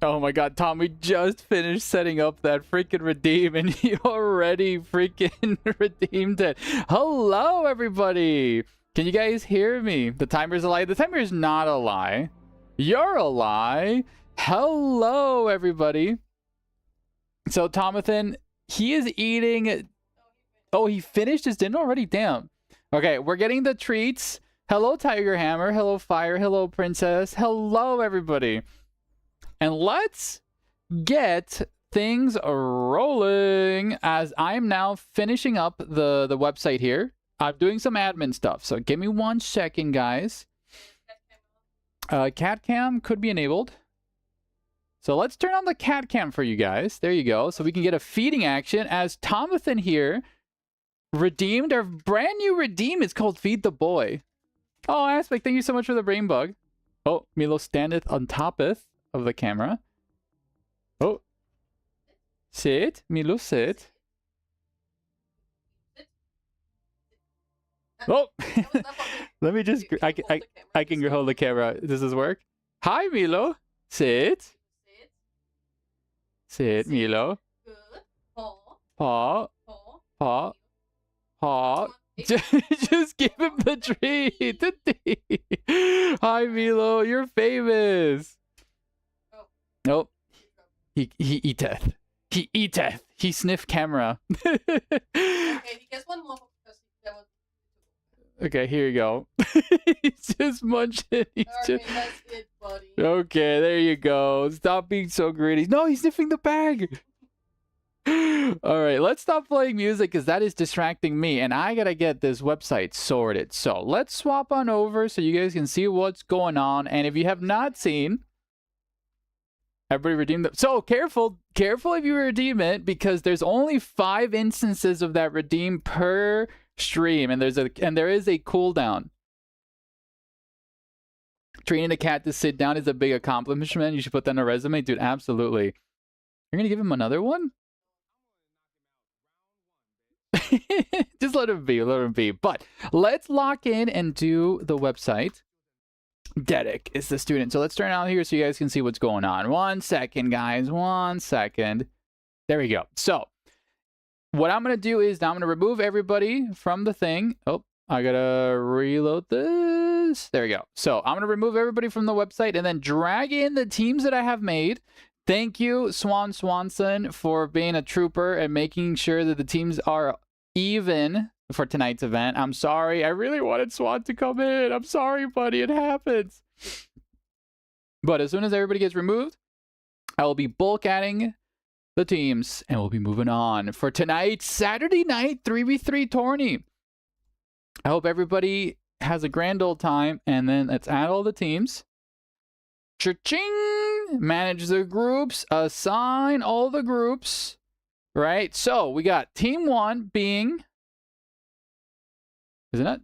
Oh my god, Tom, we just finished setting up that freaking redeem and you already freaking redeemed it. Hello, everybody. Can you guys hear me? The timer's a lie. The timer is not a lie. You're a lie. Hello, everybody. So, Tomathan, he is eating... Oh, he finished his dinner already? Damn. Okay, we're getting the treats. Hello, Tiger Hammer. Hello, Fire. Hello, Princess. Hello, everybody. And let's get things rolling as I'm now finishing up the website here. I'm doing some admin stuff, so give me 1 second, guys. Cat cam could be enabled. So let's turn on the cat cam for you guys. There you go. So we can get a feeding action as Tomathan here redeemed our brand new redeem. It's called Feed the Boy. Oh, Aspect, thank you so much for the brain bug. Oh, Milo standeth on topeth of the camera. Oh. Sit. Milo, sit. Oh. Let me just... I can hold the camera. Does this work? Hi, Milo. Sit. Sit, Milo. Paw. Paw. Paw. Just give him the treat. Hi, Milo. You're famous. Oh. He eateth. He eateth. He sniff camera. Okay, he gets one more because that was... Okay, here you go. He's just munching. That's it, buddy. Okay, there you go. Stop being so greedy. No, he's sniffing the bag. All right, let's stop playing music because that is distracting me, and I gotta get this website sorted. So let's swap on over so you guys can see what's going on. And if you have not seen, everybody redeem them. So careful if you redeem it because there's only 5 instances of that redeem per stream, and there is a cooldown. Training a cat to sit down is a big accomplishment. You should put that on a resume, dude. Absolutely. You're gonna give him another one? Just let him be, let him be. But let's lock in and do the website. Dedek is the student. So let's turn it on here so you guys can see what's going on. 1 second, guys. 1 second. There we go. So what I'm going to do is now I'm going to remove everybody from the thing. Oh, I got to reload this. There we go. So I'm going to remove everybody from the website and then drag in the teams that I have made. Thank you, Swanson, for being a trooper and making sure that the teams are even for tonight's event. I'm sorry. I really wanted Swan to come in. I'm sorry, buddy. It happens. But as soon as everybody gets removed, I will be bulk adding the teams and we'll be moving on for tonight's Saturday night 3v3 tourney. I hope everybody has a grand old time, and then let's add all the teams. Cha-ching! Manage the groups, assign all the groups. Right? So we got team 1 being... Isn't it?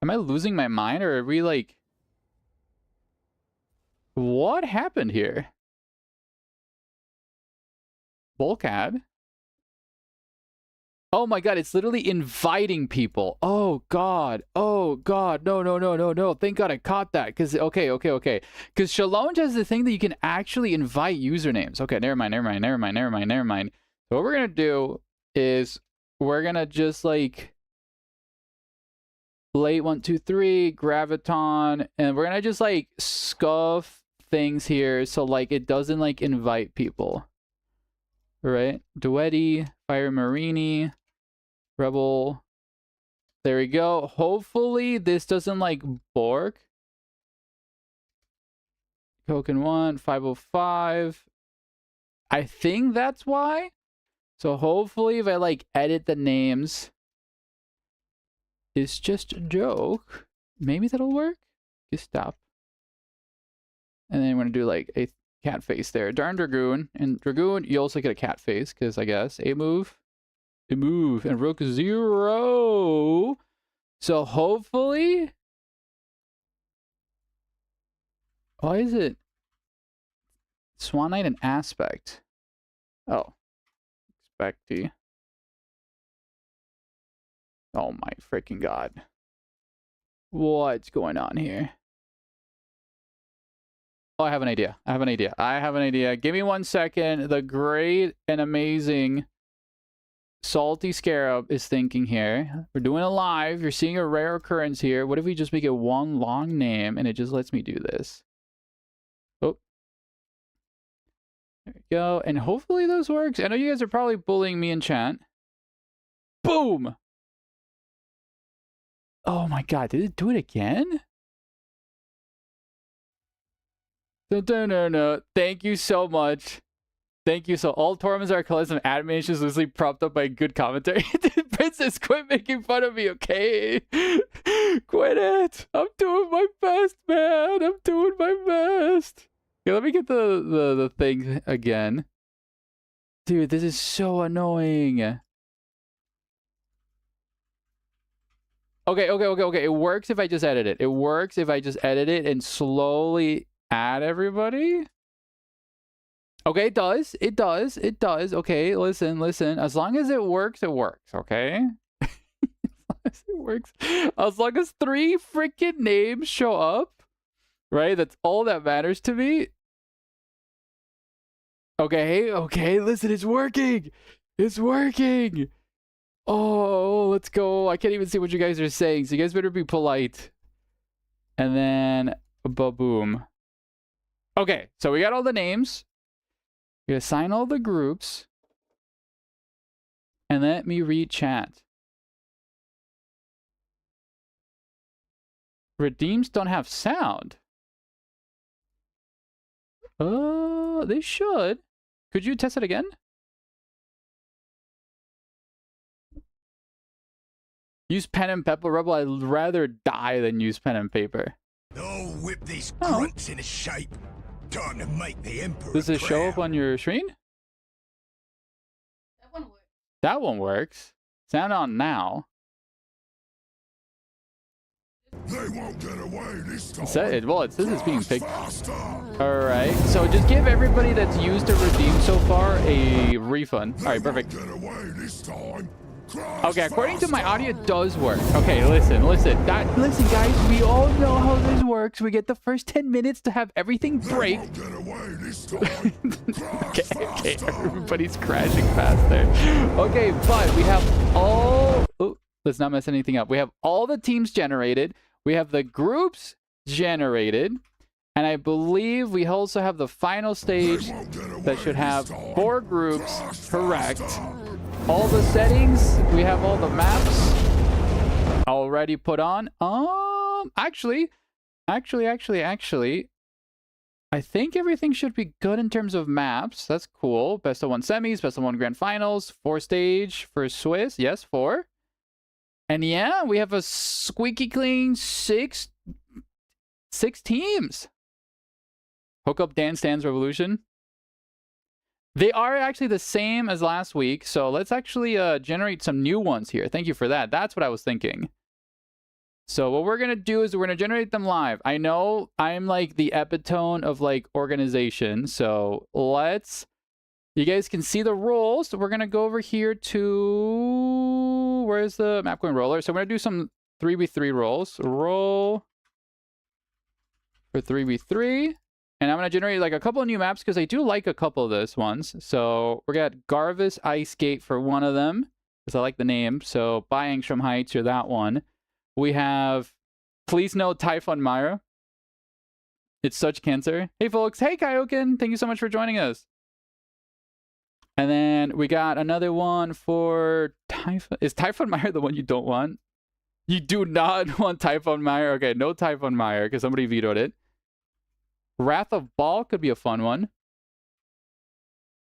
Am I losing my mind, or are we like... What happened here? Bulk add. Oh my god, it's literally inviting people. Oh god. Oh god. No. Thank god I caught that. Because, okay. Because Shalom has the thing that you can actually invite usernames. Okay, never mind. So what we're going to do is we're going to just like... Late 1, 2, 3, Graviton, and we're going to just like scuff things here so like it doesn't like invite people. Right? Duetti, Fire Marini, Rebel. There we go. Hopefully this doesn't like bork. Token 1, 505. I think that's why. So hopefully if I like edit the names, it's just a joke. Maybe that'll work. Just stop. And then I'm going to do like a cat face there. Darn Dragoon. And Dragoon, you also get a cat face because I guess a move. And Rook 0. So hopefully... Why is it Swan Knight and Aspect? Oh. Expecty. Oh my freaking god. What's going on here? Oh, I have an idea. I have an idea. I have an idea. Give me 1 second. The great and amazing Salty Scarab is thinking here. We're doing it live. You're seeing a rare occurrence here. What if we just make it one long name and it just lets me do this? Oh. There we go. And hopefully this works. I know you guys are probably bullying me in chat. Boom! Oh my god, did it do it again? No. Thank you so much. Thank you. So all tournaments are colors of animations loosely propped up by good commentary. Princess, quit making fun of me, okay? Quit it. I'm doing my best, man. I'm doing my best. Okay, let me get the thing again. Dude, this is so annoying. Okay. It works if I just edit it. It works if I just edit it and slowly add everybody. Okay, it does. It does. It does. Okay, listen. As long as it works, okay? As long as it works. As long as 3 freaking names show up, right? That's all that matters to me. Okay, listen, it's working. It's working. Oh, let's go. I can't even see what you guys are saying, so you guys better be polite. And then, ba-boom. Okay, so we got all the names. We assign all the groups. And let me read chat. Redeems don't have sound. They should. Could you test it again? Use pen and paper, Rebel. I'd rather die than use pen and paper. Oh, whip these grunts into shape. Time to make the Emperor Does it show up on your screen? That one works. That one works. Sound on now. They won't get away this time. It says it's being picked. Alright, so just give everybody that's used a redeem so far a refund. Alright, perfect. Okay, according to my audio, it does work. Okay, listen, guys, we all know how this works. We get the first 10 minutes to have everything break. Okay, everybody's crashing fast there. Okay, but we have all... Oh, let's not mess anything up. We have all the teams generated. We have the groups generated. And I believe we also have the final stage that should have 4 groups correct. All the settings, we have all the maps already put on. Actually, I think everything should be good in terms of maps. That's cool. Best of 1 semis, best of 1 grand finals, 4 stage for Swiss. Yes, 4. And yeah, we have a squeaky clean 6 teams. Hook up Dance Dance Revolution. They are actually the same as last week, so let's actually generate some new ones here. Thank you for that. That's what I was thinking. So what we're going to do is we're going to generate them live. I know I'm like the epitome of like organization, so let's... You guys can see the roles. So we're going to go over here to... Where's the map going roller? So we're going to do some 3v3 roles. Roll for 3v3. And I'm going to generate like a couple of new maps because I do like a couple of those ones. So we got Garvis Ice Gate for one of them because I like the name. So by Angstrom Heights or that one. We have Please No Typhon Myra. It's such cancer. Hey folks. Hey Kaioken. Thank you so much for joining us. And then we got another one for Typhon. Is Typhon Myra the one you don't want? You do not want Typhon Myra. Okay, no Typhon Myra because somebody vetoed it. Wrath of Baal could be a fun one.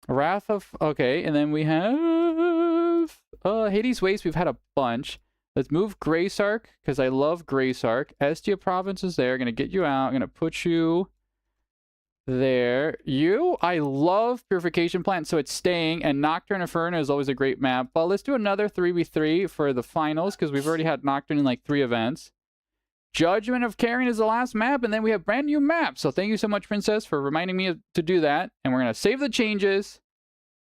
Wrath of... Okay, and then we have... Hades Waste, we've had a bunch. Let's move Graysark, because I love Graysark. Estia Province is there. Going to get you out. I'm going to put you there. I love Purification Plant, so it's staying. And Nocturne Inferno is always a great map. But let's do another 3v3 for the finals, because we've already had Nocturne in like 3 events. Judgment of Carrion is the last map, and then we have brand new maps. So thank you so much, Princess, for reminding me to do that. And we're going to save the changes.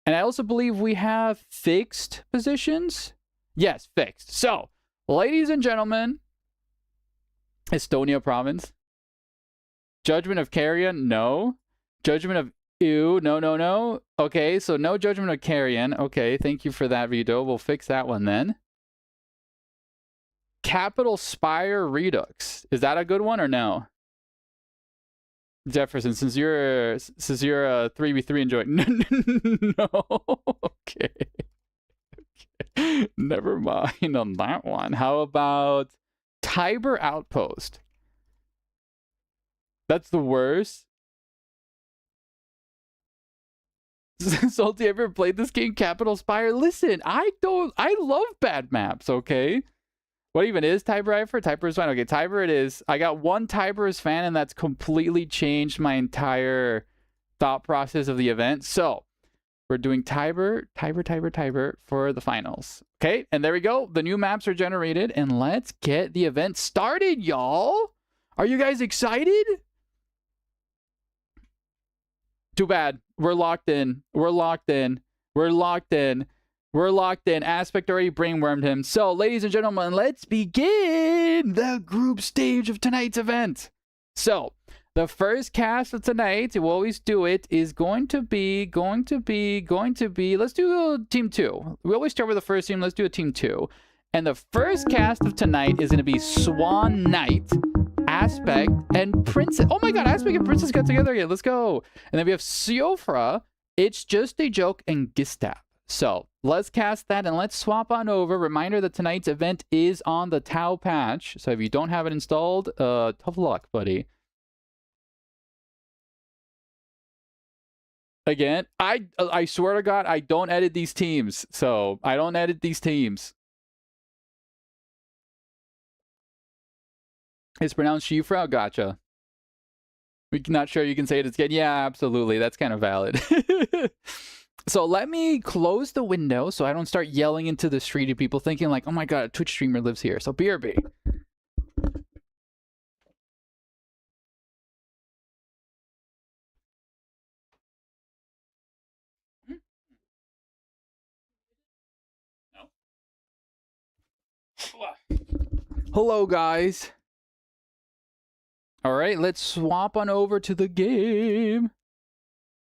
And I also believe we have fixed positions. Yes, fixed. So, ladies and gentlemen, Estonia Province. Judgment of Carrion, no. Judgment of Ew, no, no, no. Okay, so no Judgment of Carrion. Okay, thank you for that, Vito. We'll fix that one then. Capital Spire Redux. Is that a good one or no? Jefferson, since you're a 3v3 enjoying. No. Okay. Never mind on that one. How about Tiber Outpost? That's the worst. Salty, ever played this game, Capital Spire? Listen, I love bad maps, okay? What even is Tiber for? Tiber is fine. Okay, Tiber it is. I got one Tiber's fan, and that's completely changed my entire thought process of the event. So, we're doing Tiber for the finals. Okay, and there we go. The new maps are generated, and let's get the event started, y'all. Are you guys excited? Too bad. We're locked in. We're locked in. We're locked in. We're locked in. Aspect already brainwormed him. So, ladies and gentlemen, let's begin the group stage of tonight's event. So, the first cast of tonight, we'll always do it, is going to be, let's do team 2. We always start with the first team. Let's do a team 2. And the first cast of tonight is going to be Swan Knight, Aspect, and Princess. Oh my god, Aspect and Princess got together again. Let's go. And then we have Siofra, It's Just a Joke, and Gistap. So, let's cast that and let's swap on over. Reminder that tonight's event is on the Tau patch. So, if you don't have it installed, tough luck, buddy. Again, I swear to God, I don't edit these teams. So, I don't edit these teams. It's pronounced Shifra? Gotcha. We're not sure you can say it again. Yeah, absolutely. That's kind of valid. So let me close the window so I don't start yelling into the street of people thinking like, oh my god, a Twitch streamer lives here. So BRB. Hello, guys. All right, let's swap on over to the game.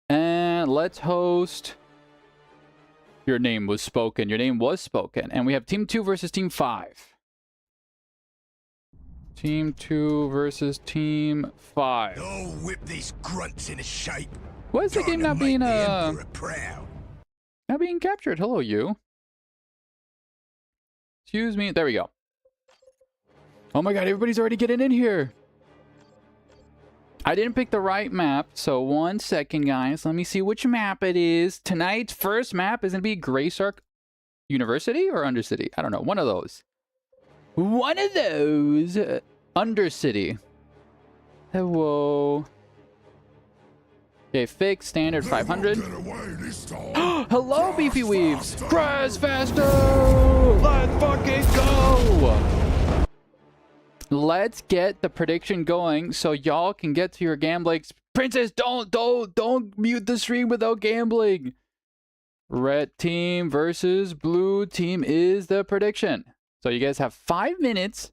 And let's host. Your name was spoken. Your name was spoken. And we have Team 2 versus Team 5. Team 2 versus Team 5. Oh, whip these grunts into shape. Why is the game not being not being captured? Hello, you. Excuse me. There we go. Oh my god, everybody's already getting in here. I didn't pick the right map, so 1 second, guys. Let me see which map it is. Tonight's first map is going to be Graysark University or Undercity? I don't know. One of those. One of those. Undercity. Hello. Okay, fixed, standard 500. Hello, Beefy Weaves. Press faster. Let's fucking go. Let's get the prediction going so y'all can get to your gambling. Princess, don't mute the stream without gambling. Red team versus blue team is the prediction. So you guys have 5 minutes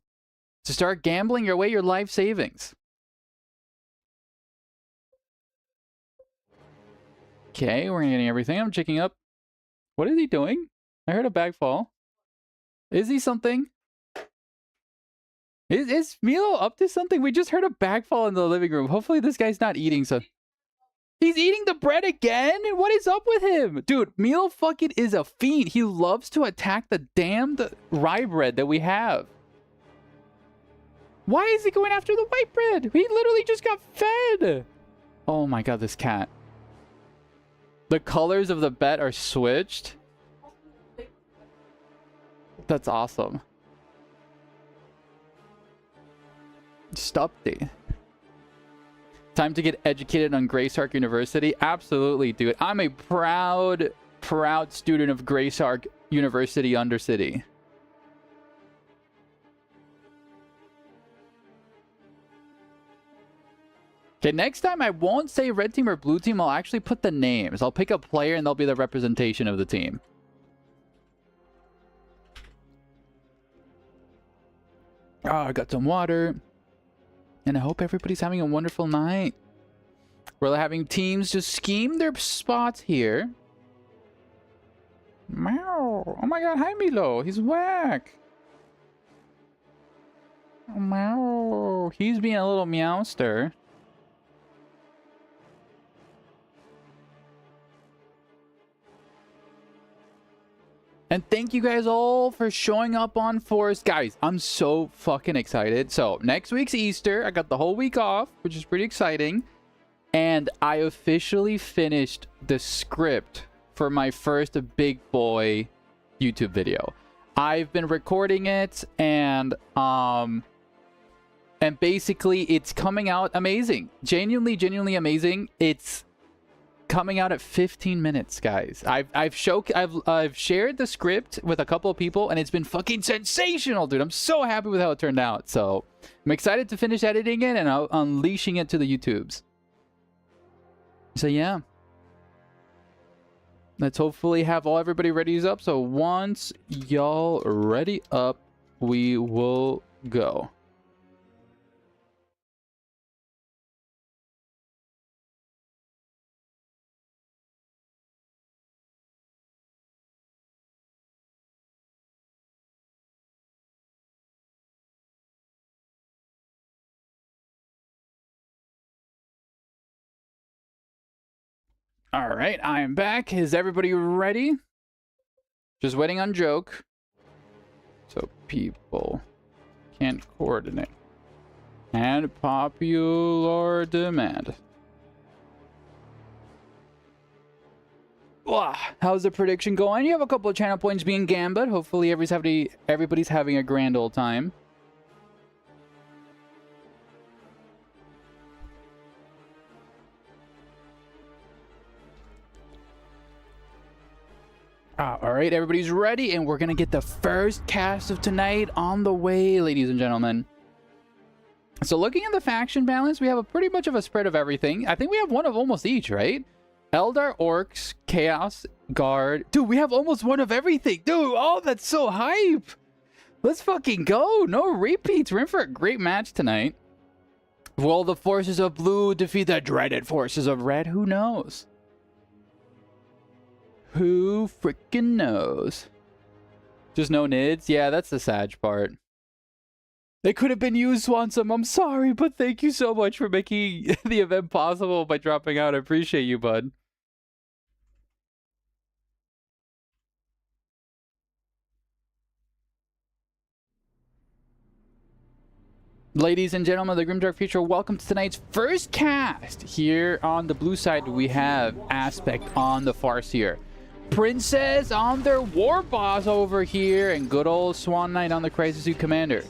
to start gambling your way your life savings. Okay, we're getting everything. I'm checking up. What is he doing? I heard a bag fall. Is he something? Is Milo up to something? We just heard a bag fall in the living room. Hopefully this guy's not eating so. He's eating the bread again? What is up with him? Dude, Milo fucking is a fiend. He loves to attack the damned rye bread that we have. Why is he going after the white bread? He literally just got fed. Oh my god, this cat. The colors of the bet are switched. That's awesome. Stupty. Time to get educated on Graysark University? Absolutely, dude. I'm a proud student of Graysark University Undercity. Okay, next time I won't say red team or blue team. I'll actually put the names. I'll pick a player and they'll be the representation of the team. Oh, I got some water. And I hope everybody's having a wonderful night. We're having teams just scheme their spots here. Meow. Oh my god, hi Milo. He's whack. Meow. He's being a little meowster. And thank you guys all for showing up on Forest. Guys, I'm so fucking excited. So, next week's Easter. I got the whole week off, which is pretty exciting. And I officially finished the script for my first big boy YouTube video. I've been recording it, and basically it's coming out amazing. Genuinely amazing. It's coming out at 15 minutes, guys. I've shared the script with a couple of people, and it's been fucking sensational, dude. I'm so happy with how it turned out. So I'm excited to finish editing it and unleashing it to the YouTubes. So yeah, let's hopefully have everybody ready up. So once y'all ready up, we will go. All right, I am back. Is everybody ready? Just waiting on joke. So people can't coordinate. And popular demand. Wow. How's the prediction going? You have a couple of channel points being gambit. Hopefully everybody's having a grand old time. All right, everybody's ready, and we're gonna get the first cast of tonight on the way, ladies and gentlemen. So looking at the faction balance, we have a pretty much of a spread of everything. I think we have one of almost each, right? Eldar, Orcs, Chaos, Guard. Dude, we have almost one of everything. Dude, oh, that's so hype. Let's fucking go. No repeats. We're in for a great match tonight. Will the forces of blue defeat the dreaded forces of red? Who knows? Who freaking knows? Just no nids? Yeah, that's the sad part. They could have been you, Swansum. I'm sorry, but thank you so much for making the event possible by dropping out. I appreciate you, bud. Ladies and gentlemen of the Grimdark Future, welcome to tonight's first cast. Here on the blue side, we have Aspect on the Farseer. Princess on their war boss over here, and good old Swan Knight on the Crisis Suit Commander.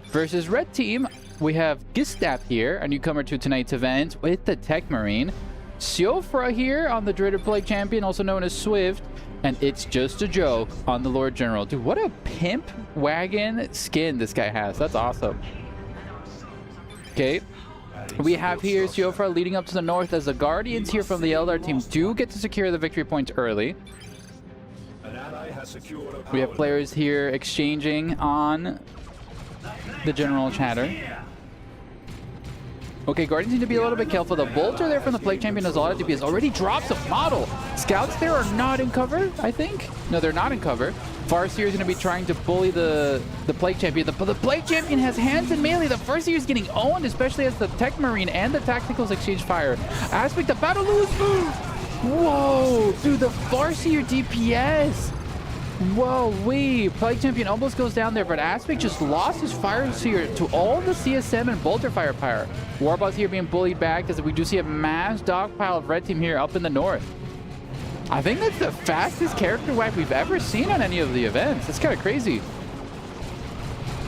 Versus red team, we have Gistap here, a newcomer to tonight's event with the Tech Marine. Siofra here on the Dreaded Plague Champion, also known as Swift. And it's just a joke on the Lord General. Dude, what a pimp wagon skin this guy has. That's awesome. Okay. We have here Siofra leading up to the north as the Guardians here from the Eldar team do get to secure the victory points early. We have players here exchanging on the general chatter. Okay, Guardians need to be a little bit careful. The Bolter there from the Plague Champion has a lot of DPS. Already drops a model. Scouts there are not in cover, I think. No, they're not in cover. Farseer is going to be trying to bully the Plague Champion. The Plague Champion has hands in melee. The Farseer is getting owned, especially as the Tech Marine and the Tacticals exchange fire. Aspect, the battle lose. Whoa, dude, the Farseer DPS. Whoa, Plague Champion almost goes down there, but Aspect just lost his Farseer to all the CSM and Bolter firepower. Warboss here being bullied back as we do see a mass dogpile of red team here up in the north. I think that's the fastest character wipe we've ever seen on any of the events. It's kind of crazy.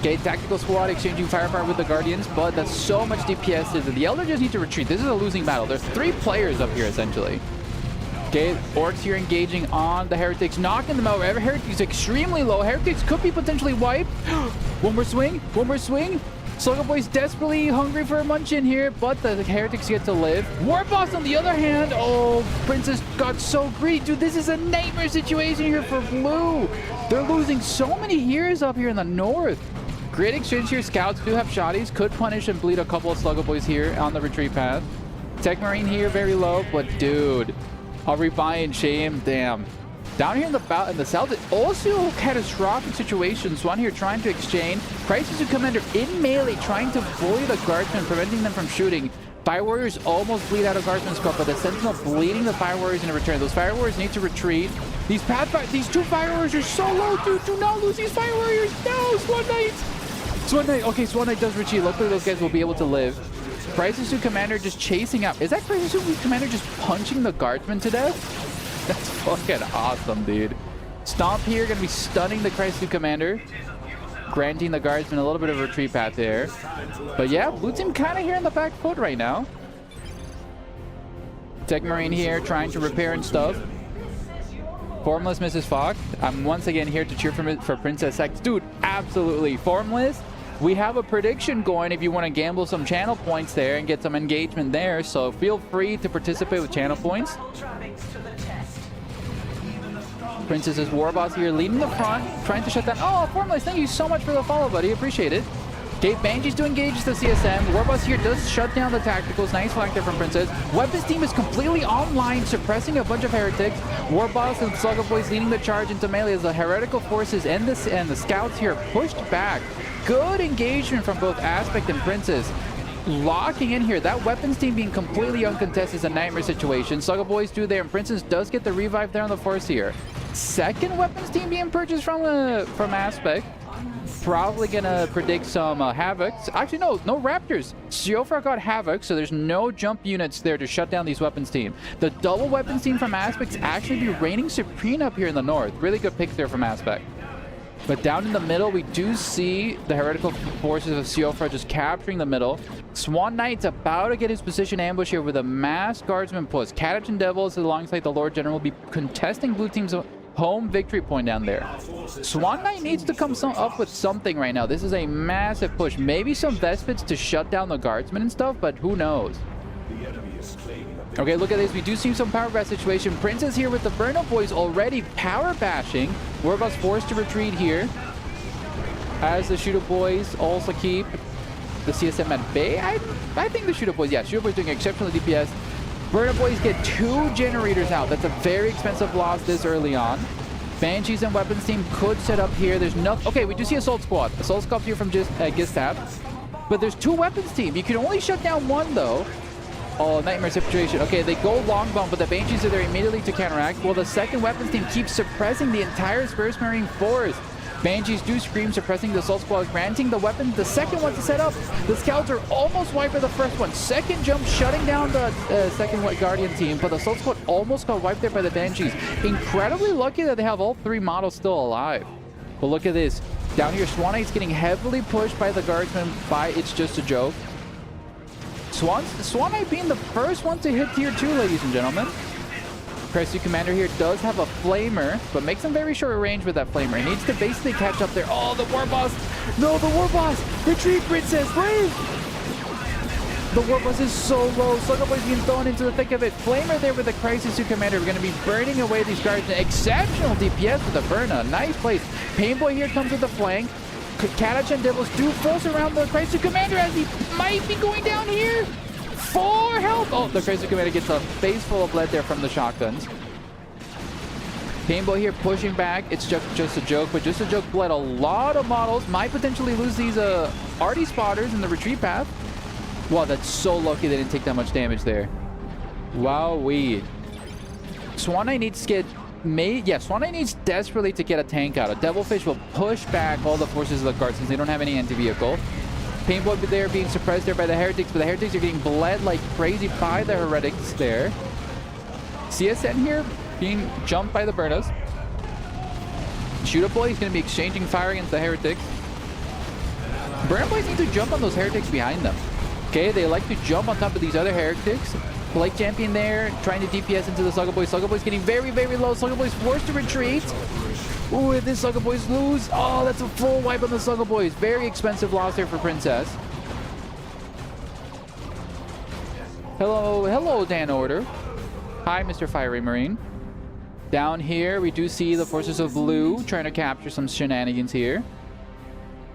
Okay, Tactical Squad exchanging firepower with the Guardians, but that's so much DPS. The Elder just need to retreat. This is a losing battle. There's 3 players up here, essentially. Okay, Orcs here engaging on the Heretics, knocking them out. Heretics extremely low. Heretics could be potentially wiped. One more swing. Slugger Boy's desperately hungry for a munch-in here, but the Heretics get to live. Warboss on the other hand, oh, Princess got so greedy. Dude, this is a nightmare situation here for blue. They're losing so many heroes up here in the north. Great exchange here. Scouts do have shotties. Could punish and bleed a couple of Slugger Boys here on the retreat path. Tech Marine here, very low. But dude, a rebuy and shame. Damn. Down here in the south, also catastrophic situation. Swan here trying to exchange. Crisis to Commander in melee, trying to bully the Guardsmen, preventing them from shooting. Fire Warriors almost bleed out of Guardsman's scope, but the Sentinel bleeding the Fire Warriors in return. Those Fire Warriors need to retreat. These two Fire Warriors are so low, dude. Do not lose these Fire Warriors. No, Swan Knight. Swan Knight. Okay, Swan Knight does retreat. Luckily, those guys will be able to live. Crisis to Commander just chasing out. Is that Crisis to Commander just punching the Guardsman to death? That's fucking awesome, dude. Stomp here, gonna be stunning the Crisis Commander, granting the Guardsman a little bit of a retreat path there. But yeah, blue team kind of here in the back foot right now. Tech Marine here, trying to repair and stuff. Formless Mrs. Fox. I'm once again here to cheer for Princess X. Dude, absolutely. Formless. We have a prediction going if you want to gamble some channel points there and get some engagement there. So feel free to participate with channel points. Princess's Warboss here leading the front, trying to shut down. Oh, Formless, thank you so much for the follow, buddy. Appreciate it. Okay, Banshees to engage the CSM. Warboss here does shut down the tacticals. Nice flank there from Princess. Weapons team is completely online, suppressing a bunch of heretics. Warboss and Slugger Boys leading the charge into melee as the heretical forces and the scouts here pushed back. Good engagement from both Aspect and Princess. Locking in here. That weapons team being completely uncontested is a nightmare situation. Slugger Boys do there, and Princess does get the revive there on the force here. Second weapons team being purchased from Aspect. Probably gonna predict some Havoc. Actually, no Raptors. Siofra got Havoc, so there's no jump units there to shut down these weapons team. The double weapons team from Aspect's actually be reigning supreme up here in the north. Really good picks there from Aspect. But down in the middle, we do see the heretical forces of Siofra just capturing the middle. Swan Knight's about to get his position ambush here with a mass guardsman push. Catach and Devils alongside the Lord General will be contesting blue team's home victory point down there. Swan Knight needs to come up with something right now. This is a massive push. Maybe some Vespids to shut down the guardsmen and stuff, but who knows? Okay, look at this. We do see some power bash situation. Princess here with the Burnout Boys already power bashing. Warboss forced to retreat here. As the Shooter Boys also keep the CSM at bay. I think the Shooter Boys, yeah, Shooter Boys doing exceptional DPS. Burnout Boys get 2 generators out. That's a very expensive loss this early on. Banshees and weapons team could set up here. There's no... Okay, we do see Assault Squad. Assault Squad here from just Gestapo. But there's 2 weapons team. You can only shut down 1 though. Oh, nightmare situation. Okay, they go long bomb, but the Banshees are there immediately to counteract. Well, the second weapons team keeps suppressing the entire First Marine force. Banshees do scream, suppressing the Assault Squad, granting the weapon the second one to set up. The Scouts are almost wiped by the first one. Second jump shutting down the second Guardian team, but the Assault Squad almost got wiped there by the Banshees. Incredibly lucky that they have all 3 models still alive. But look at this. Down here, Swan Knight's getting heavily pushed by the Guardsmen by It's Just a Joke. Swan Knight being the first one to hit tier 2, ladies and gentlemen. Crisis Commander here does have a Flamer, but makes him very short range with that Flamer. He needs to basically catch up there. Oh, the Warboss! No, the Warboss! Retreat, Princess! Leave! The Warboss is so low. Slugger Boy's being thrown into the thick of it. Flamer there with the Crisis Commander. We're going to be burning away these guards. Exceptional DPS with the Burna. Nice place. Painboy here comes with the flank. Catach and Devils do force around the Crisis Commander as he might be going down here. 4 health! Oh, the Crisis Commander gets a face full of lead there from the shotguns. Painboy here pushing back. It's just a joke, but Just a Joke bled a lot of models. Might potentially lose these arty spotters in the retreat path. Wow, that's so lucky they didn't take that much damage there. Wowee. Swan Knight needs to get made. Yeah, Swan Knight needs desperately to get a tank out. A Devilfish will push back all the forces of the guard since they don't have any anti-vehicle. Painboy there being suppressed there by the Heretics, but the Heretics are getting bled like crazy by the Heretics there. CSN here being jumped by the Burnas. Shooter Boy is going to be exchanging fire against the Heretics. Burner Boys need to jump on those Heretics behind them. Okay, they like to jump on top of these other Heretics. Blake Champion there, trying to DPS into the Slugger Boys. Slugger Boys getting very, very low. Slugger Boys forced to retreat. Ooh, if this Slugger Boys lose, oh, that's a full wipe on the Slugger Boys. Very expensive loss there for Princess. Hello, Dan Order. Hi, Mr. Fiery Marine. Down here, we do see the forces of blue trying to capture some shenanigans here.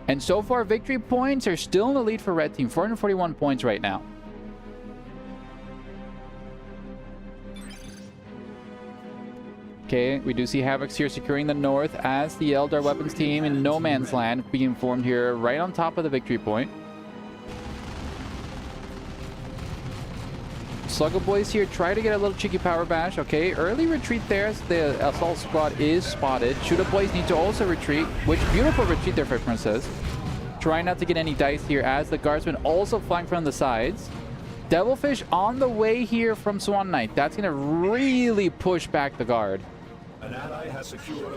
And so far, victory points are still in the lead for red team. 441 points right now. Okay, we do see Havocs here securing the north as the Eldar weapons team in no man's land being formed here right on top of the victory point. Sluggo boys here try to get a little cheeky power bash. Okay, early retreat there as the assault squad is spotted. Shooter boys need to also retreat, which beautiful retreat there for Princess. Try not to get any dice here as the guardsmen also flying from the sides. Devilfish on the way here from Swan Knight. That's going to really push back the guard.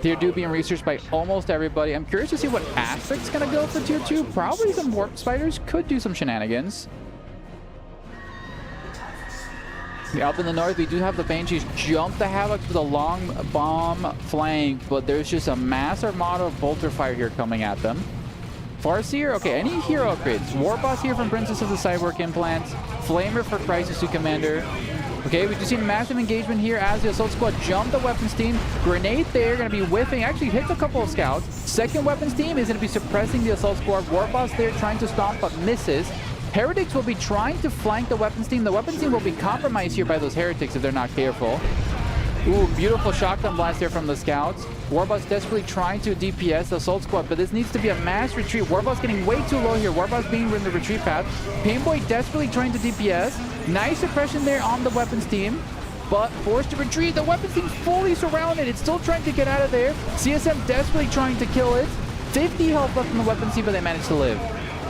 Tier 2 being researched by almost everybody. I'm curious to see what aspect's going to go for Tier 2. Probably some warp spiders. Could do some shenanigans. Up in the north, we do have the Banshees jump the Havocs with a long bomb flank, but there's just a mass armada of bolter fire here coming at them. Farseer, okay, any hero upgrades. Warboss here from Princess of the Cyborg Implants. Flamer for Crisis 2 Commander. Okay, we do see massive engagement here as the Assault Squad jump the weapons team. Grenade there, going to be whiffing. Actually hits a couple of scouts. Second weapons team is going to be suppressing the Assault Squad. Warboss there trying to stomp but misses. Heretics will be trying to flank the weapons team. The weapons team will be compromised here by those heretics if they're not careful. Ooh, beautiful shotgun blast there from the scouts. Warboss desperately trying to DPS the Assault Squad, but this needs to be a mass retreat. Warboss getting way too low here. Warboss being in the retreat path. Painboy desperately trying to DPS. Nice suppression there on the weapons team, but forced to retreat. The weapons team fully surrounded. It's still trying to get out of there. CSM desperately trying to kill it. 50 health left from the weapons team, but they managed to live.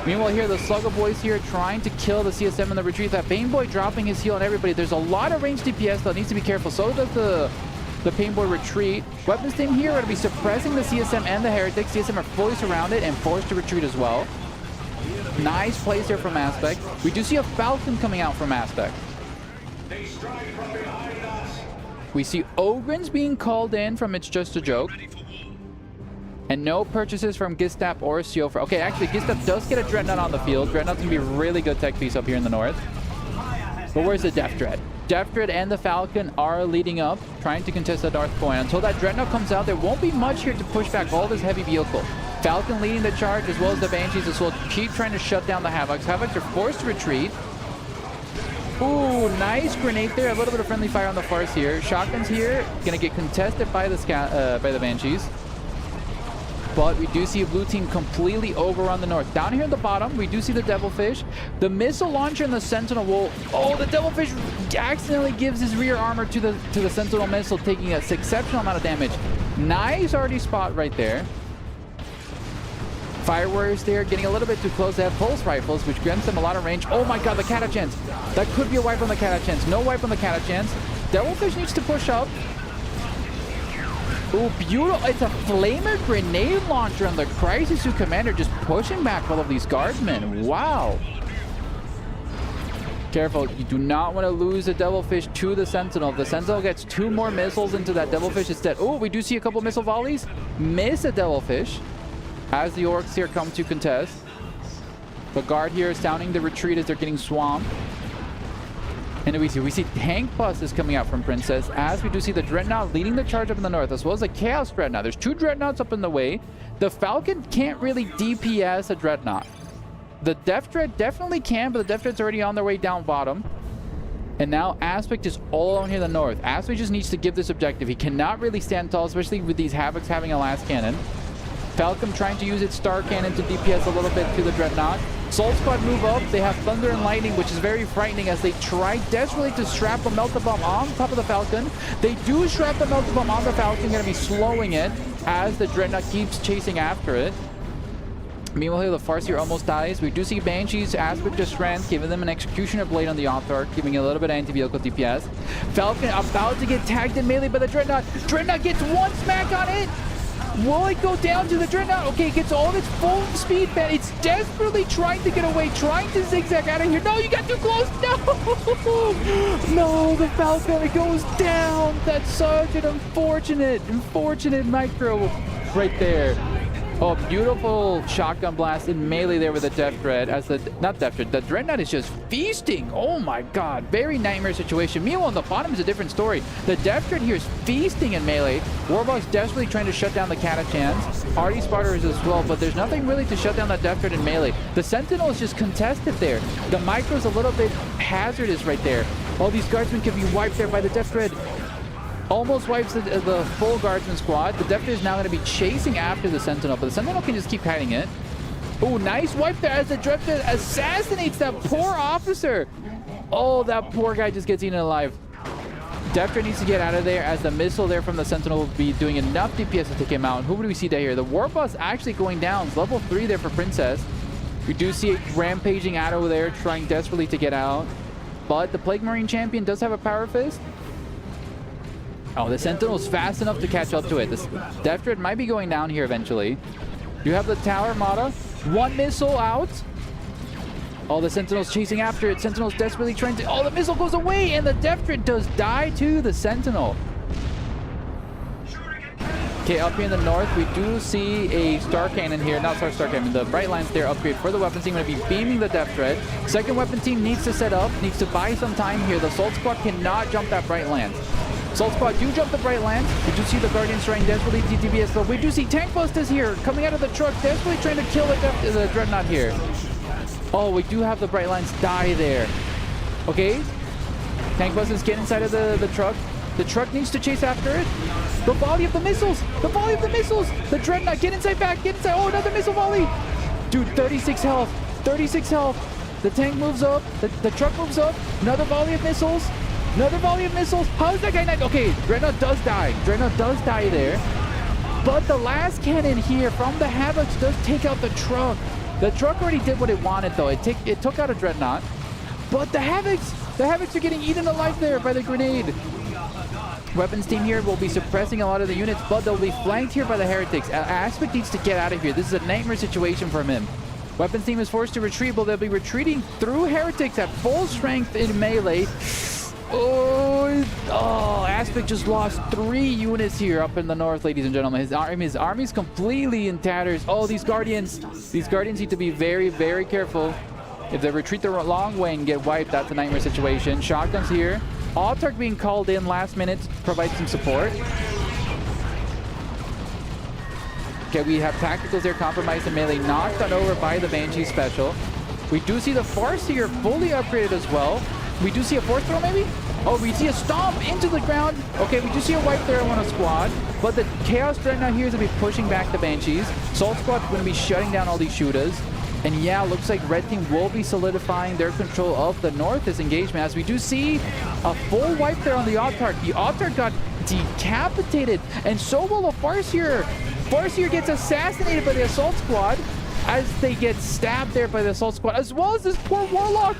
Meanwhile here, the Sluggo boys here trying to kill the CSM in the retreat. That Painboy dropping his heal on everybody. There's a lot of ranged DPS though. Needs to be careful. So does the Painboy retreat. Weapons team here are going to be suppressing the CSM and the Heretics. CSM are fully surrounded and forced to retreat as well. Nice place here from Aspect. We do see a Falcon coming out from Aspect. We see Ogrins being called in from It's Just a Joke. And no purchases from Gistap or Siofra. Okay, actually, Gistap does get a Dreadnought on the field. Dreadnought's going to be a really good tech piece up here in the north. But where's the Death Dread? Death Dread and the Falcon are leading up, trying to contest the Darth Point. Until that Dreadnought comes out, there won't be much here to push back all this heavy vehicle. Falcon leading the charge, as well as the Banshees as well. Keep trying to shut down the Havocs. Havocs are forced to retreat. Ooh, nice grenade there. A little bit of friendly fire on the Farce here. Shotguns here, going to get contested by the Banshees. But we do see a blue team completely over on the north. Down here in the bottom, we do see the Devilfish. The missile launcher and the Sentinel will... Oh, the Devilfish accidentally gives his rear armor to the Sentinel missile, taking an exceptional amount of damage. Nice already spot right there. Fire Warriors there, getting a little bit too close. They have pulse rifles, which grants them a lot of range. Oh my god, the Catachans. That could be a wipe on the Catachans. No wipe on the Catachans. Devilfish needs to push up. Ooh, beautiful. It's a Flamer grenade launcher on the Crisis 2 Commander, just pushing back all of these guardsmen. Wow. Careful. You do not want to lose the Devilfish to the Sentinel. If the Sentinel gets 2 more missiles into that Devilfish, it's dead. Oh, we do see a couple missile volleys. Miss a Devilfish as the Orcs here come to contest. The guard here is sounding the retreat as they're getting swamped. And we see tank buses coming out from Princess, as we do see the Dreadnought leading the charge up in the north, as well as the Chaos Dreadnought. There's 2 Dreadnoughts up in the way. The Falcon can't really DPS a Dreadnought. The Death Dread definitely can, but the Death Dread's already on their way down bottom. And now Aspect is all alone here in the north. Aspect just needs to give this objective. He cannot really stand tall, especially with these Havocs having a last cannon. Falcon trying to use its Star Cannon to DPS a little bit to the Dreadnought. Soul Squad move up. They have Thunder and Lightning, which is very frightening as they try desperately to strap a Melta Bomb on top of the Falcon. They do strap the Melta Bomb on the Falcon, going to be slowing it as the Dreadnought keeps chasing after it. Meanwhile, here the Farseer almost dies. We do see Banshees Aspect of Strength, giving them an Executioner Blade on the Authork, giving a little bit of anti-vehicle DPS. Falcon about to get tagged in melee by the Dreadnought. Dreadnought gets 1 smack on it. Will it go down to the Dreadnought? Okay, it gets all of its full speed back. It's desperately trying to get away, trying to zigzag out of here. No, you got too close. No! No, the Falcon, it goes down. That's such an unfortunate micro right there. Oh, beautiful shotgun blast in melee there with the Death Dread. As the, not Death Dread, the Dreadnought is just feasting. Oh my god, very nightmare situation. Meanwhile, on the bottom is a different story. The Death Dread here is feasting in melee. Warboss desperately trying to shut down the Catachans. Artie Spotter is as well, but there's nothing really to shut down that Death Dread in melee. The Sentinel is just contested there. The Micro's a little bit hazardous right there. All these guardsmen can be wiped there by the Death Dread. Almost wipes the full guardsman squad. The Death Dread is now going to be chasing after the Sentinel, but the Sentinel can just keep hiding it. Oh, nice wipe there as the Death Dread assassinates that poor officer. Oh, that poor guy just gets eaten alive. Death Dread needs to get out of there as the missile there from the Sentinel will be doing enough DPS to take him out. Who do we see there here? The Warboss actually going down. It's level 3 there for Princess. We do see a rampaging Addo there trying desperately to get out. But the Plague Marine champion does have a Power Fist. Oh, the Sentinel's fast enough to catch up to it. This Death Dread might be going down here eventually. You have the Tower Mata. One missile out. Oh, the Sentinel's chasing after it. Sentinel's desperately trying to... Oh, the missile goes away, and the Death Dread does die to the Sentinel. Okay, up here in the north, we do see a Star Cannon here. Not Star Cannon, the Bright Lance there upgrade for the weapon team. Going to be beaming the Death Dread. Second weapon team needs to set up, needs to buy some time here. The Assault Squad cannot jump that Bright Lance. Assault Squad do jump the Bright Lance. We do see the Guardians trying desperately DTBS, but we do see Tank Busters here coming out of the truck, desperately trying to kill the Dreadnought here. Oh, we do have the Bright Lance die there. Okay. Tank Busters get inside of the truck. The truck needs to chase after it. The volley of the missiles! The volley of the missiles! The Dreadnought, get inside back, get inside. Oh, another missile volley! Dude, 36 health. 36 health. The tank moves up. The truck moves up. Another volley of missiles. Another volley of missiles. How is that guy not... Okay, Dreadnought does die. Dreadnought does die there. But the last cannon here from the Havocs does take out the truck. The truck already did what it wanted, though. It took out a Dreadnought. But the Havocs are getting eaten alive there by the grenade. Weapons team here will be suppressing a lot of the units, but they'll be flanked here by the Heretics. Aspect needs to get out of here. This is a nightmare situation for him. Weapons team is forced to retreat, but they'll be retreating through Heretics at full strength in melee. Oh, Aspect just lost 3 units here up in the north, ladies and gentlemen. His army's completely in tatters. Oh, these Guardians need to be very, very careful. If they retreat the long way and get wiped, that's a nightmare situation. Shotguns here. Autarch being called in last minute to provide some support. Okay, we have tacticals there compromised in melee, knocked on over by the Banshee special. We do see the Farce here fully upgraded as well. We do see a force throw maybe? Oh, we see a stomp into the ground. Okay, we do see a wipe there on a squad, but the Chaos Dreadnought here is going to be pushing back the Banshees. Assault Squad's going to be shutting down all these shooters. And yeah, looks like Red Team will be solidifying their control of the north this engagement, as we do see a full wipe there on the Autarch. The Autarch got decapitated, and so will a Farseer. Farseer gets assassinated by the Assault Squad as they get stabbed there by the Assault Squad, as well as this poor Warlock.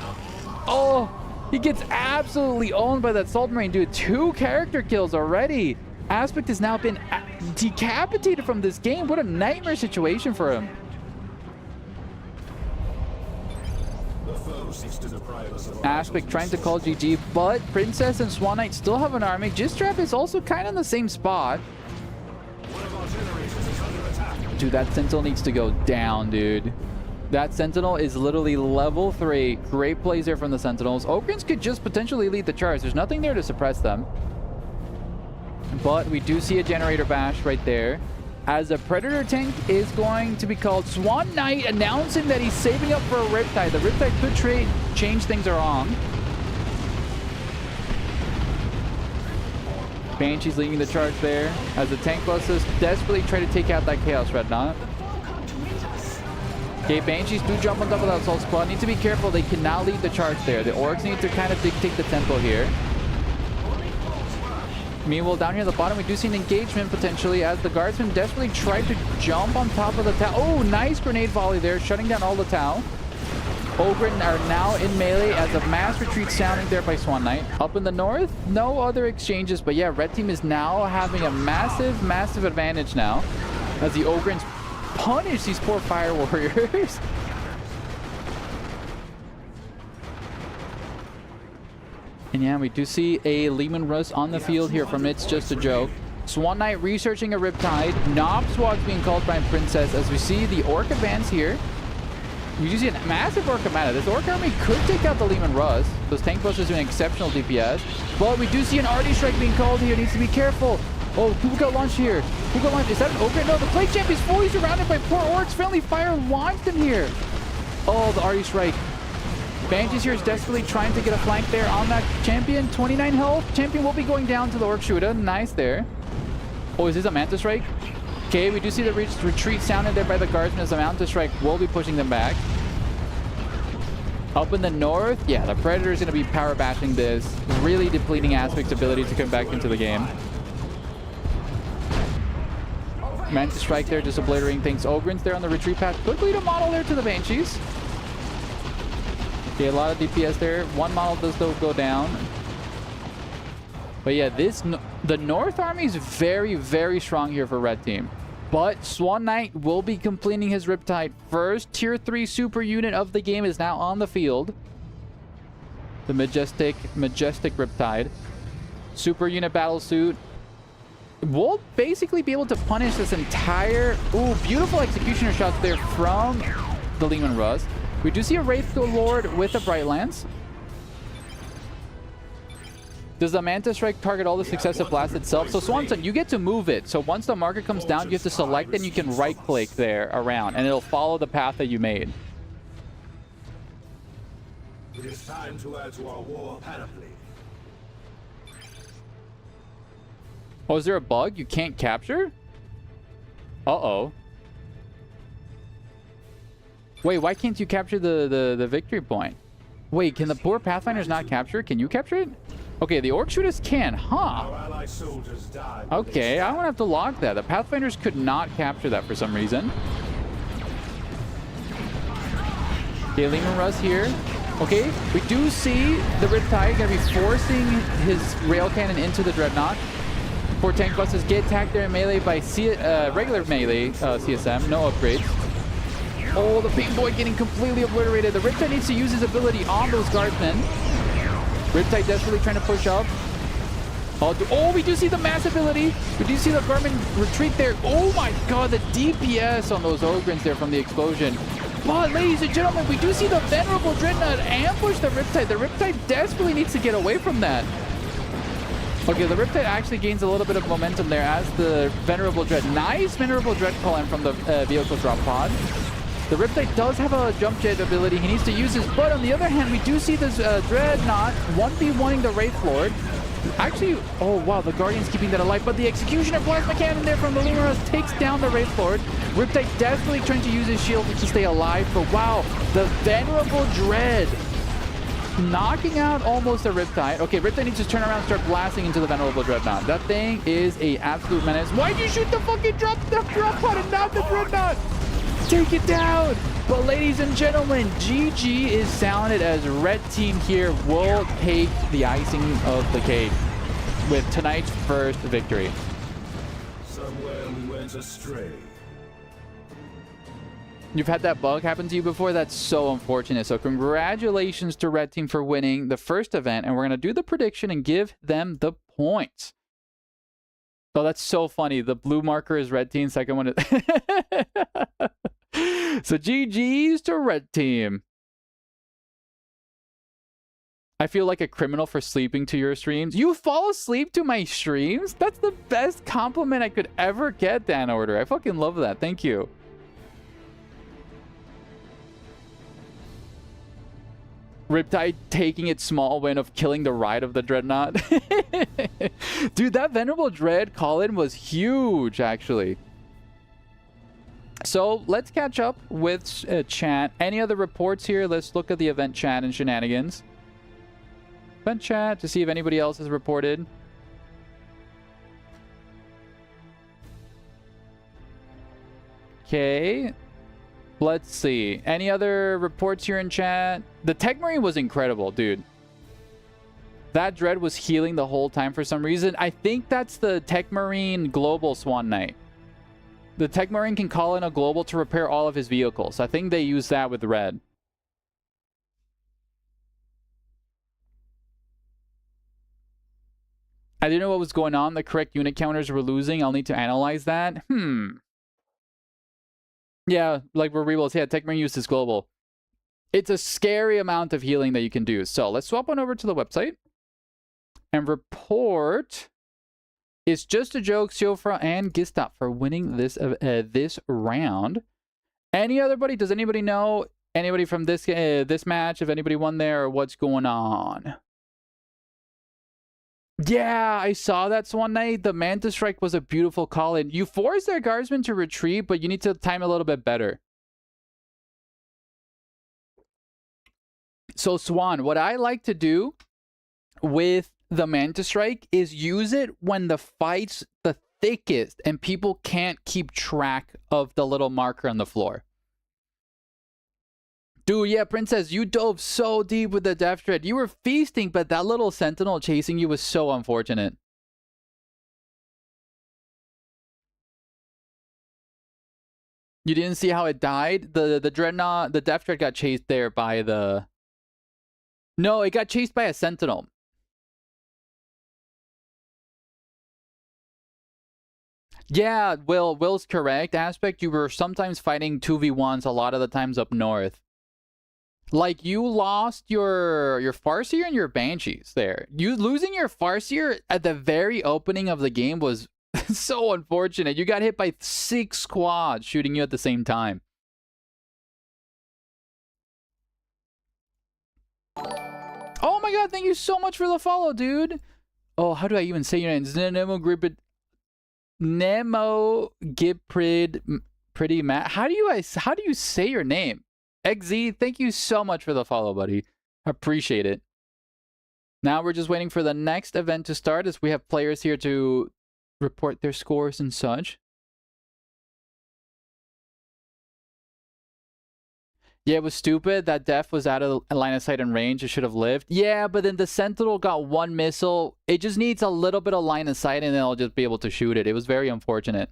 Oh, he gets absolutely owned by that Salt Marine, dude. 2 character kills already. Aspect has now been decapitated from this game. What a nightmare situation for him. Aspect trying to call GG, but Princess and Swan Knight still have an army. Gistrap is also kind of in the same spot. Dude, that Sentinel needs to go down, dude. That Sentinel is literally level 3. Great plays there from the Sentinels. Ogrins could just potentially lead the charge. There's nothing there to suppress them. But we do see a generator bash right there, as a Predator tank is going to be called. Swan Knight announcing that he's saving up for a Riptide. The Riptide could change things around. Banshee's leading the charge there, as the tank busters desperately try to take out that Chaos Dreadnought. Okay, Banshees do jump on top of that Assault Squad. Need to be careful. They cannot lead the charge there. The Orcs need to kind of dictate the tempo here. Meanwhile, down here at the bottom, we do see an engagement potentially, as the Guardsmen desperately try to jump on top of the Tau. Oh, nice grenade volley there, shutting down all the Tau. Ogryn are now in melee as a mass retreat sounding there by Swan Knight. Up in the north, no other exchanges, but yeah, Red Team is now having a massive, massive advantage now, as the Ogrins punish these poor Fire Warriors. And yeah, we do see a Lehman Russ on the field here from It's Just a Joke. Swan Knight researching a Riptide. Knob Swat's being called by Princess as we see the Orc advance here. We do see a massive Orc Armada. This Orc army could take out the Lehman Russ. Those tank busters doing exceptional DPS. But we do see an Artie Strike being called here. Needs to be careful. Oh, who got launched here? Who got launched? Is that an Ogre? No, the Plague Champ is fully surrounded by poor Orcs. Friendly Fire launched him here. Oh, the Artie Strike. Banshees here is desperately trying to get a flank there on that champion. 29 health. Champion will be going down to the Orc Shooter. Nice there. Oh, is this a Manta Strike? Okay, we do see the retreat sounded there by the Guardsmen as the Manta Strike will be pushing them back. Up in the north, yeah, the Predator is going to be power bashing this. Really depleting Aspect's ability to come back into the game. Manta Strike there, just obliterating things. Ogrins there on the retreat path. Quickly to model there to the Banshees. Okay, a lot of DPS there. One model does though go down. But yeah, the North Army is very, very strong here for Red Team. But Swan Knight will be completing his Riptide first. Tier 3 super unit of the game is now on the field. The majestic Riptide. Super unit battlesuit. We'll basically be able to punish this entire... Ooh, beautiful Executioner shots there from the Lehman Russ. We do see a Wraith Lord with a Bright Lance. Does the Manta Strike target all the successive blasts itself? So Swanson, you get to move it. So once the marker comes down, you have to select and you can right-click there around, and it'll follow the path that you made. It is time to add to our war panoply. Oh, is there a bug you can't capture? Uh-oh. Wait, why can't you capture the victory point? Wait, can the poor Pathfinders not capture it? Can you capture it? Okay, the Orc Shooters can, huh? Okay, I'm gonna have to log that. The Pathfinders could not capture that for some reason. Okay, Lehman Russ here. Okay, we do see the Riptide gonna be forcing his Rail Cannon into the Dreadnought. Poor tank busters get attacked there in melee by regular melee CSM, no upgrades. Oh, the big boy getting completely obliterated. The Riptide needs to use his ability on those Guardsmen. Riptide desperately trying to push up. Oh, we do see the mass ability. We do see the Garmin retreat there. Oh my god, the DPS on those Ogrins there from the explosion. But ladies and gentlemen, we do see the Venerable Dreadnought ambush the Riptide. The Riptide desperately needs to get away from that. Okay, the Riptide actually gains a little bit of momentum there as the Venerable Dread. Nice Venerable Dread call in from the vehicle drop pod. The Riptide does have a jump jet ability. He needs to use his, but on the other hand, we do see this Dreadnought 1v1ing the Wraith Lord. Actually, oh wow, the Guardian's keeping that alive, but the Executioner Plasma Cannon there from the Lehman Russ takes down the Wraith Lord. Riptide desperately trying to use his shield to stay alive, but wow, the Venerable Dread knocking out almost a Riptide. Okay, Riptide needs to turn around and start blasting into the Venerable Dreadnought. That thing is a absolute menace. Why'd you shoot the fucking drop pod and not the Dreadnought? Take it down! But ladies and gentlemen, GG is sounded as Red Team here will take the icing of the cake with tonight's first victory. Somewhere we went astray. You've had that bug happen to you before? That's so unfortunate. So congratulations to Red Team for winning the first event, and we're going to do the prediction and give them the points. Oh, that's so funny. The blue marker is Red Team, second one is... So GG's to Red Team. I feel like a criminal for sleeping to your streams. You fall asleep to my streams? That's the best compliment I could ever get, Dan Order. I fucking love that. Thank you. Riptide taking its small win of killing the ride of the Dreadnought. Dude, that Venerable Dread call-in was huge, actually. So let's catch up with chat. Any other reports here? Let's look at the event chat and shenanigans. Event chat to see if anybody else has reported. Okay. Let's see. Any other reports here in chat? The Tech Marine was incredible, dude. That Dread was healing the whole time for some reason. I think that's the Tech Marine Global Swan Knight. The Tech Marine can call in a global to repair all of his vehicles. I think they use that with Red. I didn't know what was going on. The correct unit counters were losing. I'll need to analyze that. Yeah, like we're rebels. Yeah, Tech Marine use is global. It's a scary amount of healing that you can do. So let's swap on over to the website and report. It's just a joke, Siofra and Gistop for winning this this round. Does anybody know anybody from this this match? If anybody won there, or what's going on? Yeah, I saw that Swan Knight. The Manta Strike was a beautiful call-in. You force their guardsmen to retreat, but you need to time a little bit better. So Swan, what I like to do with the Manta Strike is use it when the fight's the thickest and people can't keep track of the little marker on the floor. Dude, yeah, Princess, you dove so deep with the Death Dread. You were feasting, but that little Sentinel chasing you was so unfortunate. You didn't see how it died? The Dreadnought, the Death Dread got chased there by the... No, it got chased by a Sentinel. Yeah, Will's correct. Aspect, you were sometimes fighting 2v1s a lot of the times up north. Like, you lost your Farseer and your Banshees there. You losing your Farseer at the very opening of the game was so unfortunate. You got hit by 6 squads shooting you at the same time. Oh my god, thank you so much for the follow, dude. Oh, how do I even say your name? Nemo Giprid Pretty Matt. How do you say your name? XZ, thank you so much for the follow, buddy. Appreciate it. Now we're just waiting for the next event to start as we have players here to report their scores and such. Yeah, it was stupid. That Def was out of line of sight and range. It should have lived. Yeah, but then the Sentinel got 1 missile. It just needs a little bit of line of sight and then I'll just be able to shoot it. It was very unfortunate.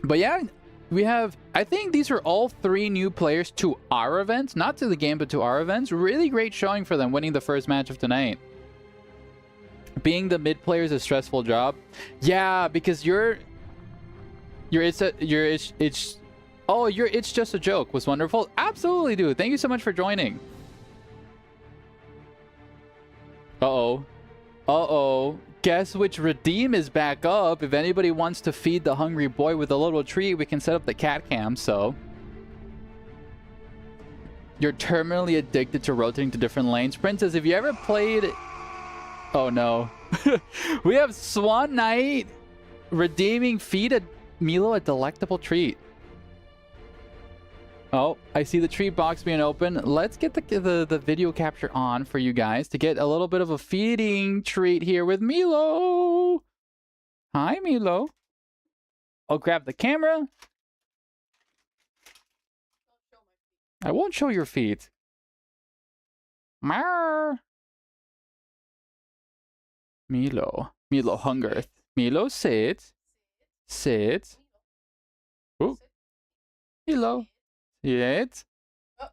But yeah, we have, I think these are all 3 new players to our events, not to the game, but to our events. Really great showing for them, winning the first match of tonight. Being the mid player is a stressful job. Yeah, because it's just a joke was wonderful. Absolutely, dude. Thank you so much for joining. Uh-oh. Guess which redeem is back up. If anybody wants to feed the hungry boy with a little treat, we can set up the cat cam, so. You're terminally addicted to rotating to different lanes. Princess, have you ever played... Oh, no. We have Swan Knight redeeming feed Milo a delectable treat. Oh, I see the treat box being open. Let's get the video capture on for you guys to get a little bit of a feeding treat here with Milo. Hi, Milo. I'll grab the camera. I won't show your feet. Milo hungereth. Milo, sit. Sit. Ooh. Milo. Sit.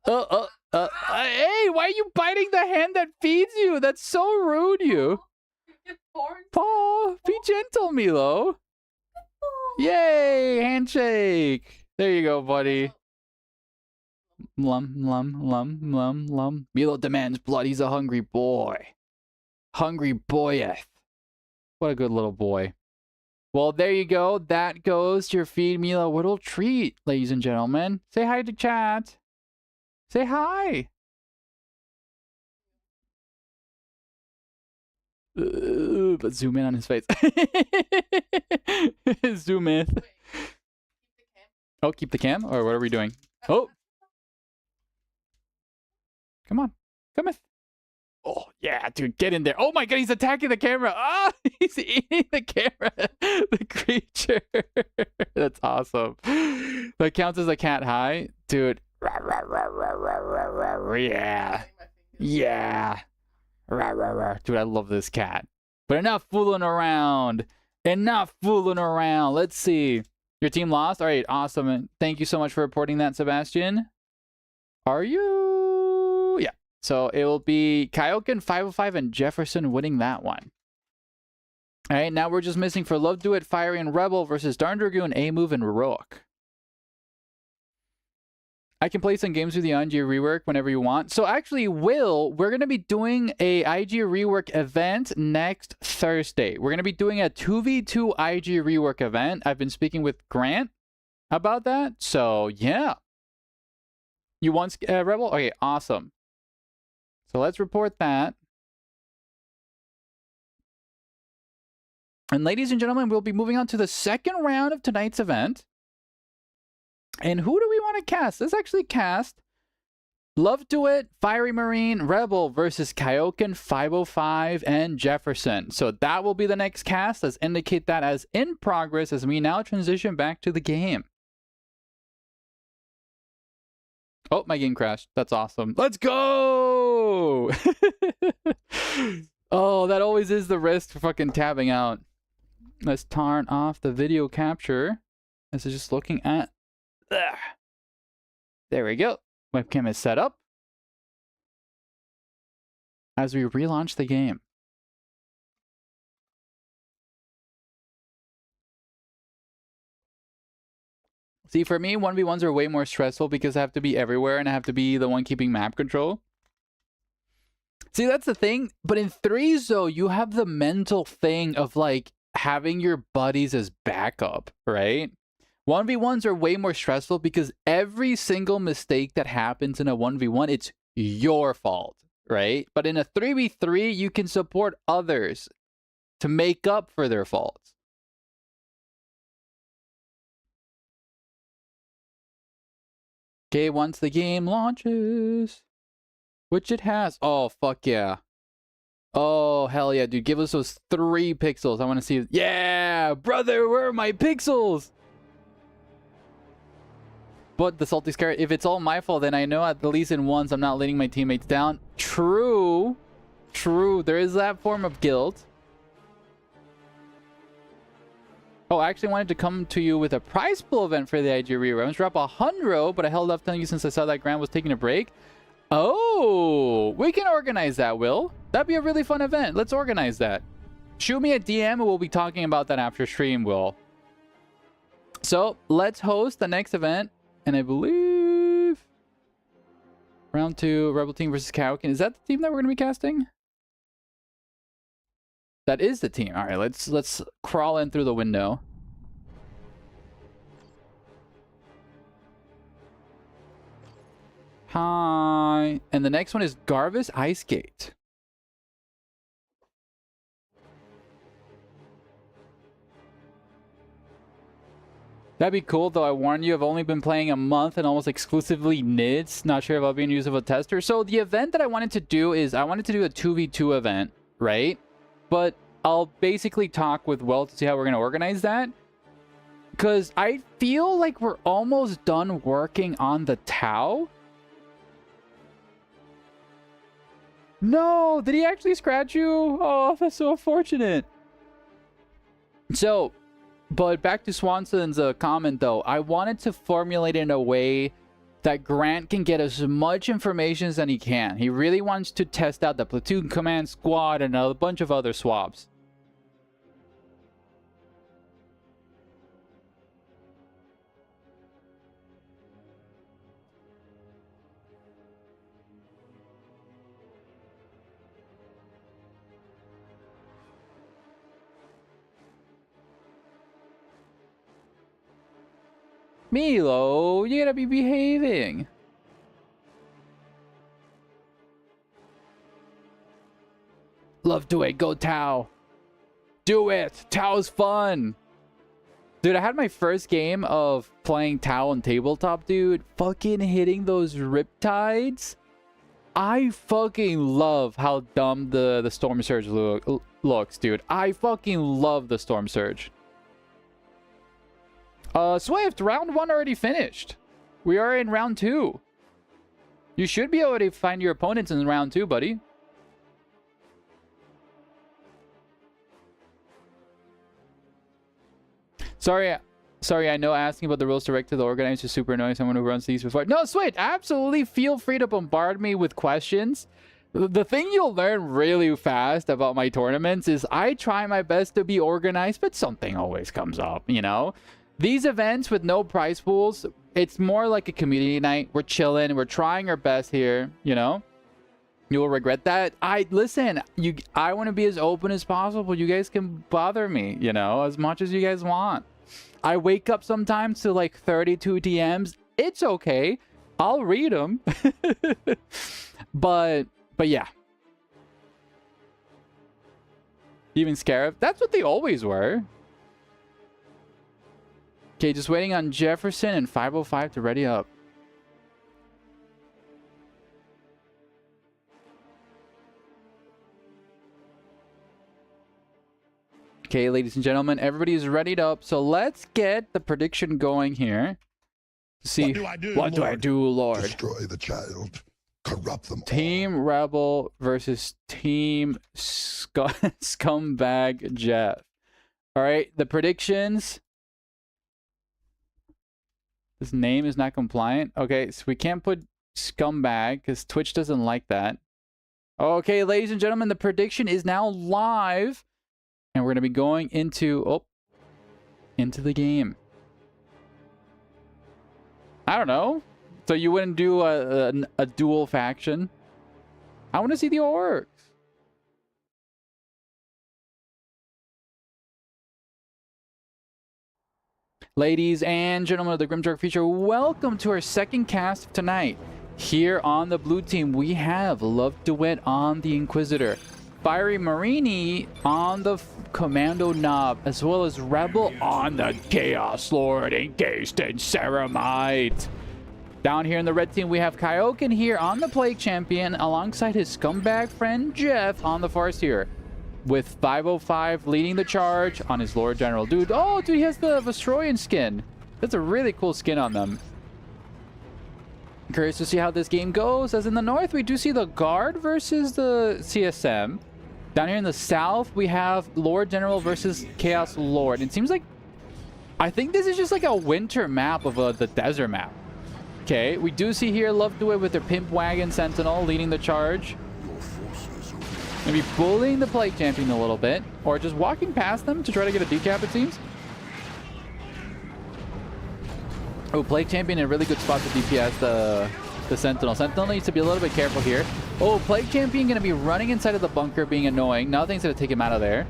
Hey, why are you biting the hand that feeds you? That's so rude, you. Paw, be gentle, Milo. Yay, handshake. There you go, buddy. Lum. Milo demands blood. He's a hungry boy. Hungry boyeth. What a good little boy. Well, there you go. That goes your feed Milo a little treat, ladies and gentlemen. Say hi to chat. Say hi. But zoom in on his face. Zoom in. Oh, keep the cam? Or what are we doing? Oh. Come on. Come in. Oh, yeah, dude, get in there. Oh my god, he's attacking the camera. Ah, oh, he's eating the camera. The creature. That's awesome. That counts as a cat high? Dude. Yeah. Yeah. Dude, I love this cat. But enough fooling around. And not fooling around. Let's see. Your team lost? All right, awesome. And thank you so much for reporting that, Sebastian. Are you? Yeah. So it will be Kyokin, 505, and Jefferson winning that one. All right, now we're just missing for Love Do It, Fiery, and Rebel versus Darn Dragoon, A-Move, and Rook. I can play some games with the IG rework whenever you want. So actually, Will, we're going to be doing a IG rework event next Thursday. We're going to be doing a 2v2 IG rework event. I've been speaking with Grant about that. So yeah. You want Rebel? Okay, awesome. So let's report that. And ladies and gentlemen, we'll be moving on to the second round of tonight's event. And who do we want to cast? Let's actually cast Love Do It, Fiery Marine, Rebel versus Kyokin, 505, and Jefferson. So that will be the next cast. Let's indicate that as in progress as we now transition back to the game. Oh, my game crashed. That's awesome. Let's go! Oh, that always is the risk for fucking tabbing out. Let's turn off the video capture. This is just looking at... There we go. Webcam is set up. As we relaunch the game. See, for me, 1v1s are way more stressful because I have to be everywhere and I have to be the one keeping map control. See, that's the thing. But in 3s, though, you have the mental thing of, like, having your buddies as backup, right? 1v1s are way more stressful because every single mistake that happens in a 1v1, it's your fault, right? But in a 3v3, you can support others to make up for their faults. Okay, once the game launches, which it has. Oh, fuck yeah. Oh, hell yeah, dude. Give us those 3 pixels. I want to see. Yeah, brother, where are my pixels? But the Salty Scarab, if it's all my fault, then I know at the least in once I'm not letting my teammates down. True. True. There is that form of guilt. Oh, I actually wanted to come to you with a prize pool event for the IG reruns. Drop 100, but I held off telling you since I saw that Grant was taking a break. Oh, we can organize that, Will. That'd be a really fun event. Let's organize that. Shoot me a DM and we'll be talking about that after stream, Will. So let's host the next event. And I believe round 2, Rebel team versus Kyokin. Is that the team that we're going to be casting? That is the team. All right, let's crawl in through the window. Hi. And the next one is Garvis Icegate. That'd be cool, though I warn you, I've only been playing a month and almost exclusively NIDs. Not sure about being used as a tester. So the event that I wanted to do is, I wanted to do a 2v2 event, right? But I'll basically talk with Will to see how we're going to organize that. Because I feel like we're almost done working on the Tau. No, did he actually scratch you? Oh, that's so unfortunate. So... But back to Swanson's comment, though. I wanted to formulate it in a way that Grant can get as much information as he can. He really wants to test out the platoon command squad and a bunch of other swaps. Milo, you gotta be behaving. Love Do It, go Tau. Do it, Tau's fun. Dude, I had my first game of playing Tau on tabletop, dude. Fucking hitting those riptides. I fucking love how dumb the Storm Surge looks, dude. I fucking love the Storm Surge. Swift, round 1 already finished. We are in round 2. You should be able to find your opponents in round 2, buddy. Sorry, I know asking about the rules direct to the organizer is super annoying. Someone who runs these before. No, sweet. Absolutely feel free to bombard me with questions. The thing you'll learn really fast about my tournaments is I try my best to be organized, but something always comes up, you know? These events with no prize pools, it's more like a community night. We're chilling. We're trying our best here, you know? You will regret that. I want to be as open as possible. You guys can bother me, you know, as much as you guys want. I wake up sometimes to like 32 DMs. It's okay. I'll read them. but yeah. Even Scarab. That's what they always were. Okay, just waiting on Jefferson and 505 to ready up. Okay, ladies and gentlemen, everybody's readied up. So let's get the prediction going here. See, what do I do, Lord? Destroy the child. Corrupt them Team all. Rebel versus Team Scumbag Jeff. All right, the predictions. This name is not compliant. Okay, so we can't put Scumbag because Twitch doesn't like that. Okay, ladies and gentlemen, the prediction is now live. And we're going to be going into the game. I don't know. So you wouldn't do a dual faction? I want to see the orcs. Ladies and gentlemen of the Grimdark Future, welcome to our second cast of tonight. Here on the blue team, we have Love Duet on the Inquisitor, Fiery Marini on the Commando Knob, as well as Rebel on the Chaos Lord encased in Ceramite. Down here in the red team, we have Kyokin here on the Plague Champion, alongside his scumbag friend Jeff on the Farseer, with 505 leading the charge on his Lord General. Dude, he has the Vestroyan skin. That's a really cool skin on them. Curious to see how this game goes, as in the north, we do see the Guard versus the CSM. Down here in the south, we have Lord General versus Chaos Lord. It seems like, I think this is just like a winter map of the desert map. Okay, we do see here Love Do It with their Pimp Wagon Sentinel leading the charge. Maybe bullying the Plague Champion a little bit, or just walking past them to try to get a decap, it seems. Oh, Plague Champion in a really good spot to DPS the Sentinel. Sentinel needs to be a little bit careful here. Oh, Plague Champion going to be running inside of the bunker, being annoying. Nothing's going to take him out of there.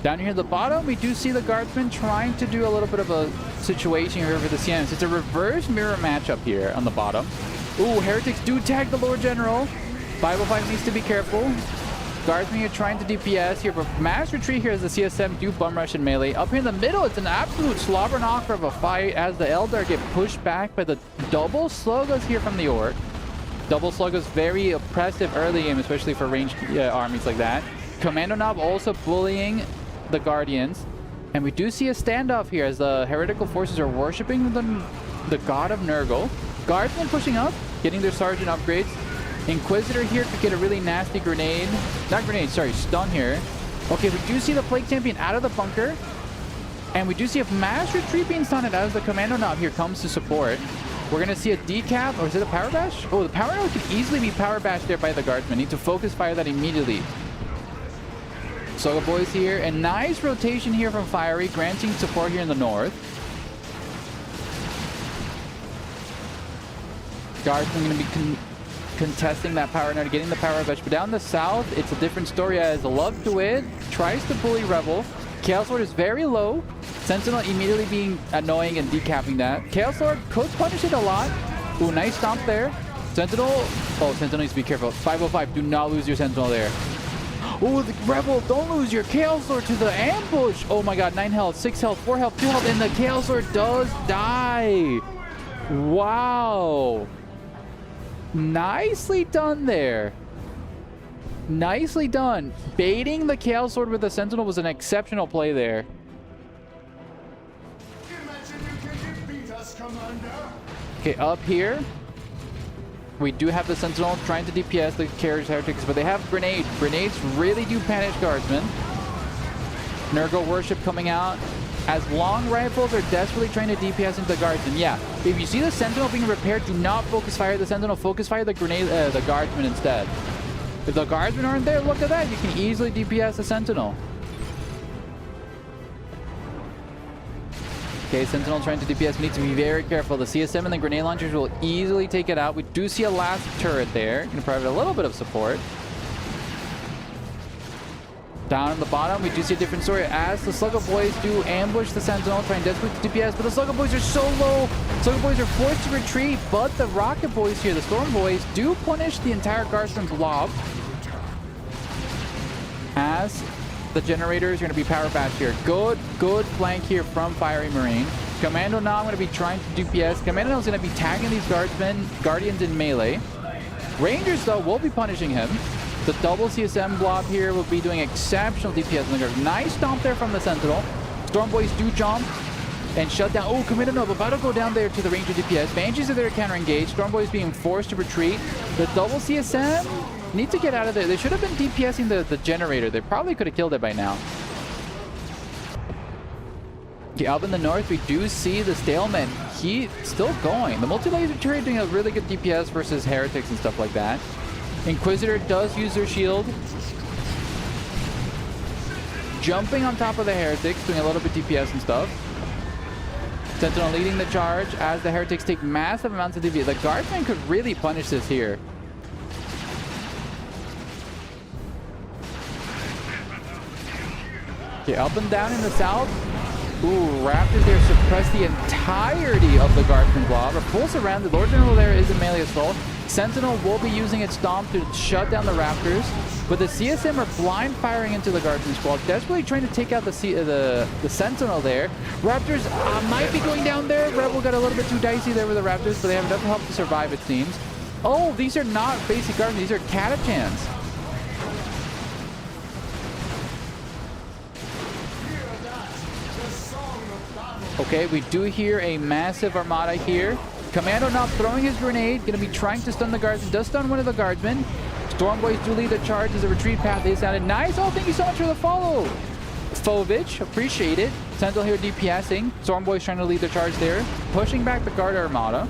Down here at the bottom, we do see the Guardsman trying to do a little bit of a situation here for the CMs. It's a reverse mirror matchup here on the bottom. Ooh, Heretics do tag the Lord General. 505 needs to be careful. Guardsmen here trying to DPS here, but mass retreat here as the CSM do bum rush and melee. Up here in the middle, it's an absolute slobber knocker of a fight as the Eldar get pushed back by the double Sluggas here from the Orc. Double Sluggas very oppressive early game, especially for ranged armies like that. Commando Knob also bullying the Guardians. And we do see a standoff here as the heretical forces are worshipping the god of Nurgle. Guardsmen pushing up, getting their sergeant upgrades. Inquisitor here could get a really nasty grenade. Not grenade, sorry, stun here. Okay, we do see the Plague Champion out of the bunker. And we do see a mass retreat being stunned as the Commando Knob here comes to support. We're going to see a decap, or is it a power bash? Oh, the power node could easily be power bashed there by the Guardsmen. Need to focus fire that immediately. Soga Boys here, and nice rotation here from Fiery, granting support here in the north. Guardsmen going to be contesting that power node, getting the power bash. But down the south, it's a different story as Love to It tries to bully Rebel. Chaos Lord is very low. Sentinel immediately being annoying and decapping that. Chaos Lord could punish it a lot. Ooh, nice stomp there. Sentinel. Oh, Sentinel needs to be careful. 505, do not lose your Sentinel there. Oh, the Rebel, don't lose your Chaos Lord to the ambush. Oh my god, 9 health, 6 health, 4 health, 2 health, and the Chaos Lord does die. Wow. Nicely done there. Nicely done. Baiting the Chaos Lord with the Sentinel was an exceptional play there. Okay, up here, we do have the Sentinel trying to DPS the carriage heretics, but they have grenade. Grenades really do punish Guardsmen. Nurgle Worship coming out. as long rifles are desperately trying to DPS into the guardsmen. Yeah, if you see the sentinel being repaired, do not focus fire the sentinel. Focus fire the the guardsmen instead. If the guardsmen aren't there, look at that. You can easily DPS the sentinel. Okay, sentinel trying to DPS. We need to be very careful. The CSM and the grenade launchers will easily take it out. We do see a last turret there. Going to provide a little bit of support. Down on the bottom, we do see a different story as the Slugger Boys do ambush the Sentinel, trying desperately to DPS, but the Slugger Boys are so low. Slugger Boys are forced to retreat, but the Rocket Boys here, the Storm Boys, do punish the entire Guardsman blob. As the generators are going to be power bashed here. Good flank here from Fiery Marine. Commando now going to be trying to DPS. Commando now is going to be tagging these Guardians in melee. Rangers, though, will be punishing him. The double CSM blob here will be doing exceptional DPS on the guard. Nice stomp there from the Sentinel. Storm Boys do jump and shut down. Oh, Commando Nova about to go down there to the Ranger DPS. Banshees are there to counter-engage. Storm Boys being forced to retreat. The double CSM need to get out of there. They should have been DPSing the generator. They probably could have killed it by now. Okay, up in the north, we do see the Stalemate. He's still going. The multi-laser turret doing a really good DPS versus heretics and stuff like that. Inquisitor does use their shield. Jumping on top of the heretics, doing a little bit DPS and stuff. Sentinel leading the charge as the heretics take massive amounts of DPS. The Guardsman could really punish this here. Okay, up and down in the south. Ooh, Raptors there suppress the entirety of the Guardsman blob. A full surround. The Lord General there is a melee assault. Sentinel will be using its stomp to shut down the Raptors, but the CSM are blind firing into the Guardsman squad, desperately trying to take out the Sentinel there. Raptors might be going down there. Rebel got a little bit too dicey there with the Raptors, but they have enough help to survive, it seems. Oh, these are not basic Guardsmen. These are Catachans. Okay, we do hear a massive armada here. Commando now throwing his grenade, going to be trying to stun the guardsman. Does stun one of the guardsmen. Storm Boys do lead the charge as a retreat path is sounded. Nice! Oh, thank you so much for the follow! Fovich, appreciate it. Sentinel here DPSing. Storm Boys trying to lead the charge there. Pushing back the guard armada.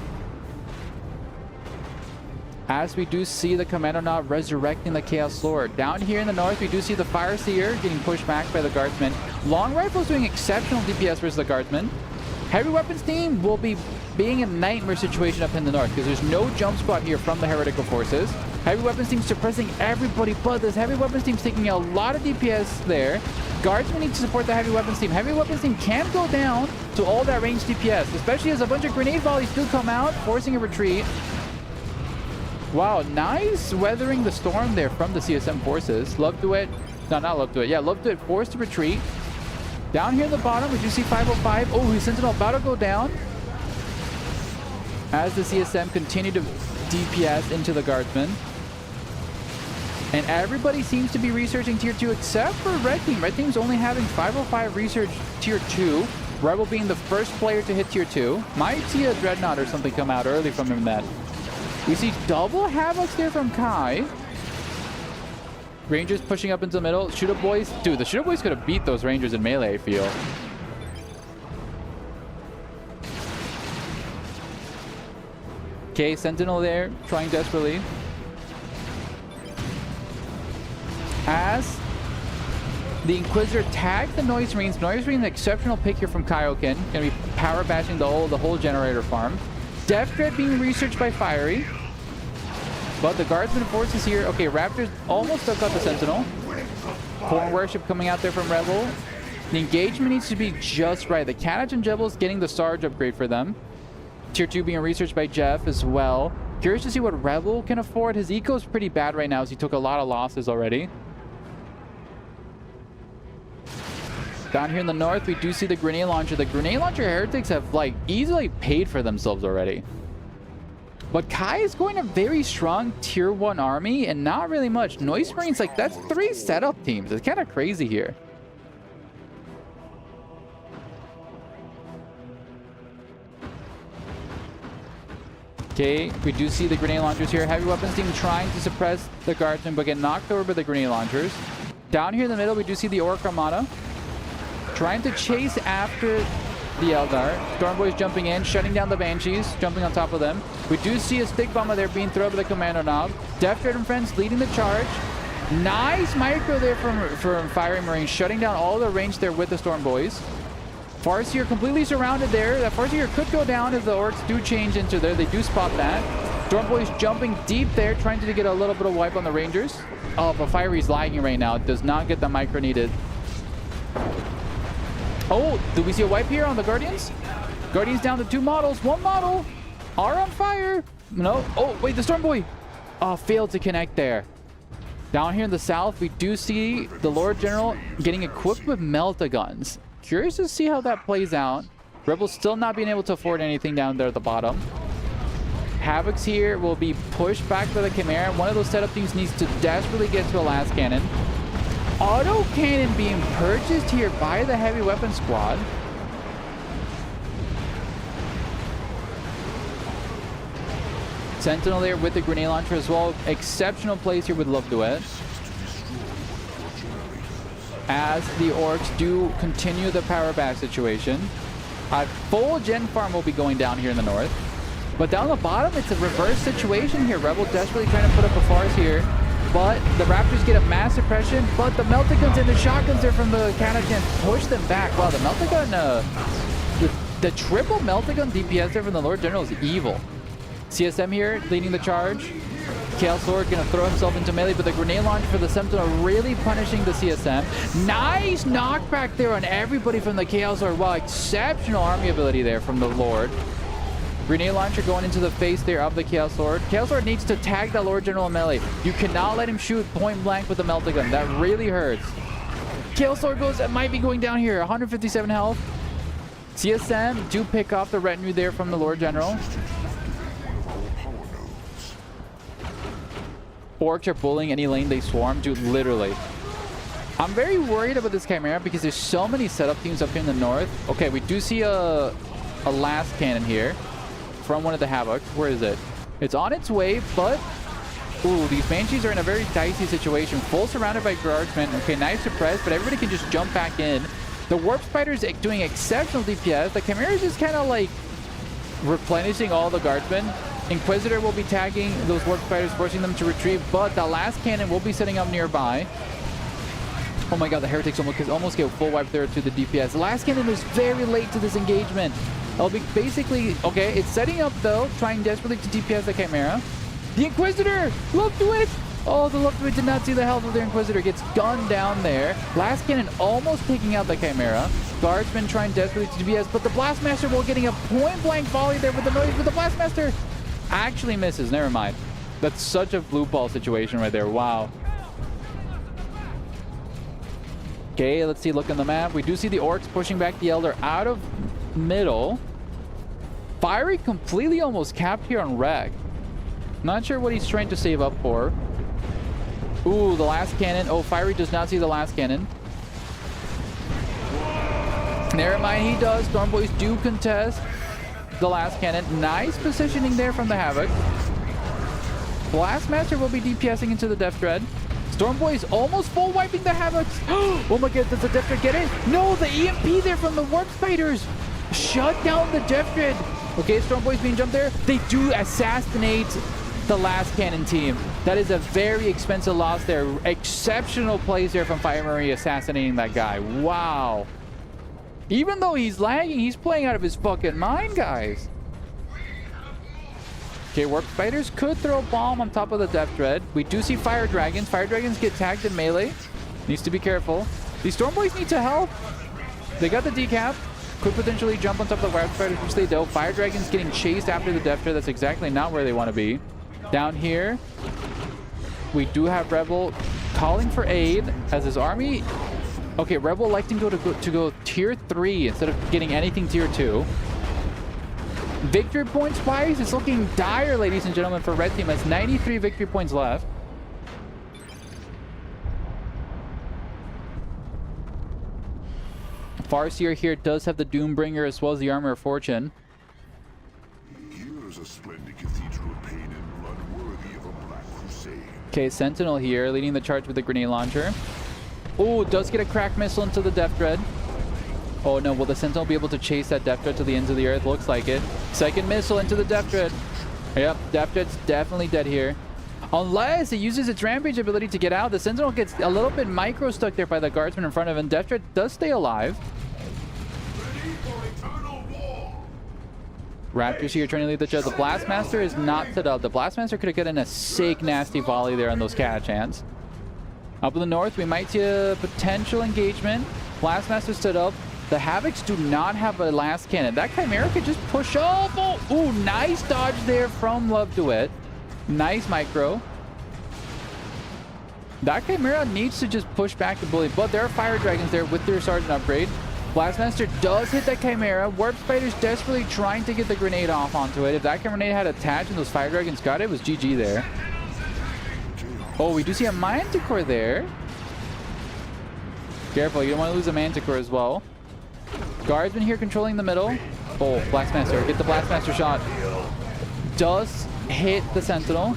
As we do see the Commando now resurrecting the Chaos Lord. Down here in the north, we do see the Fire Seer getting pushed back by the guardsmen. Long Rifles doing exceptional DPS versus the guardsmen. Heavy Weapons team will be being a nightmare situation up in the north because there's no jump spot here from the heretical forces. Heavy Weapons team suppressing everybody, but this Heavy Weapons team taking a lot of DPS there. Guardsmen need to support the Heavy Weapons team. Heavy Weapons team can go down to all that ranged DPS, especially as a bunch of grenade volleys do come out, forcing a retreat. Wow, nice weathering the storm there from the CSM forces. Love to it. No, not love to it. Yeah, love to it. Forced to retreat. Down here at the bottom, we do see 505. Oh, his Sentinel about to go down. As the CSM continue to DPS into the Guardsmen. And everybody seems to be researching Tier 2 except for Red Team. Red Team's only having 505 research Tier 2. Rebel being the first player to hit Tier 2. Might see a Dreadnought or something come out early from him that. We see double Havocs there from Kai. Rangers pushing up into the middle. Shooter Boys. Dude, the Shooter Boys could have beat those Rangers in melee, I feel. Okay, Sentinel there, trying desperately. As the Inquisitor tags the Noise Marines. Noise Marines, an exceptional pick here from Kaioken. Gonna be power bashing the whole generator farm. Death Dread being researched by Fiery. But the Guardsman forces here. Okay, Raptors almost took out the Sentinel. Corn Worship coming out there from Rebel. The engagement needs to be just right. The Catachan Jebel's getting the Sarge upgrade for them. Tier 2 being researched by Jeff as well. Curious to see what Rebel can afford. His eco's pretty bad right now as he took a lot of losses already. Down here in the north, we do see the Grenade Launcher. The Grenade Launcher Heretics have, like, easily paid for themselves already. But Kai is going a very strong Tier 1 army and not really much. Noise Marines, like, that's 3 setup teams. It's kind of crazy here. Okay, we do see the Grenade Launchers here. Heavy Weapons team trying to suppress the Guardsmen, but get knocked over by the Grenade Launchers. Down here in the middle, we do see the Orc Armada. trying to chase after the Eldar. Stormboy's jumping in, shutting down the Banshees, jumping on top of them. We do see a stick bomber there being thrown by the Commando Knob. Death Dread and friends leading the charge. Nice micro there from Fiery Marine, shutting down all the range there with the Stormboys. Farseer completely surrounded there. That Farseer could go down if the Orcs do change into there. They do spot that. Stormboy's jumping deep there, trying to get a little bit of wipe on the Rangers. Oh, but Fiery's lagging right now. It does not get the micro needed. Oh, do we see a wipe here on the Guardians? Guardians down to 2 models. 1 model are on fire. No. Oh, wait, the Stormboy. Oh, failed to connect there. Down here in the south, we do see the Lord General getting equipped with Melta-Guns. Curious to see how that plays out. Rebels still not being able to afford anything down there at the bottom. Havocs here will be pushed back by the Chimera. One of those setup teams needs to desperately get to a last cannon. Auto cannon being purchased here by the heavy weapon squad. Sentinel there with the grenade launcher as well. Exceptional plays here with Love Duet. As the Orcs do continue the power back situation. A full gen farm will be going down here in the north. But down the bottom, it's a reverse situation here. Rebel desperately trying to put up a farce here. But the Raptors get a mass suppression. But the Melta-Guns and the shotguns there from the Canadian push them back. Wow, the Melta-Gun, the triple Melta-Gun DPS there from the Lord General is evil. CSM here leading the charge. Chaos Lord gonna throw himself into melee, but the grenade launch for the Sentinel really punishing the CSM. Nice knockback there on everybody from the Chaos Lord. Wow, exceptional army ability there from the Lord. Grenade launcher going into the face there of the Chaos Lord. Chaos Lord needs to tag the Lord General in melee. You cannot let him shoot point blank with the Melta-Gun. That really hurts. Chaos Lord might be going down here. 157 health. CSM do pick off the retinue there from the Lord General. Orcs are bullying any lane they swarm, dude, literally. I'm very worried about this Chimera because there's so many setup teams up here in the north. Okay, we do see a last cannon here from one of the Havocs. Where is it? It's on its way, but... Ooh, these Banshees are in a very dicey situation. Full surrounded by Guardsmen. Okay, nice suppress, but everybody can just jump back in. The Warp Spider's doing exceptional DPS. The Chimera is just kind of like replenishing all the Guardsmen. Inquisitor will be tagging those Warp Spiders, forcing them to retreat, but the last cannon will be setting up nearby. Oh my god, the Heretics almost get full wipe there to the DPS. The last cannon is very late to this engagement. It'll be basically... Okay, it's setting up though, trying desperately to DPS the Chimera. The Inquisitor! Love Duet! Oh, the Love Duet did not see the health of their Inquisitor. Gets gunned down there. Last cannon almost taking out the Chimera. Guardsmen trying desperately to DPS, but the Blastmaster will getting a point-blank volley there with the noise, but the Blastmaster actually misses. Never mind. That's such a blue ball situation right there. Wow. Okay, let's see. Look on the map. We do see the Orcs pushing back the Elder out of middle. Fiery completely almost capped here on Reg. Not sure what he's trying to save up for. Ooh, the last cannon. Oh, Fiery does not see the last cannon. Never mind, he does. Stormboys do contest the last cannon. Nice positioning there from the Havoc. Blastmaster will be DPSing into the Death Dread. Stormboys almost full wiping the Havocs. Oh my god, does the Death Dread get it? No, the EMP there from the Warp Spiders. Shut down the Death Dread. Okay, Stormboys being jumped there. They do assassinate the last cannon team. That is a very expensive loss there. Exceptional plays there from Fire Marine assassinating that guy. Wow. Even though he's lagging, he's playing out of his fucking mind, guys. Okay, Warp Spiders could throw a bomb on top of the Death Dread. We do see Fire Dragons. Fire Dragons get tagged in melee. Needs to be careful. These Stormboys need to help. They got the decap. Could potentially jump on top of the Warp Spiders, which they do. Fire Dragons getting chased after the Death Dread. That's exactly not where they want to be. Down here, we do have Rebel calling for aid as his army... Okay, Rebel electing to go tier 3 instead of getting anything tier 2. Victory points wise, it's looking dire, ladies and gentlemen, for Red Team. Has 93 victory points left. Farseer here does have the Doombringer as well as the Armor of Fortune. Here's a splendid cathedral of pain and blood worthy of a black crusade. Okay, Sentinel here leading the charge with the grenade launcher. Oh, does get a crack missile into the Death Dread. Oh no, will the Sentinel be able to chase that Death Dread to the ends of the earth? Looks like it. Second missile into the Death Dread. Yep, Death Dread's definitely dead here. Unless it uses its Rampage ability to get out. The Sentinel gets a little bit micro stuck there by the guardsman in front of him. Death Dread does stay alive. Raptors here trying to lead the charge. The Blastmaster is not set up. The Blastmaster could have gotten a sick, nasty volley there on those Catachans. Up in the north, we might see a potential engagement. Blastmaster stood up. The Havocs do not have a last cannon. That Chimera could just push off. Oh, ooh, nice dodge there from Love Duet. Nice micro. That Chimera needs to just push back the bully, but there are Fire Dragons there with their Sergeant upgrade. Blastmaster does hit that Chimera. Warp Spider's desperately trying to get the grenade off onto it. If that grenade had attached and those Fire Dragons got it, it was GG there. Oh, we do see a Manticore there. Careful, you don't want to lose a Manticore as well. Guardsman here controlling the middle. Oh, Blastmaster. Get the Blastmaster shot. Does hit the Sentinel.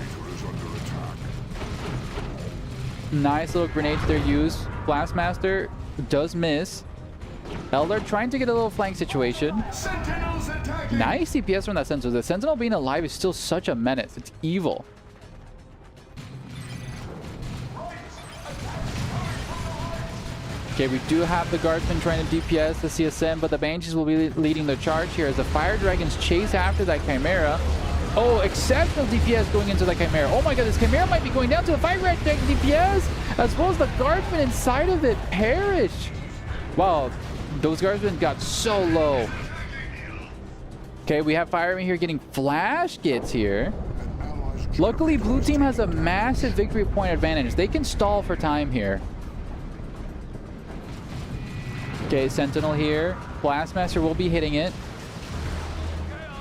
Nice little grenades there used. Blastmaster does miss. Elder trying to get a little flank situation. Nice CPS from that Sentinel. The Sentinel being alive is still such a menace. It's evil. Okay, we do have the Guardsman trying to DPS the CSM, but the Banshees will be leading the charge here as the Fire Dragons chase after that Chimera. Oh, exceptional DPS going into the Chimera. Oh my god, this Chimera might be going down to the Fire Dragon DPS, as well as the Guardsman inside of it perish. Wow, those Guardsmen got so low. Okay, we have Fireman here getting flash gets here. Luckily, blue team has a massive victory point advantage. They can stall for time here. Okay, Sentinel here. Blastmaster will be hitting it.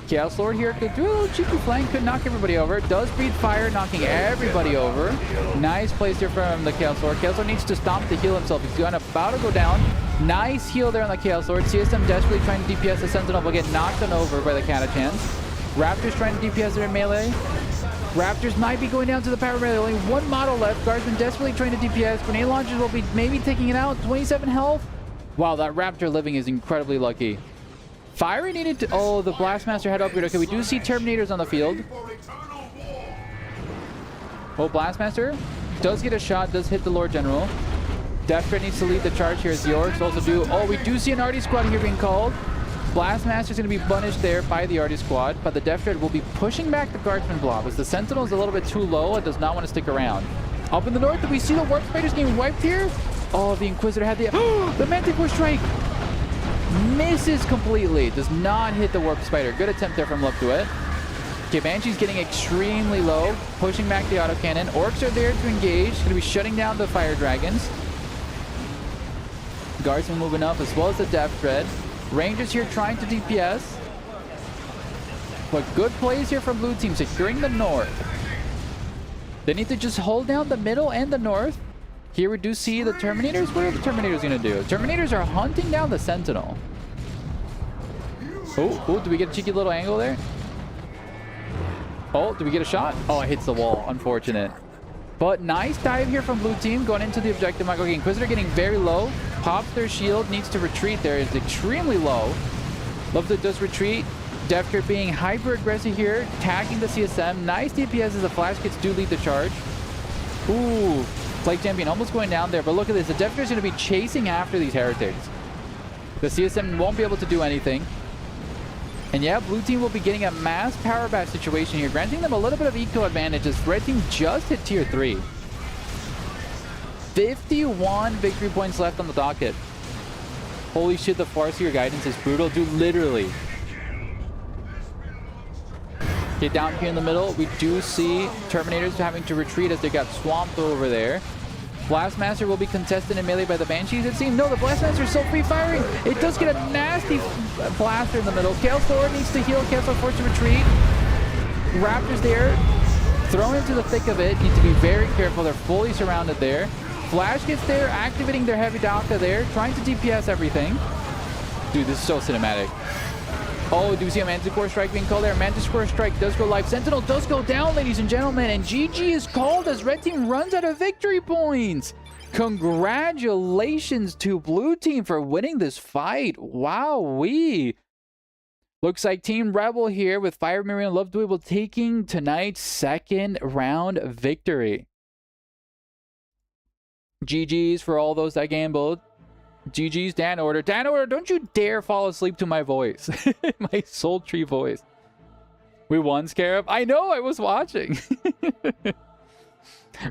Chaos Lord here could do a little cheeky flank, could knock everybody over. Does breathe fire, knocking everybody over. Nice place here from the Chaos Lord. Chaos Lord needs to stomp to heal himself. He's about to go down. Nice heal there on the Chaos Lord. CSM desperately trying to DPS the Sentinel, but get knocked on over by the Catachans. Raptors trying to DPS their melee. Raptors might be going down to the power melee. Only one model left. Guardsman desperately trying to DPS. Grenade launchers will be maybe taking it out. 27 health. Wow, that Raptor living is incredibly lucky. Fiery needed to... Oh, the Blastmaster had upgrade. Okay, we do see Terminators on the field. Oh, Blastmaster does get a shot, does hit the Lord General. Death Dread needs to lead the charge here as the Orcs also do. Oh, we do see an Arty squad here being called. Blastmaster's going to be punished there by the Arty squad, but the Death Dread will be pushing back the Guardsman blob as the Sentinel is a little bit too low and does not want to stick around. Up in the north, do we see the Warp Spiders getting wiped here? Oh, the Inquisitor had the... Oh, the Manticore Strike! Misses completely. Does not hit the Warp Spider. Good attempt there from Love Duet. Okay, Banshee's getting extremely low. Pushing back the autocannon. Orcs are there to engage. Going to be shutting down the Fire Dragons. Guardsmen moving up as well as the Death Dread. Rangers here trying to DPS. But good plays here from blue team, securing the north. They need to just hold down the middle and the north. Here we do see the Terminators. What are the Terminators going to do? Terminators are hunting down the Sentinel. Oh, do we get a cheeky little angle there? Oh, do we get a shot? Oh, it hits the wall. Unfortunate. But nice dive here from blue team going into the objective. Okay, Inquisitor getting very low. Pops their shield. Needs to retreat there. It's extremely low. Love that does retreat. Death Dread being hyper aggressive here. Tagging the CSM. Nice DPS as the flash kits do lead the charge. Ooh. Plague Champion almost going down there, but look at this. The Death Dread is going to be chasing after these heretics. The CSM won't be able to do anything. And yeah, blue team will be getting a mass power bash situation here, granting them a little bit of eco advantage as red team just hit tier 3. 51 victory points left on the docket. Holy shit, the Farseer guidance is brutal. Dude, literally. Okay, down here in the middle, we do see Terminators having to retreat as they got swamped over there. Blastmaster will be contested in melee by the Banshees, it seems. No, the Blastmaster is still free firing. It does get a nasty blaster in the middle. Chaos Lord needs to heal. Chaos Lord forced to retreat. Raptors there. Thrown into the thick of it. Need to be very careful. They're fully surrounded there. Flash gets there, activating their heavy Daka there, trying to DPS everything. Dude, this is so cinematic. Oh, do we see a Manticore Strike being called there? Manticore Strike does go live. Sentinel does go down, ladies and gentlemen. And GG is called as red team runs out of victory points. Congratulations to Blue Team for winning this fight. Wowee. Looks like Team Rebel here with Fire Marine and Love Duel taking tonight's second round victory. GG's for all those that gambled. GG's Dan Order. Dan Order, don't you dare fall asleep to my voice. My sultry voice. We won, Scarab. I know, I was watching.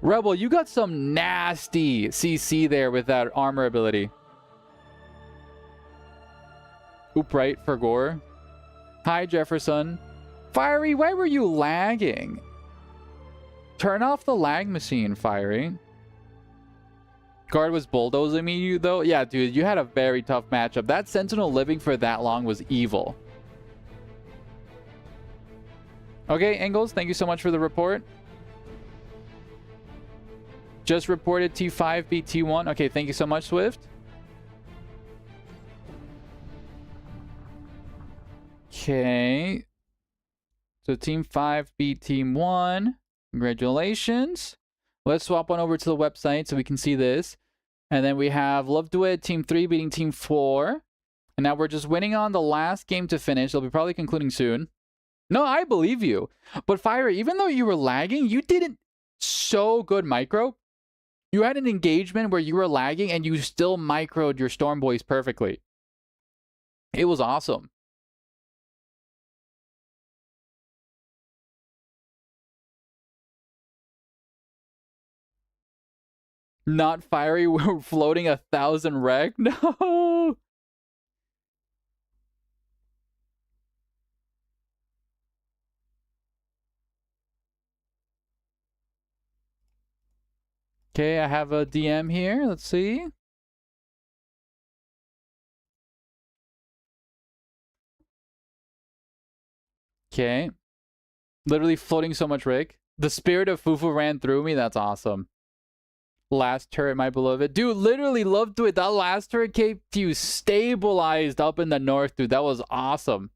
Rebel, you got some nasty CC there with that armor ability. Oop, right for Gore. Hi, Jefferson. Fiery, why were you lagging? Turn off the lag machine, Fiery. Guard was bulldozing me, though. Yeah, dude, you had a very tough matchup. That Sentinel living for that long was evil. Okay, Engels, thank you so much for the report. Just reported T5 beat T1. Okay, thank you so much, Swift. Okay. So Team 5 beat Team 1. Congratulations. Let's swap on over to the website so we can see this. And then we have Love Duet, Team 3 beating Team 4. And now we're just waiting on the last game to finish. They'll be probably concluding soon. No, I believe you. But Fire, even though you were lagging, you did so good micro. You had an engagement where you were lagging and you still microed your Storm Boys perfectly. It was awesome. Not Fiery, we're floating 1,000 wreck. No. Okay, I have a DM here. Let's see. Okay. Literally floating so much Rick. The spirit of Fufu ran through me. That's awesome. Last turret, my beloved. Dude, literally loved to it. That last turret kept you stabilized up in the north, dude. That was awesome.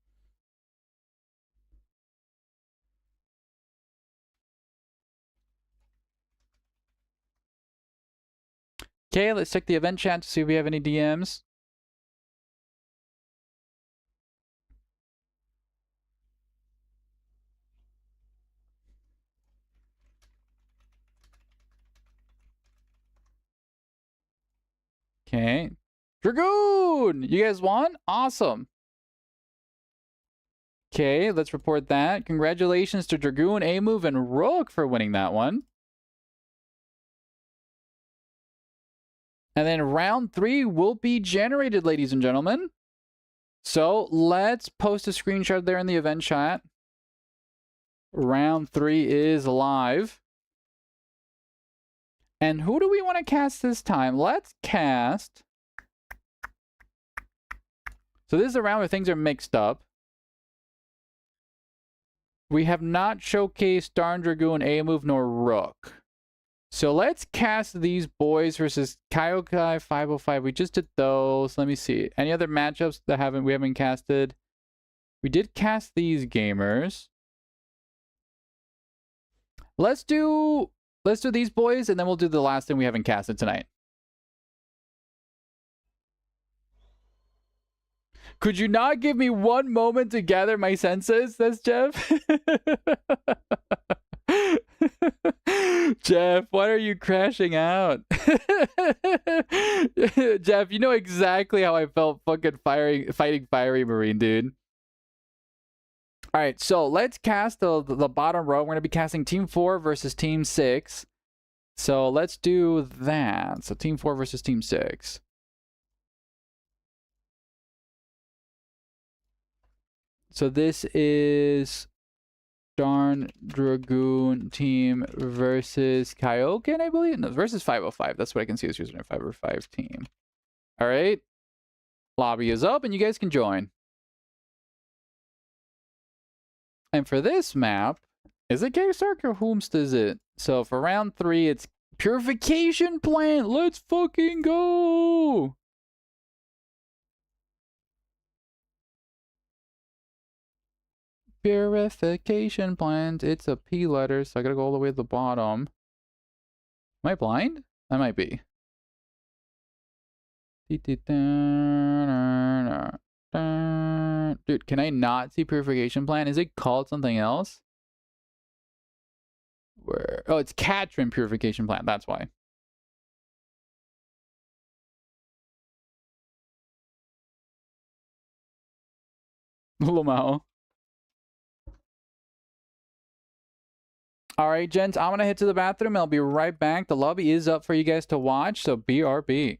Okay, let's check the event chat to see if we have any DMs. Okay. Dragoon! You guys won? Awesome. Okay, let's report that. Congratulations to Dragoon, A-Move, and Rook for winning that one. And then round 3 will be generated, ladies and gentlemen. So let's post a screenshot there in the event chat. Round 3 is live. And who do we want to cast this time? Let's cast... So this is a round where things are mixed up. We have not showcased Darn Dragoon, A-Move, nor Rook. So let's cast these boys versus Kaiokai 505. We just did those. Let me see. Any other matchups that we haven't casted? We did cast these gamers. Let's do these boys, and then we'll do the last thing we haven't casted tonight. Could you not give me one moment to gather my senses? That's Jeff. Jeff, why are you crashing out? Jeff, you know exactly how I felt fucking fighting Fiery Marine, dude. All right, so let's cast the bottom row. We're going to be casting Team 4 versus Team 6. So let's do that. So Team 4 versus Team 6. So this is Darn Dragoon team versus Kaioken, I believe. No, versus 505. That's what I can see as username 505 team. All right. Lobby is up and you guys can join. And for this map, is it Kickstarter or whomst is it? So for round 3, it's Purification Plant. Let's fucking go. Purification Plant. It's a P letter, so I gotta go all the way to the bottom. Am I blind? I might be. Dude, can I not see purification plant? Is it called something else? Where? Oh, it's Katrin purification plant. That's why. Lamau. All right, gents, I'm going to head to the bathroom. I'll be right back. The lobby is up for you guys to watch, so BRB.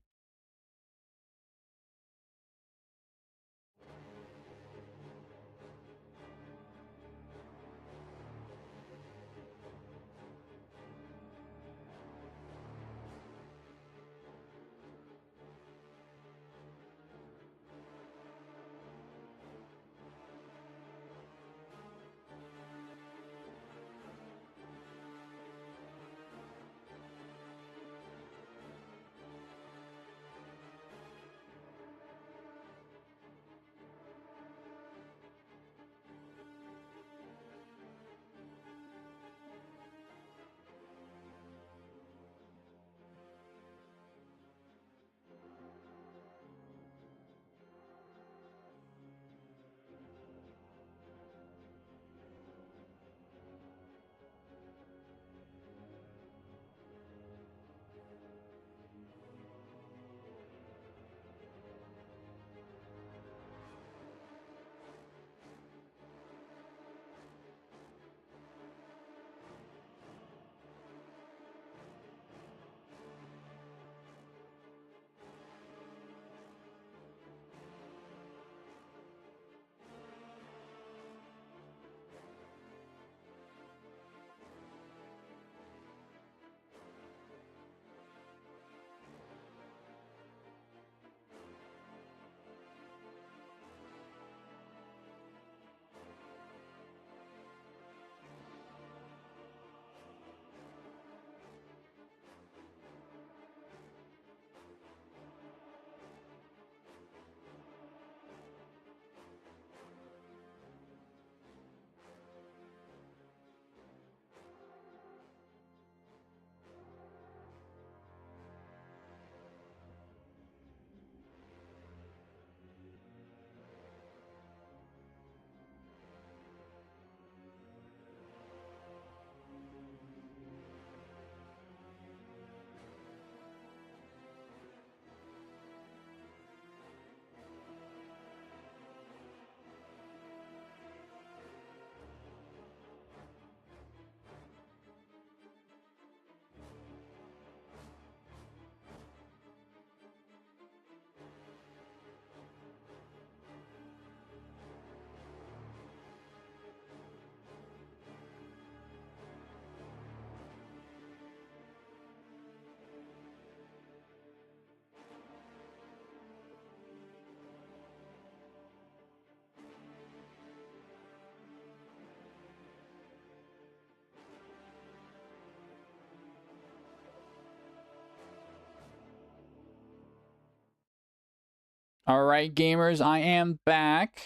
All right, gamers, I am back.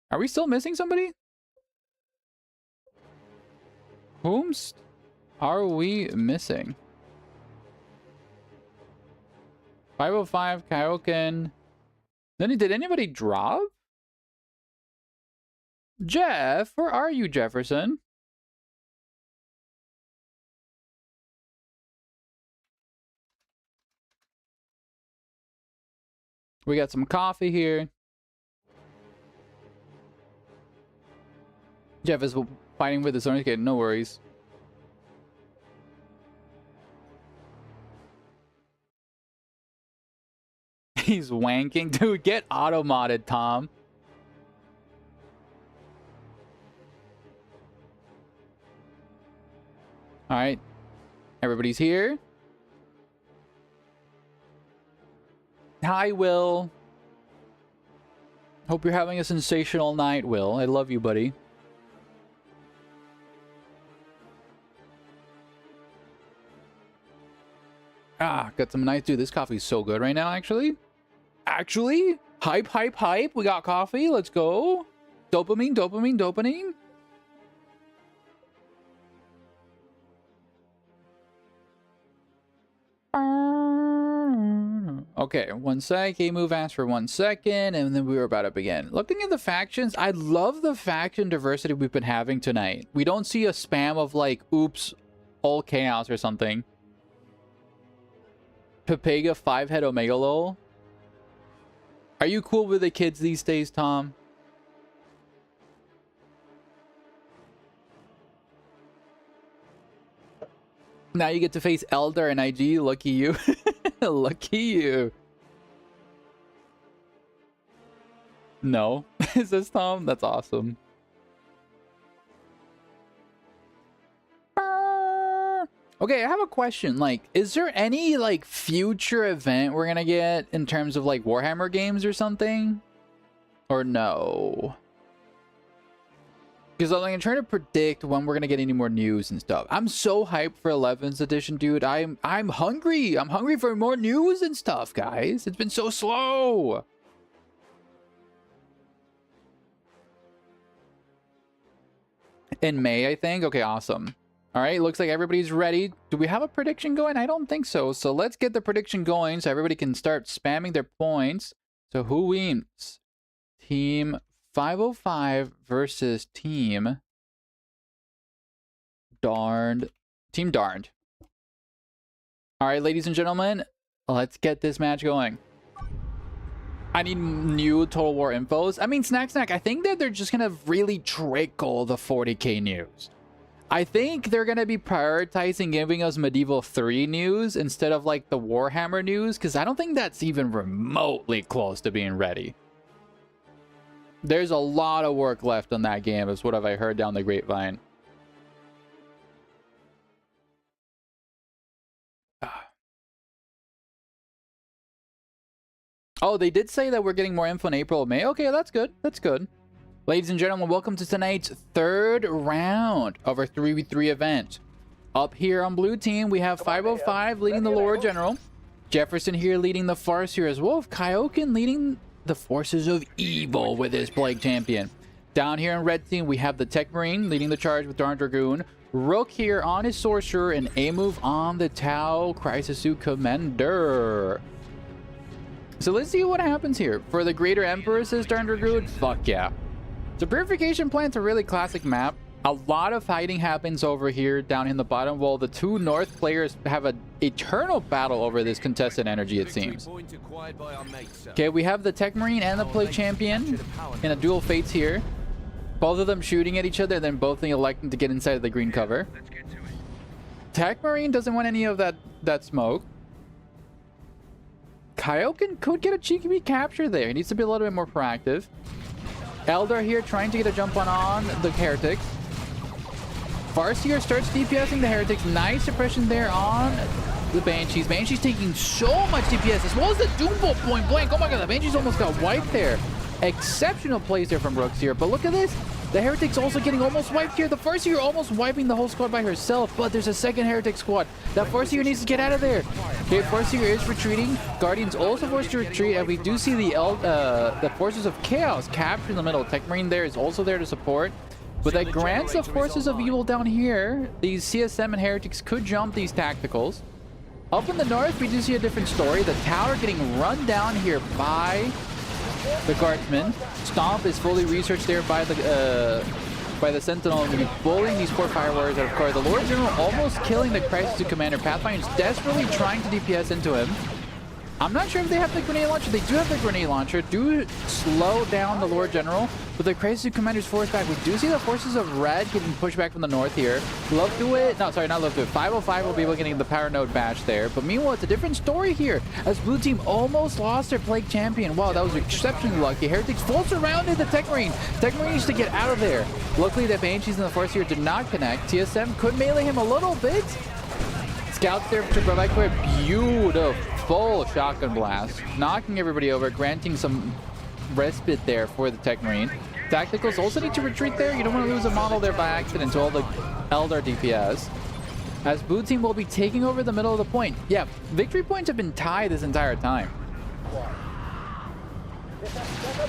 Are we still missing somebody? Whomst are we missing? 505, Kaioken. Then did anybody drop? Jeff, where are you, Jefferson? We got some coffee here. Jeff is fighting with his own kid, no worries. He's wanking. Dude, get auto-modded, Tom. Alright. Everybody's here. Hi, Will. Hope you're having a sensational night, Will. I love you, buddy. Ah, got some nice... Dude, this coffee's so good right now, actually. Actually? Hype, hype, hype. We got coffee. Let's go. Dopamine, dopamine, dopamine. Okay, 1 sec. A-move asked for 1 second, and then we were about to begin. Looking at the factions, I love the faction diversity we've been having tonight. We don't see a spam of like, oops, all chaos or something. Pepega 5-head Omega lol. Are you cool with the kids these days, Tom? Now you get to face Elder and IG. Lucky you. Lucky you. No. Is this Tom? That's awesome. Okay, I have a question. Like, is there any, like, future event we're gonna get in terms of, like, Warhammer games or something? Or no? Because I'm trying to predict when we're gonna get any more news and stuff. I'm so hyped for 11th edition, dude. I'm hungry. I'm hungry for more news and stuff, guys. It's been so slow. In May, I think. Okay, awesome. All right, looks like everybody's ready. Do we have a prediction going? I don't think so. So let's get the prediction going so everybody can start spamming their points. So who wins? Team 505 versus Team Darned. Team Darned. All right, ladies and gentlemen, let's get this match going. I need new Total War infos. I mean, Snack, I think that they're just going to really trickle the 40k news. I think they're going to be prioritizing giving us Medieval 3 news instead of like the Warhammer news, because I don't think that's even remotely close to being ready. There's a lot of work left on that game, is what have I heard down the grapevine. Oh, they did say that we're getting more info in April or May. Okay, that's good. That's good. Ladies and gentlemen, welcome to tonight's third round of our 3v3 event. Up here on blue team, we have 505 leading the Lord General. Jefferson here leading the Farseer as well. Kyokin leading the forces of evil with his Plague Champion. Down here in red team, we have the Tech Marine leading the charge with Darn Dragoon. Rook here on his Sorcerer, and A-move on the Tau Crisis Commander. So let's see what happens here. For the Greater Emperor, says Darn Dragoon, fuck yeah. So Purification Plant's a really classic map. A lot of fighting happens over here down in the bottom, while the two north players have an eternal battle over this contested energy, it seems. Okay, we have the Tech Marine and the Plague Champion in a dual fates here. Both of them shooting at each other, then both electing to get inside of the green cover. Tech Marine doesn't want any of that smoke. Kyokin could get a cheeky capture there. He needs to be a little bit more proactive. Eldar here trying to get a jump on the Heretics. Farseer starts DPSing the Heretics. Nice suppression there on the Banshees. Banshees taking so much DPS, as well as the Doombolt point blank. Oh my god, the Banshees almost got wiped there. Exceptional plays there from Rooks here. But look at this. The Heretics also getting almost wiped here. The Farseer almost wiping the whole squad by herself, but there's a second Heretic squad. That Farseer needs to get out of there. Okay, Farseer is retreating. Guardians also forced to retreat, and we do see the Forces of Chaos captured in the middle. Tech Marine there is also there to support. But that grants the Forces of Evil down here. These CSM and Heretics could jump these tacticals. Up in the north, we do see a different story. The tower getting run down here by the Guardsmen. Stomp is fully researched there by the Sentinel, and bullying these poor Fire Warriors out of cover. The Lord General almost killing the Crisis Commander. Pathfinder's desperately trying to DPS into him. I'm not sure if they have the grenade launcher. They do have the grenade launcher. Do slow down the Lord General. But the Crisis Commander's force back. We do see the forces of Red getting pushed back from the north here. Love to it. No, sorry, not Love to it. 505 will be able to getting the Power Node bash there. But meanwhile, it's a different story here, as blue team almost lost their Plague Champion. Wow, that was exceptionally lucky. Heretics full surrounded the Tech Marine. Tech Marine needs to get out of there. Luckily, the Banshees and the Force here did not connect. TSM could melee him a little bit. Scouts there to provide for a beautiful shotgun blast, knocking everybody over, granting some respite there for the Tech Marine. Tacticals also need to retreat there. You don't want to lose a model there by accident to all the Eldar DPS. As blue team will be taking over the middle of the point. Yeah, victory points have been tied this entire time.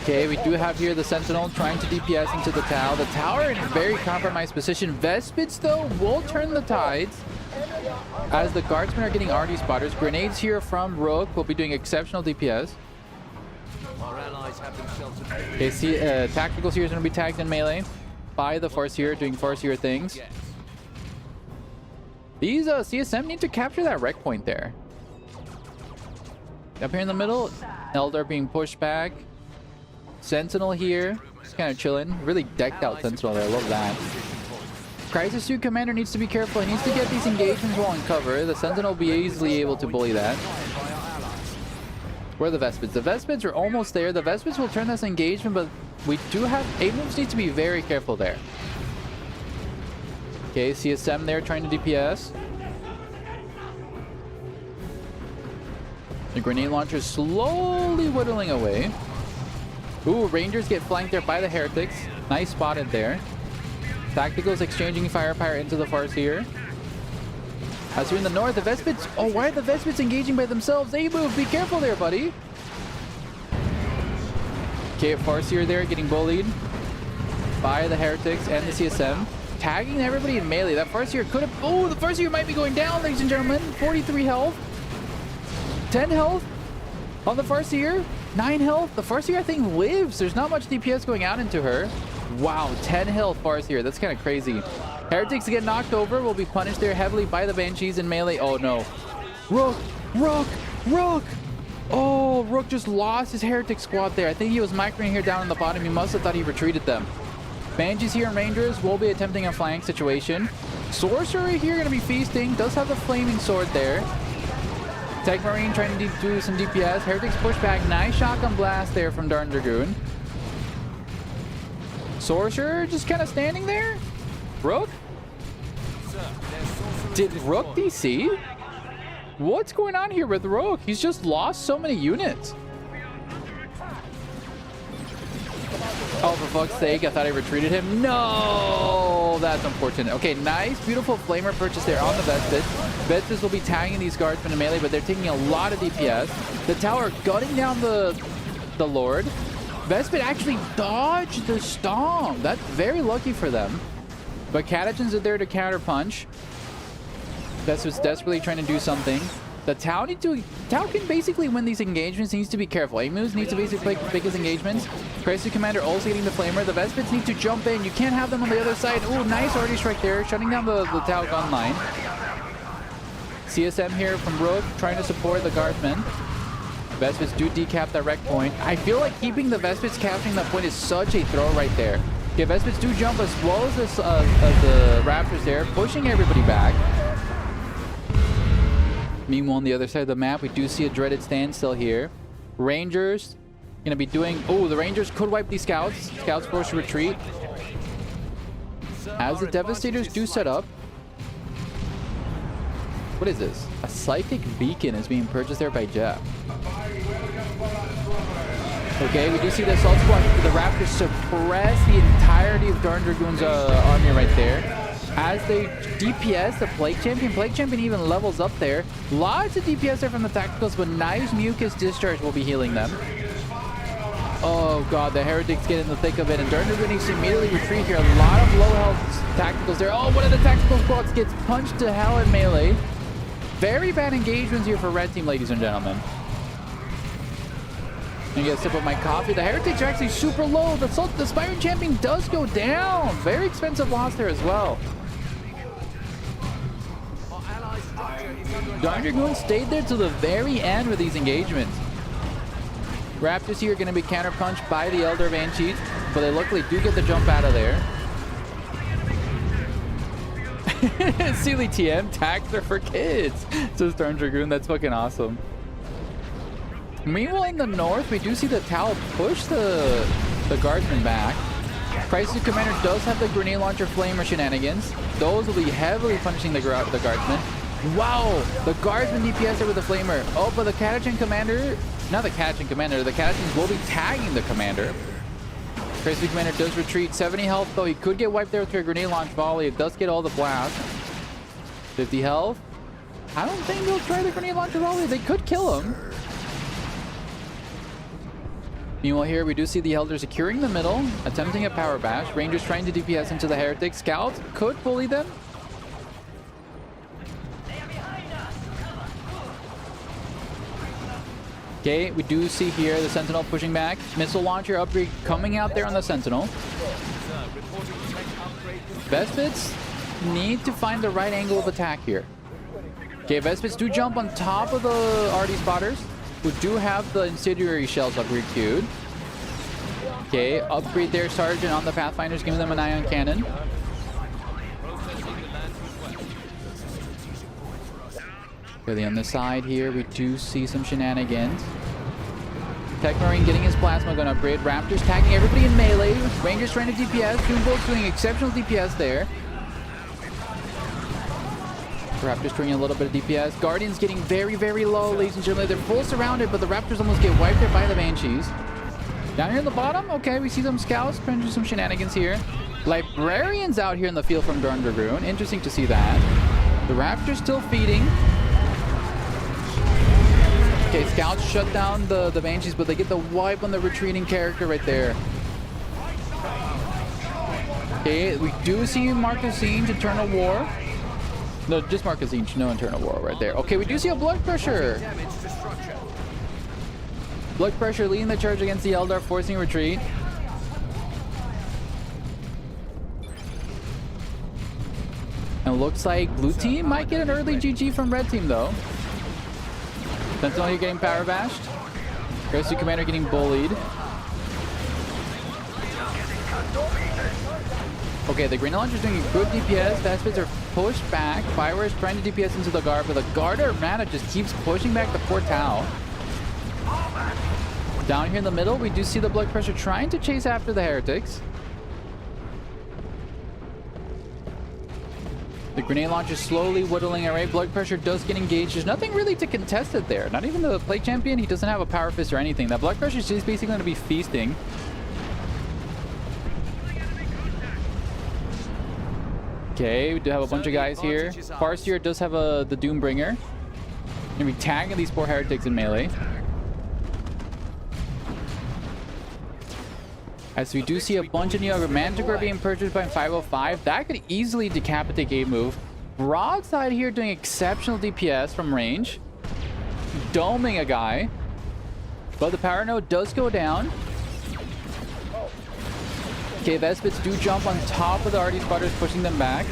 Okay, we do have here the Sentinel trying to DPS into the tower. The tower in a very compromised position. Vespids, though, will turn the tides as the guardsmen are getting RD spotters. Grenades here from Rook will be doing exceptional DPS. Okay, see, Tacticals here is going to be tagged in melee by the Farseer, doing Farseer things. These CSM need to capture that wreck point there. Up here in the middle, Eldar being pushed back. Sentinel here, just kind of chilling. Really decked out Sentinel there, I love that. Crisis 2 Commander needs to be careful. He needs to get these engagements while in cover. The Sentinel will be easily able to bully that. Where are the Vespids? The Vespids are almost there. The Vespids will turn this engagement, but we do have... A-moves need to be very careful there. Okay, CSM there trying to DPS. The grenade launcher slowly whittling away. Ooh, Rangers get flanked there by the Heretics. Nice spotted there. Tacticals exchanging firepower into the Farseer. As you're in the north, the Vespids... Oh, why are the Vespids engaging by themselves? They move. Be careful there, buddy. Okay, Farseer there getting bullied by the Heretics and the CSM. Tagging everybody in melee. That Farseer could have... Oh, the Farseer might be going down, ladies and gentlemen. 43 health. 10 health on the Farseer. 9 health. The Farseer, I think, lives. There's not much DPS going out into her. Wow, 10 health Farseer. That's kind of crazy. Heretics get knocked over. Will be punished there heavily by the Banshees in melee. Oh, no. Rook! Rook! Rook! Oh, Rook just lost his Heretic squad there. I think he was microing here down on the bottom. He must have thought he retreated them. Banshees here and Rangers will be attempting a flank situation. Sorcerer here going to be feasting. Does have the flaming sword there. Tech Marine trying to do some DPS. Heretics push back. Nice shotgun blast there from Darn Dragoon. Sorcerer just kind of standing there. Rook? Did Rook DC? What's going on here with Rook? He's just lost so many units. Oh, for fuck's sake, I thought I retreated him. No! That's unfortunate. Okay, nice, beautiful Flamer purchase there on the Vespids. Vespids will be tagging these guardsmen in melee, but they're taking a lot of DPS. The tower gutting down the Lord. Vespid actually dodged the Stomp. That's very lucky for them. But Catechins are there to counter punch. Vespid's desperately trying to do something. The Tau can basically win these engagements. He needs to be careful. Amus needs to basically pick his engagements. Crisis Commander also getting the Flamer. The Vespids need to jump in. You can't have them on the other side. Ooh, nice already strike there. Shutting down the Tau gun line. CSM here from Rook trying to support the Guardsmen. Vespids do decap that wreck point. I feel like keeping the Vespids capturing that point is such a throw right there. Okay, Vespids do jump as well as this, the Raptors there, pushing everybody back. Meanwhile, on the other side of the map, we do see a dreaded standstill here. Rangers gonna be doing... Oh, the Rangers could wipe these scouts. Scouts forced to retreat. As the Devastators do set up. What is this? A Psychic Beacon is being purchased there by Jeff. Okay, we do see the Assault Squad. The Raptors suppress the entirety of Darn Dragoon's army right there. As they DPS the Plague Champion even levels up there. Lots of DPS there from the Tacticals, but nice Mucus Discharge will be healing them. Oh god, the Heretics get in the thick of it, and Darn Dragoon needs to immediately retreat here. A lot of low health Tacticals there. Oh, one of the Tactical squads gets punched to hell in melee. Very bad engagements here for Red Team, ladies and gentlemen. I get a sip of my coffee. The Heretics are actually super low. The Spyro Champion does go down. Very expensive loss there as well. Darn Dragoon stayed there to the very end with these engagements. Raptors here are going to be counterpunched by the Elder Banshees, but they luckily do get the jump out of there. Sealy TM, tags are for kids, says Darn Dragoon. That's fucking awesome. Meanwhile, in the north, we do see the Tau push the Guardsmen back. Crisis Commander does have the Grenade Launcher Flamer shenanigans. Those will be heavily punishing the Guardsmen. Wow! The Guardsmen DPS there with the Flamer. Oh, but the Catechin Commander... Not the Catechin Commander. The Catechins will be tagging the Commander. Crisis Commander does retreat. 70 health, though. He could get wiped there through a Grenade Launch Volley. It does get all the blast. 50 health. I don't think they'll try the Grenade Launcher Volley. They could kill him. Meanwhile here, we do see the Elder securing the middle, attempting a power bash. Rangers trying to DPS into the Heretics. Scouts could bully them. Okay, we do see here the Sentinel pushing back. Missile launcher upgrade coming out there on the Sentinel. Vespits need to find the right angle of attack here. Okay, Vespits do jump on top of the RD spotters, who do have the incendiary shells upgrade queued. Okay, upgrade their Sergeant on the Pathfinders, giving them an ion cannon. Really on the side here, we do see some shenanigans. Tech Marine getting his plasma gun upgrade. Raptors tagging everybody in melee. Rangers trying to DPS. Toonbolts doing exceptional DPS there. Raptors doing a little bit of DPS. Guardians getting very, very low, ladies and gentlemen. They're full surrounded, but the Raptors almost get wiped out by the Banshees. Down here in the bottom, okay, we see some scouts trying to do some shenanigans here. Librarians out here in the field from Darn Dragoon. Interesting to see that. The Raptors still feeding. Okay, scouts shut down the Banshees, but they get the wipe on the retreating character right there. Okay, we do see Marcus Siege, Eternal War. No, just Marcus Siege, no Internal War right there. Okay, we do see a Blood Pressure. Blood Pressure leading the charge against the Eldar, forcing retreat. And it looks like blue team might get an early GG from red team though. Sentinel here getting power bashed. Rescue Commander getting bullied. Okay, the Green Launcher's doing good DPS. Vespids are pushed back. Fireware is trying to DPS into the guard, but the guard Armada just keeps pushing back the poor Tau. Down here in the middle, we do see the Blood Pressure trying to chase after the Heretics. The grenade launcher slowly whittling away. Blood Pressure does get engaged. There's nothing really to contest it there. Not even the play champion. He doesn't have a power fist or anything. That Blood Pressure is just basically going to be feasting. Okay, we do have a bunch of guys here. Farseer does have the Doombringer. Gonna be tagging these poor Heretics in melee. As we do see a bunch of Neo Manticore being purchased by 505. That could easily decapitate a move. Broadside here doing exceptional DPS from range. Doming a guy. But the power node does go down. Okay, Vespids do jump on top of the RD spotters, pushing them back.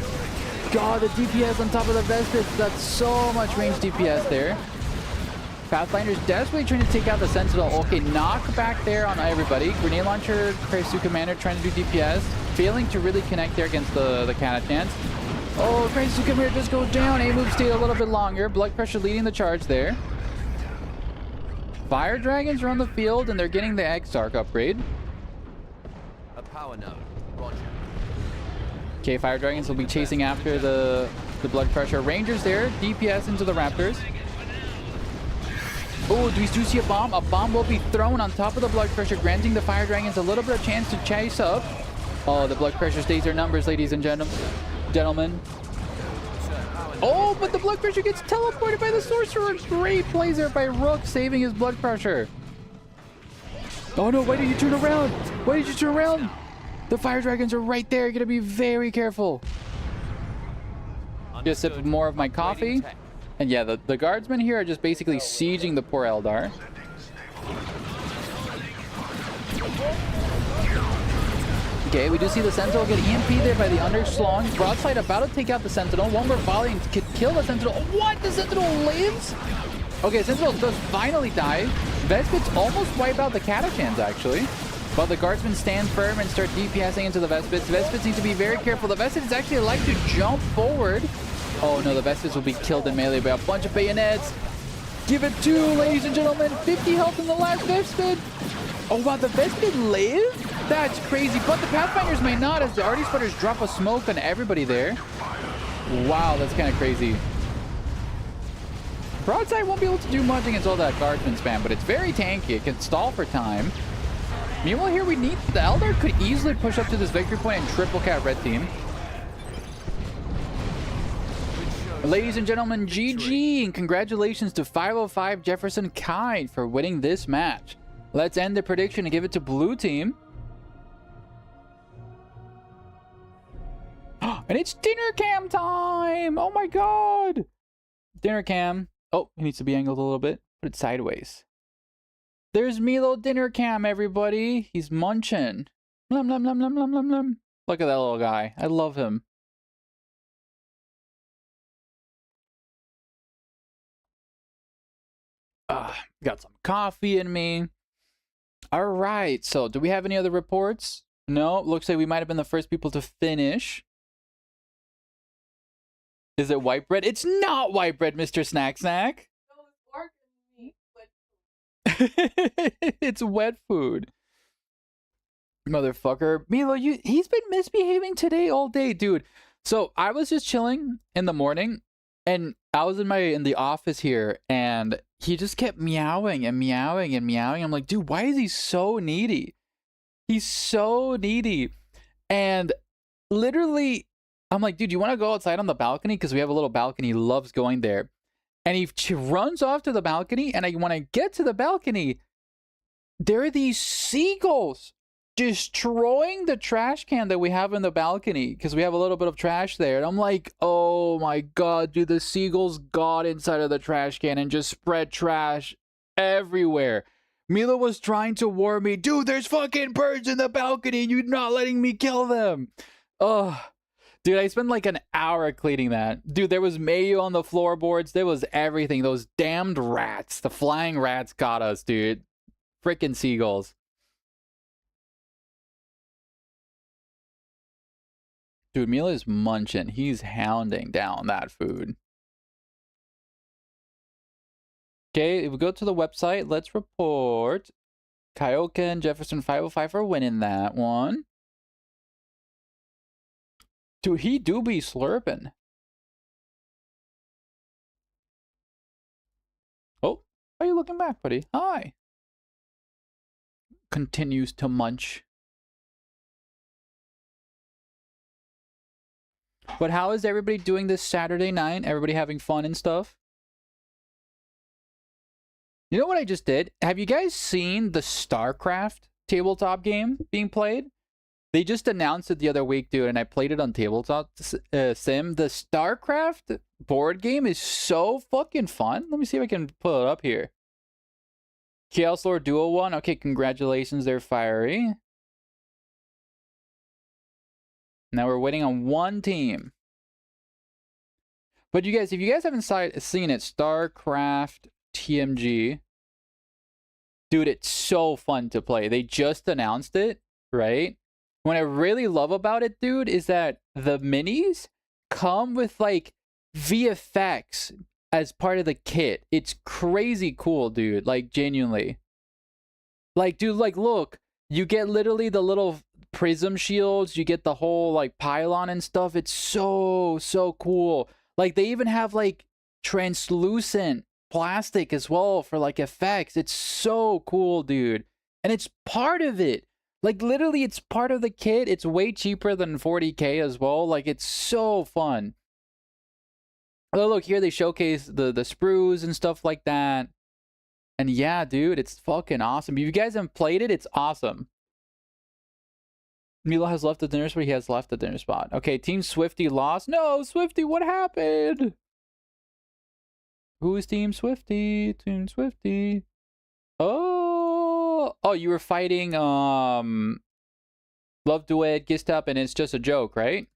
God, the DPS on top of the Vespids. That's so much range DPS there. Pathfinder's desperately trying to take out the Sentinel. Okay, knock back there on everybody. Grenade Launcher, Crazy Commander trying to do DPS. Failing to really connect there against the Catachans. Oh, Crazy Commander just go down. A move stayed a little bit longer. Blood Pressure leading the charge there. Fire Dragons are on the field and they're getting the Exarch upgrade. A power node. Roger. Okay, Fire Dragons will be chasing after the Blood Pressure. Rangers there, DPS into the Raptors. Oh, do we see a bomb? A bomb will be thrown on top of the Blood Pressure, granting the Fire Dragons a little bit of chance to chase up. Oh, the Blood Pressure stays their numbers, ladies and gentlemen. Oh, but the Blood Pressure gets teleported by the Sorcerer. Great plays there by Rook, saving his Blood Pressure. Oh no, why did you turn around? Why did you turn around? The Fire Dragons are right there. You're gonna be very careful. Just sip more of my coffee. And yeah, the guardsmen here are just basically sieging the poor Eldar. Okay, we do see the Sentinel get EMP there by the Underslung. Broadside about to take out the Sentinel. One more volley and could kill the Sentinel. What? The Sentinel lives? Okay, Sentinel does finally die. Vespids almost wipe out the Catachans, actually. But the guardsmen stand firm and start DPSing into the Vespids. Vespids need to be very careful. The Vespids actually like to jump forward. Oh no, the Vespids will be killed in melee by a bunch of bayonets. Give it 2, ladies and gentlemen. 50 health in the last Vespid. Oh wow, the Vespid live? That's crazy. But the Pathfinders may not, as the RD Spotters drop a smoke on everybody there. Wow, that's kind of crazy. Broadside won't be able to do much against all that guardsman spam, but it's very tanky. It can stall for time. Meanwhile, here we need the Eldar could easily push up to this victory point and triple cat red team. Ladies and gentlemen, GG, and congratulations to 505 Jefferson Kite for winning this match. Let's end the prediction and give it to blue team. And it's dinner cam time! Oh my god! Dinner cam. Oh, it needs to be angled a little bit. Put it sideways. There's Milo dinner cam, everybody. He's munching. Lum, lum, lum, lum, lum, lum, lum. Look at that little guy. I love him. Got some coffee in me. All right. So, do we have any other reports? No. Looks like we might have been the first people to finish. Is it white bread? It's not white bread, Mr. Snack Snack. It's wet food. Motherfucker. Milo, he's been misbehaving today all day, dude. So I was just chilling in the morning and I was in the office here and he just kept meowing and meowing and meowing. I'm like, dude, why is he so needy? He's so needy. And literally, I'm like, dude, you want to go outside on the balcony? Because we have a little balcony. He loves going there. And he runs off to the balcony. And when I get to the balcony, there are these seagulls destroying the trash can that we have in the balcony. Because we have a little bit of trash there. And I'm like, oh my god, dude, the seagulls got inside of the trash can and just spread trash everywhere. Mila was trying to warn me, dude, there's fucking birds in the balcony and you're not letting me kill them. Ugh. Dude, I spent like an hour cleaning that. Dude, there was mayo on the floorboards. There was everything. Those damned rats. The flying rats got us, dude. Frickin' seagulls. Dude, Mila is munching. He's hounding down that food. Okay, if we go to the website, let's report. Kyoka and Jefferson 505 are winning that one. Dude, he do be slurping. Oh, are you looking back, buddy? Hi. Continues to munch. But how is everybody doing this Saturday night? Everybody having fun and stuff? You know what I just did? Have you guys seen the StarCraft tabletop game being played? They just announced it the other week, dude, and I played it on Tabletop Sim. The StarCraft board game is so fucking fun. Let me see if I can pull it up here. Chaos Lord Duo 1. Okay, congratulations there, Fiery. Now we're waiting on one team. But you guys, if you guys haven't seen it, StarCraft TMG. Dude, it's so fun to play. They just announced it, right? What I really love about it, dude, is that the minis come with, like, VFX as part of the kit. It's crazy cool, dude. Like, genuinely. Like, dude, like, look. You get literally the little prism shields. You get the whole, like, pylon and stuff. It's so, so cool. Like, they even have, like, translucent plastic as well for, like, effects. It's so cool, dude. And it's part of it. Like, literally, it's part of the kit. It's way cheaper than 40K as well. Like, it's so fun. Oh, look, here they showcase the sprues and stuff like that. And yeah, dude, it's fucking awesome. If you guys haven't played it, it's awesome. Milo has left the dinner spot. He has left the dinner spot. Okay, Team Swifty lost. No, Swifty, what happened? Who is Team Swifty? Team Swifty. Oh, you were fighting Love Duet, Gistap, and it's just a joke, right?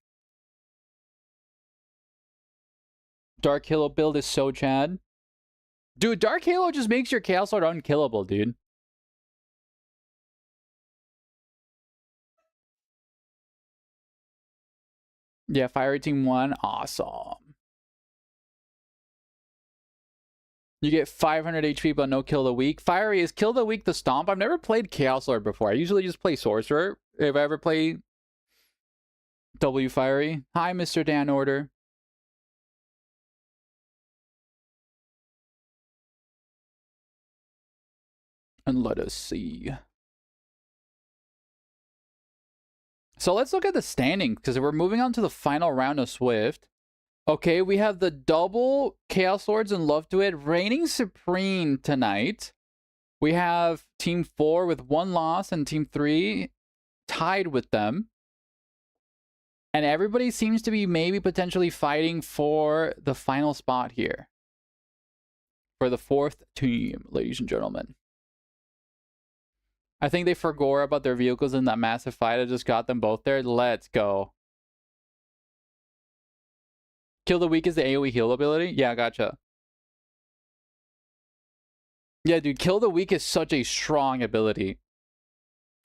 Dark Halo build is so Chad. Dude, Dark Halo just makes your Chaos Lord unkillable, dude. Yeah, Fiery Team 1, awesome. You get 500 HP, but no kill of the week. Fiery, is kill of the week the stomp? I've never played Chaos Lord before. I usually just play Sorcerer if I ever play W Fiery. Hi, Mr. Dan Order. And let us see. So let's look at the standing, because we're moving on to the final round of Swift. Okay, we have the double Chaos Lords and Love to It reigning supreme tonight. We have Team 4 with 1 loss and Team 3 tied with them. And everybody seems to be maybe potentially fighting for the final spot here. For the 4th team, ladies and gentlemen. I think they forgot about their vehicles in that massive fight. I just got them both there. Let's go. Kill the weak is the AoE heal ability? Yeah, gotcha. Yeah, dude, kill the weak is such a strong ability.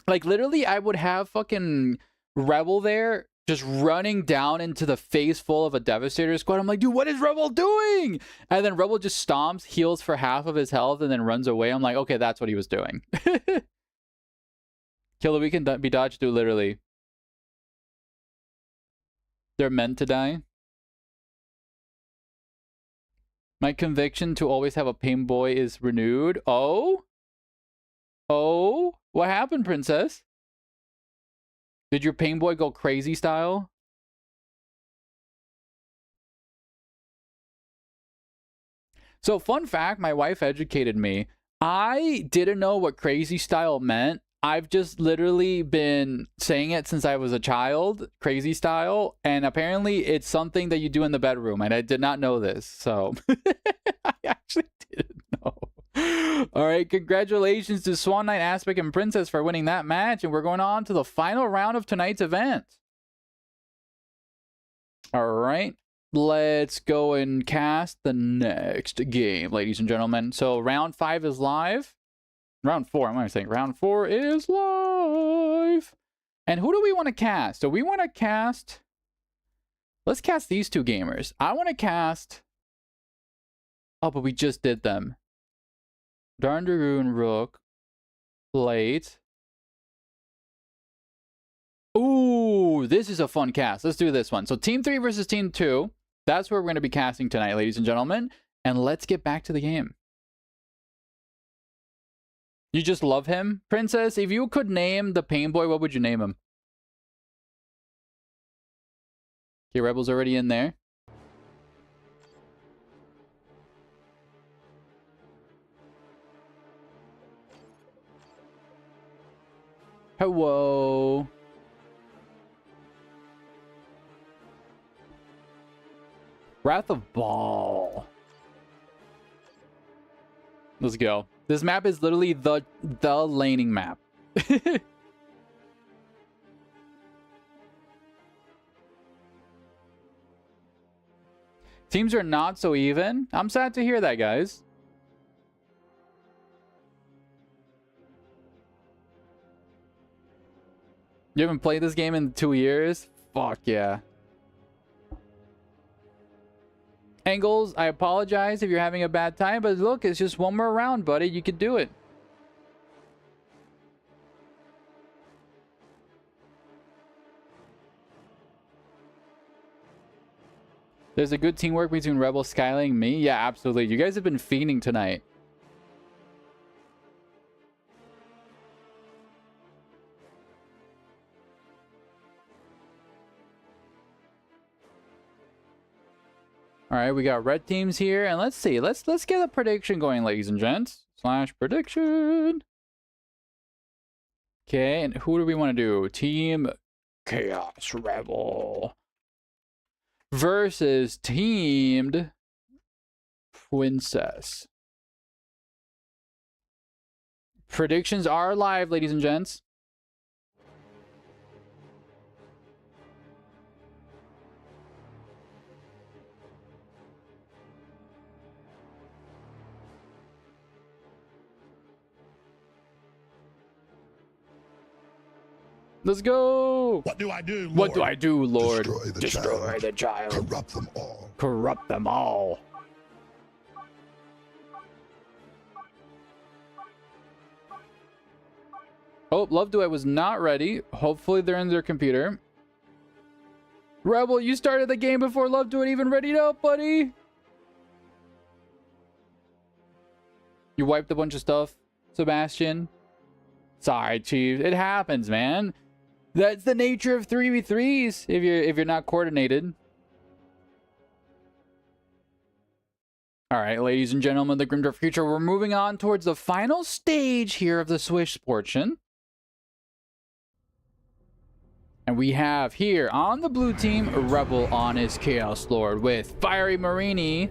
Like, literally, I would have fucking Rebel there just running down into the face full of a Devastator squad. I'm like, dude, what is Rebel doing? And then Rebel just stomps, heals for half of his health, and then runs away. I'm like, okay, that's what he was doing. Kill the weak can be dodged, dude, literally. They're meant to die. My conviction to always have a pain boy is renewed. Oh? Oh? What happened, princess? Did your pain boy go crazy style? So, fun fact, my wife educated me. I didn't know what crazy style meant. I've just literally been saying it since I was a child, crazy style, and apparently it's something that you do in the bedroom, and I did not know this, so I actually didn't know. All right, congratulations to Swan Knight, Aspect, and Princess for winning that match, and we're going on to the final round of tonight's event. All right, let's go and cast the next game, ladies and gentlemen. So round 5 is live. Round 4, I'm going to say round 4 is live. And who do we want to cast? So we want to cast... Let's cast these two gamers. I want to cast... Oh, but we just did them. Darndaroon, Rook, Plate. Ooh, this is a fun cast. Let's do this one. So Team 3 versus Team 2. That's where we're going to be casting tonight, ladies and gentlemen. And let's get back to the game. You just love him? Princess, if you could name the pain boy, what would you name him? Okay, Rebel's already in there. Hello. Wrath of Ball. Let's go. This map is literally the laning map. Teams are not so even. I'm sad to hear that, guys. You haven't played this game in 2 years? Fuck yeah. Angles, I apologize if you're having a bad time, but look, it's just one more round, buddy. You could do it. There's a good teamwork between Rebel, Skyling, and me. Yeah, absolutely. You guys have been fiending tonight. All right, we got red teams here, and let's see. Let's get a prediction going, ladies and gents. / prediction. Okay, and who do we want to do? Team Chaos Rebel versus Teamed Princess. Predictions are live, ladies and gents. Let's go. What do I do, Lord? What do I do, Lord? Destroy the child. Corrupt them all. Corrupt them all. Oh, Love Duet was not ready. Hopefully they're in their computer. Rebel, you started the game before Love Duet even readied up, buddy. You wiped a bunch of stuff, Sebastian. Sorry, Chief. It happens, man. That's the nature of 3v3s if you're not coordinated. All right, ladies and gentlemen, the Grimdark Future, we're moving on towards the final stage here of the Swish portion. And we have here on the blue team, Rebel on his Chaos Lord with Fiery Marini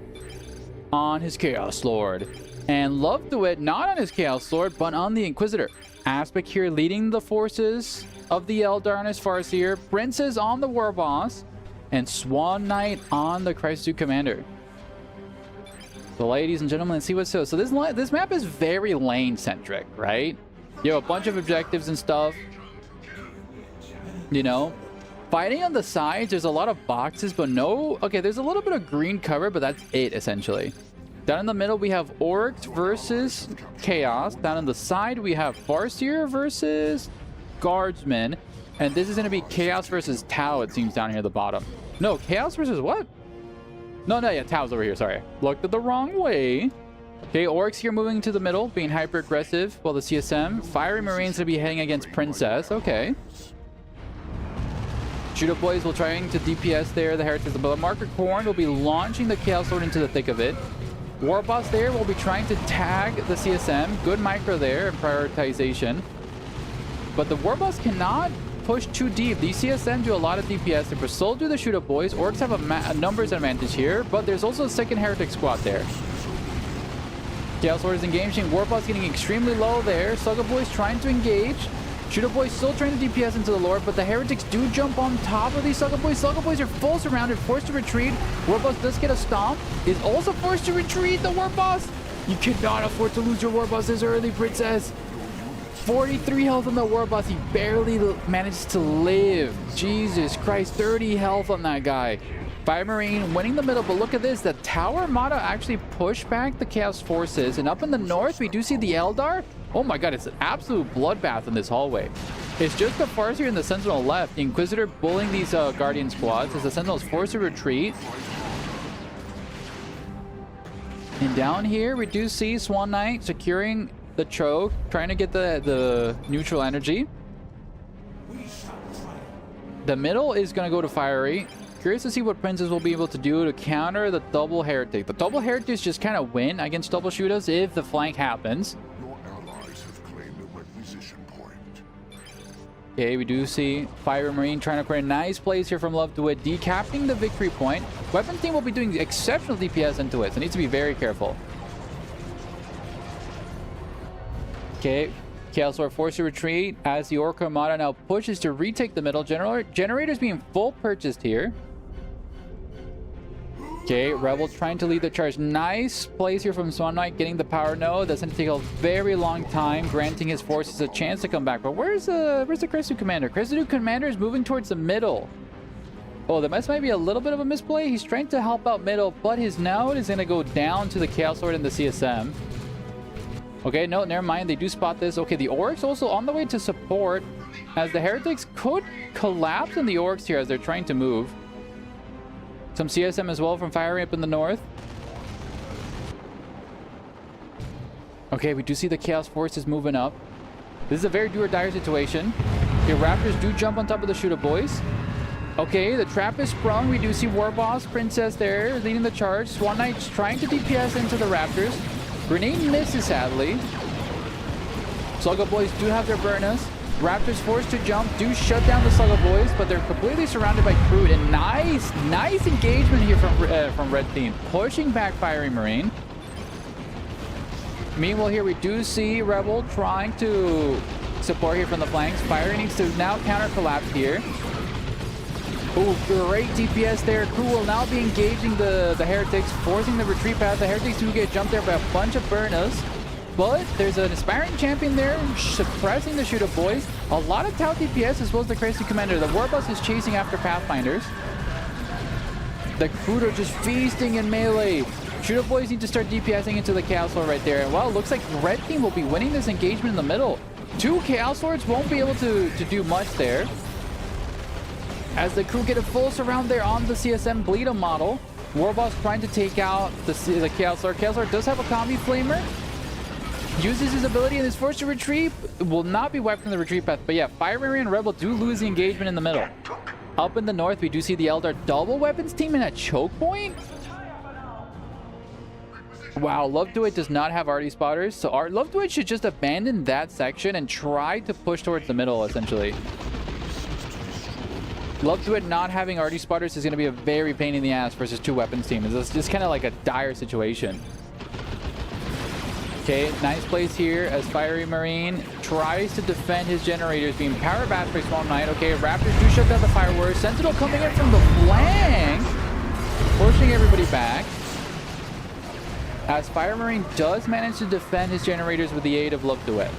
on his Chaos Lord. And Love Duet not on his Chaos Lord, but on the Inquisitor. Aspect here leading the forces of the Eldar on his Farseer. Princess on the War Boss. And Swan Knight on the Christ Commander. So ladies and gentlemen, let's see what's so. So this map is very lane-centric, right? You have a bunch of objectives and stuff. You know? Fighting on the sides, there's a lot of boxes, but no... Okay, there's a little bit of green cover, but that's it, essentially. Down in the middle, we have Orcs versus Chaos. Down on the side, we have Farseer versus Guardsmen. And this is going to be Chaos versus Tau, it seems, down here at the bottom. No, Chaos versus what? No, yeah, Tau's over here, sorry. Looked at the wrong way. Okay, Orcs here moving to the middle, being hyper-aggressive. While the CSM. Fiery Marines will be heading against Princess. Okay. Shooter Boys will trying to DPS there, the Heretics. But the Marker Corn will be launching the Chaos Lord into the thick of it. War Boss there will be trying to tag the CSM. Good micro there and prioritization. But the War Boss cannot push too deep. These CSM do a lot of DPS, but so do the Shooter Boys. Orcs have a numbers advantage here, but there's also a second Heretic squad there. Chaos Lord is engaging. War Boss getting extremely low there. Slugger Boys trying to engage. Shooter Boys still trying to DPS into the Lord, but the Heretics do jump on top of these Slugger Boys. Slugger Boys are full surrounded, forced to retreat. War Boss does get a stomp. Is also forced to retreat, the War Boss. You cannot afford to lose your War Boss this early, Princess. 43 health on the War Boss. He barely managed to live. Jesus Christ, 30 health on that guy. Fire Marine winning the middle, but look at this. The Tower Armada actually pushed back the Chaos Forces. And up in the north, we do see the Eldar. Oh my god, it's an absolute bloodbath in this hallway. It's just the Farseer and the Sentinel left. The Inquisitor bullying these Guardian squads as the Sentinel's forced to retreat. And down here, we do see Swan Knight securing the choke, trying to get the neutral energy. The middle is going to go to Fiery. Curious to see what Princess will be able to do to counter the double Heretic. The double Heretics just kind of win against double shooters if the flank happens. Your allies have claimed a requisition point. Okay, we do see Fire Marine trying to create a nice plays here from Love to it, decapping the victory point. Weapons team will be doing exceptional DPS into it, so needs to be very careful. Okay, Chaos Lord forced to retreat as the Orc Armada now pushes to retake the middle. Generators being full purchased here. Okay, Rebel trying to lead the charge. Nice plays here from Swan Knight, getting the power node. That's going to take a very long time, granting his forces a chance to come back. But where's the Crestu Commander? Crestu Commander is moving towards the middle. Oh, that might be a little bit of a misplay. He's trying to help out middle, but his node is going to go down to the Chaos Lord and the CSM. Okay, no, never mind. They do spot this. Okay, the Orcs also on the way to support, as the Heretics could collapse on the Orcs here as they're trying to move. Some CSM as well from firing up in the north. Okay, we do see the Chaos Forces moving up. This is a very do-or-die situation. Okay, Raptors do jump on top of the Shooter Boys. Okay, the trap is sprung. We do see War Boss, Princess there, leading the charge. Swan Knight's trying to DPS into the Raptors. Grenade misses, sadly. Slugger Boys do have their burners. Raptors forced to jump, do shut down the Slugger Boys, but they're completely surrounded by Crude. And nice engagement here from Red Team, pushing back Fiery Marine. Meanwhile, here we do see Rebel trying to support here from the flanks. Fiery needs to now counter collapse here. Oh, great DPS there. Crew will now be engaging the Heretics, forcing the retreat path. The Heretics do get jumped there by a bunch of burners. But there's an aspiring champion there, suppressing the Shooter Boys. A lot of Tau DPS as well as the Crazy Commander. The War Boss is chasing after Pathfinders. The Crew are just feasting in melee. Shooter Boys need to start DPSing into the Chaos Lord right there. And well, it looks like Red Team will be winning this engagement in the middle. Two Chaos Lords won't be able to do much there, as the Crew get a full surround there on the CSM Bleed'em model. War Boss trying to take out the Chaos Lord. Chaos Lord does have a Combi Flamer. Uses his ability and is forced to retreat. Will not be wiped from the retreat path. But yeah, Fire Marine and Rebel do lose the engagement in the middle. Up in the north, we do see the Eldar double weapons team in a choke point. Wow, Love Do It does not have arty spotters, so Love Do It should just abandon that section and try to push towards the middle, essentially. Love Do It not having arty spotters is going to be a very pain in the ass versus two weapons team. It's just kind of like a dire situation. Okay, nice place here as Fiery Marine tries to defend his generators, being power bashed by Small Knight. Okay, Raptors do shut down the fireworks. Sentinel coming in from the flank, pushing everybody back. As Fire Marine does manage to defend his generators with the aid of Love Duet.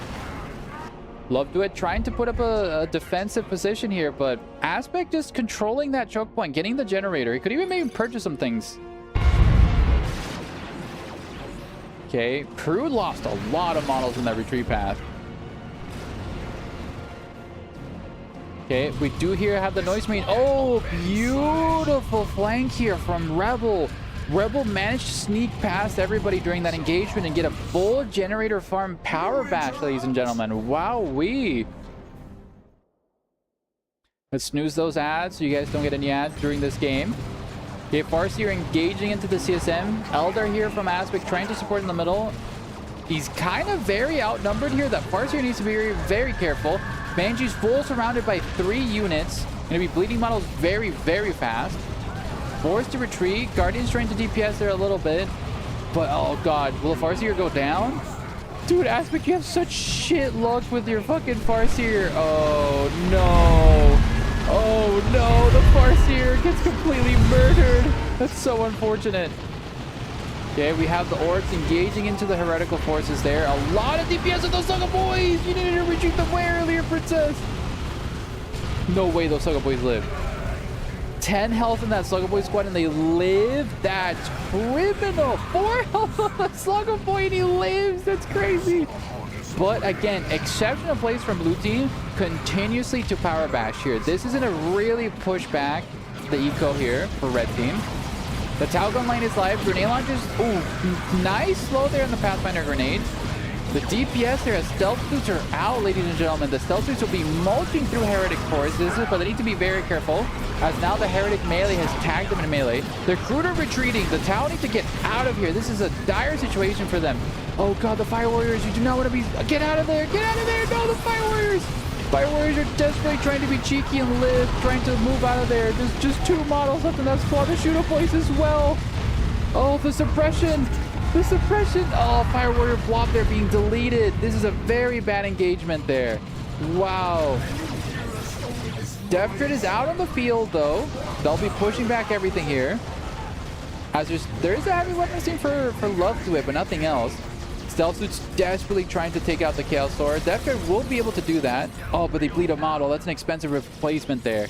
Love Duet trying to put up a defensive position here, but Aspect just controlling that choke point, getting the generator. He could even maybe purchase some things. Okay, Crew lost a lot of models in that retreat path. Okay, we do here have the Noise Marine. Oh, beautiful flank here from Rebel. Rebel managed to sneak past everybody during that engagement and get a full generator farm power bash, ladies and gentlemen. Wowee. Let's snooze those ads so you guys don't get any ads during this game. Okay, Farseer engaging into the CSM. Eldar here from Aspect trying to support in the middle. He's kind of very outnumbered here. That Farseer needs to be very, very careful. Banshee's full surrounded by 3 units. Gonna be bleeding models very, very fast. Forced to retreat. Guardian's trying to DPS there a little bit. But, oh god, will Farseer go down? Dude, Aspect, you have such shit luck with your fucking Farseer. Oh, no. Oh, no. The Farseer gets completely murdered. That's so unfortunate. Okay, we have the Orcs engaging into the heretical forces there. A lot of DPS of those Suga Boys. You needed to retreat them way earlier, Princess. No way those Suga Boys live. 10 health in that Slugger Boy squad and they live? That's criminal. 4 health on the Slugger Boy and he lives. That's crazy. But again, exceptional plays from blue team, continuously to power bash here. This is gonna really push back the eco here for red team. The Talgon lane is live. Grenade launchers. Ooh, nice slow there on the Pathfinder grenade. The DPS there as stealth suits are out, ladies and gentlemen. The stealth suits will be mulching through Heretic forces, but they need to be very careful as now the Heretic melee has tagged them in melee. Their crew are retreating. The Tau need to get out of here. This is a dire situation for them. Oh god, the Fire Warriors, you do not want to be... Get out of there! Get out of there! No, the Fire Warriors! Fire Warriors are desperately trying to be cheeky and live, trying to move out of there. There's just 2 models left in that squad to shoot a place as well. Oh, the suppression! The suppression! Oh, Fire Warrior blob there being deleted. This is a very bad engagement there. Wow. Death Dread is out on the field, though. They'll be pushing back everything here. As there is a heavy weapons team for love to it, but nothing else. Stealth Suit's desperately trying to take out the Chaos Sword. Death Dread will be able to do that. Oh, but they bleed a model. That's an expensive replacement there.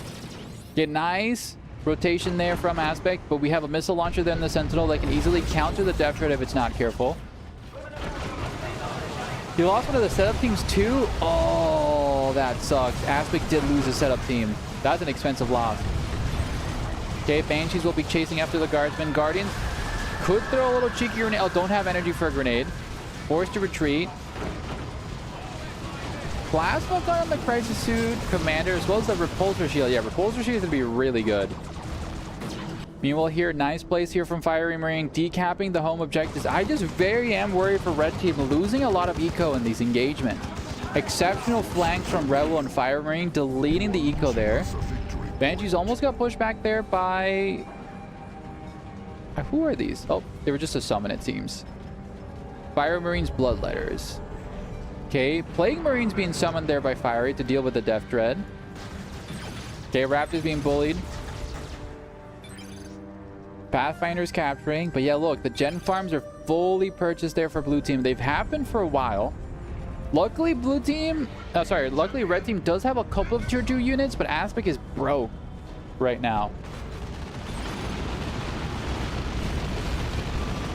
Get nice rotation there from Aspect, but we have a missile launcher there in the Sentinel that can easily counter the Death Dread if it's not careful. He lost one of the setup teams too. Oh, that sucks. Aspect did lose a setup team. That's an expensive loss. Okay, Banshees will be chasing after the Guardsmen. Guardians could throw a little cheeky grenade. Oh, don't have energy for a grenade. Forced to retreat. Plasma gun on the Crisis Suit Commander, as well as the Repulsor Shield. Yeah, Repulsor Shield is going to be really good. Meanwhile here, nice place here from Fiery Marine, decapping the home objectives. I just very am worried for Red Team, losing a lot of eco in these engagements. Exceptional flanks from Rebel and Fire Marine, deleting the eco there. Banshees almost got pushed back there by... Who are these? Oh, they were just a summon, it seems. Fire Marine's Bloodletters. Okay, Plague Marines being summoned there by Fiery to deal with the Death Dread. Okay, Raptors being bullied. Pathfinder's capturing. But yeah, look, the gen farms are fully purchased there for blue team. They've happened for a while. Luckily, blue team... luckily, red team does have a couple of tier 2 units, but Aspect is broke right now.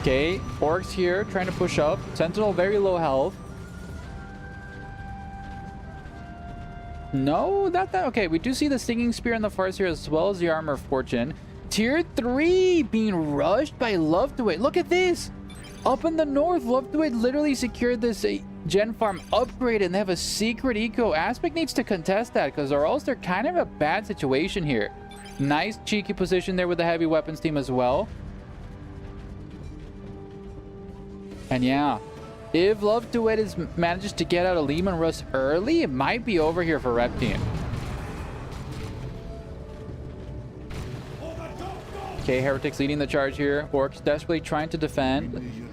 Okay, Orcs here trying to push up. Sentinel very low health. No, that okay. We do see the Stinging Spear in the Farseer as well as the Armor of Fortune. Tier 3 being rushed by Love to It. Look at this. Up in the north, Love to It literally secured this gen farm upgrade and they have a secret eco. Aspect needs to contest that because or else they're kind of a bad situation here. Nice cheeky position there with the heavy weapons team as well. And yeah, if Love Duet manages to get out of Lehman Russ early, it might be over here for Rep Team. Okay, Heretics leading the charge here. Orcs desperately trying to defend.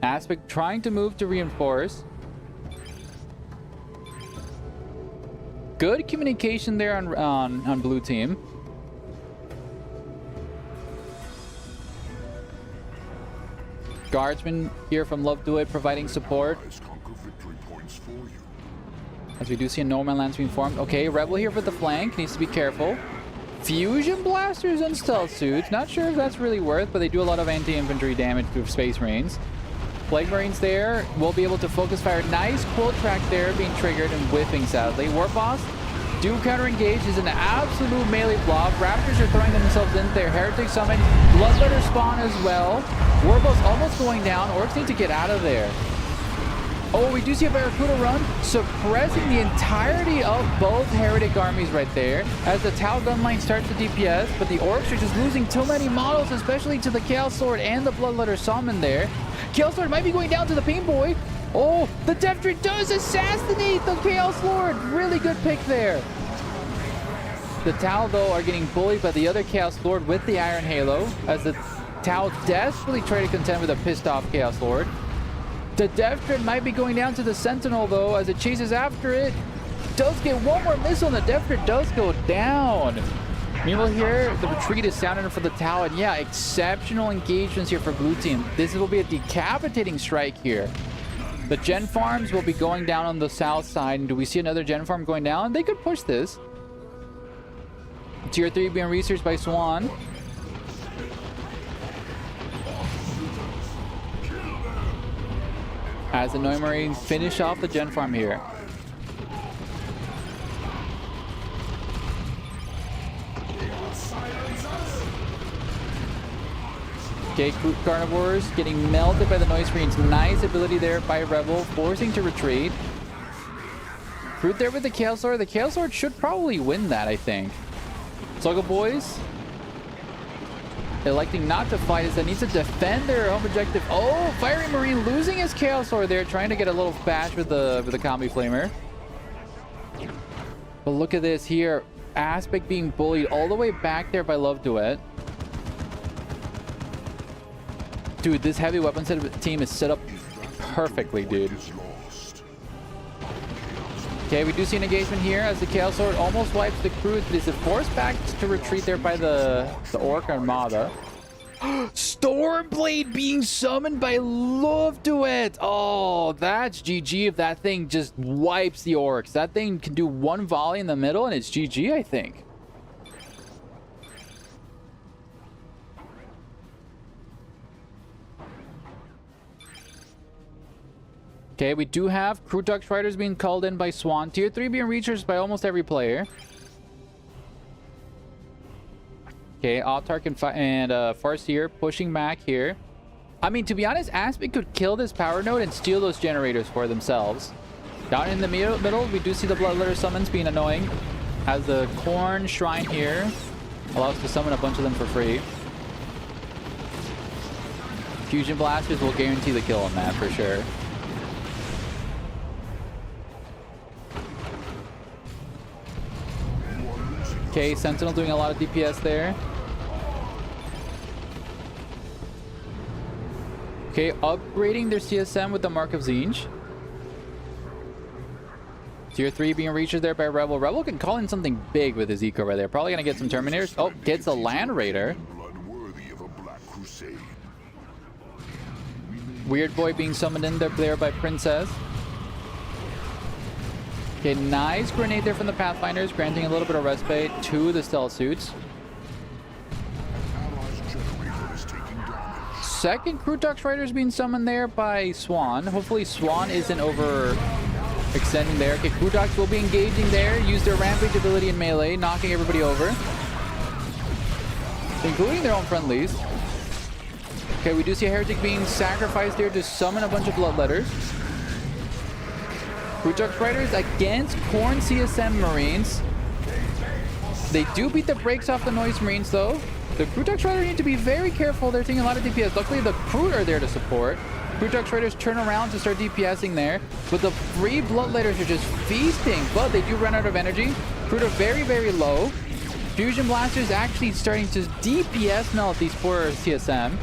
Aspect trying to move to reinforce. Good communication there on blue team. Guardsmen here from Love Duet providing support. As we do see a no man lands being formed. Okay, Rebel here for the flank. Needs to be careful. Fusion blasters and stealth suits. Not sure if that's really worth, but they do a lot of anti-infantry damage to Space Marines. Plague Marines there will be able to focus fire. Nice quill track there being triggered and whiffing, sadly. Warboss do counter engage. Is an absolute melee blob. Raptors are throwing themselves in there. Heretic summon. Bloodletter spawn as well. Warboss almost going down. Orcs need to get out of there. Oh, we do see a Barracuda run, suppressing the entirety of both Heretic armies right there as the Tau gun line starts to DPS, but the Orcs are just losing too many models, especially to the Chaos Sword and the Bloodletter Summon there. Chaos Lord might be going down to the Pain Boy. Oh, the Death Tree does assassinate the Chaos Lord. Really good pick there. The Tau, though, are getting bullied by the other Chaos Lord with the Iron Halo, as the Tau desperately try to contend with a pissed off Chaos Lord. The Death Trip might be going down to the Sentinel, though, as it chases after it. Does get one more missile, and the Death Trip does go down. Meanwhile here, the retreat is sounding for the Tau, and yeah, exceptional engagements here for blue team. This will be a decapitating strike here. The Gen Farms will be going down on the south side, and do we see another Gen Farm going down? They could push this. Tier 3 being researched by Swan. As the Neumarines finish off the Gen Farm here. Okay, Carnivores getting melted by the Noise Marines. Nice ability there by Rebel, forcing to retreat. Fruit there with the Chaos Lord. The Chaos Lord should probably win that, I think. Sluggo Boys electing not to fight as they need to defend their home objective. Oh, Fiery Marine losing his Chaos Lord there, trying to get a little bash with the Combi Flamer. But look at this here. Aspect being bullied all the way back there by Love Duet. Dude, this heavy weapon team is set up perfectly, dude. Okay, we do see an engagement here as the Chaos Sword almost wipes the crew. But is it forced back to retreat there by the Orc Armada? Stormblade being summoned by Love Duet. Oh, that's GG if that thing just wipes the Orcs. That thing can do one volley in the middle and it's GG, I think. Okay, we do have Crew Tux Riders being called in by Swan. Tier 3 being researched by almost every player. Okay, Autark and Farseer pushing back here. I mean, to be honest, Aspect could kill this power node and steal those generators for themselves. Down in the middle, we do see the Bloodletter summons being annoying. As the Corn Shrine here allows us to summon a bunch of them for free. Fusion Blasters will guarantee the kill on that for sure. Okay, Sentinel doing a lot of DPS there. Okay, upgrading their CSM with the Mark of Zinj. Tier 3 being reached there by Rebel. Rebel can call in something big with his eco right there. Probably going to get some Terminators. Oh, gets a Land Raider. Weird Boy being summoned in there by Princess. Okay, nice grenade there from the Pathfinders, granting a little bit of respite to the stealth suits. Second Crew Tux Riders being summoned there by Swan. Hopefully Swan isn't over extending there. Okay, Crew Tux will be engaging there, use their Rampage ability in melee, knocking everybody over, including their own friendlies. Okay, we do see a Heretic being sacrificed there to summon a bunch of Bloodletters. Crew Tux Riders against Corn CSM Marines. They do beat the brakes off the Noise Marines though. The Crew Tux Riders need to be very careful. They're taking a lot of DPS. Luckily, the Crew are there to support. Crew Tux Riders turn around to start DPSing there. But the free Bloodletters are just feasting. But they do run out of energy. Crew are very, very low. Fusion Blasters actually starting to DPS melt these poor CSM.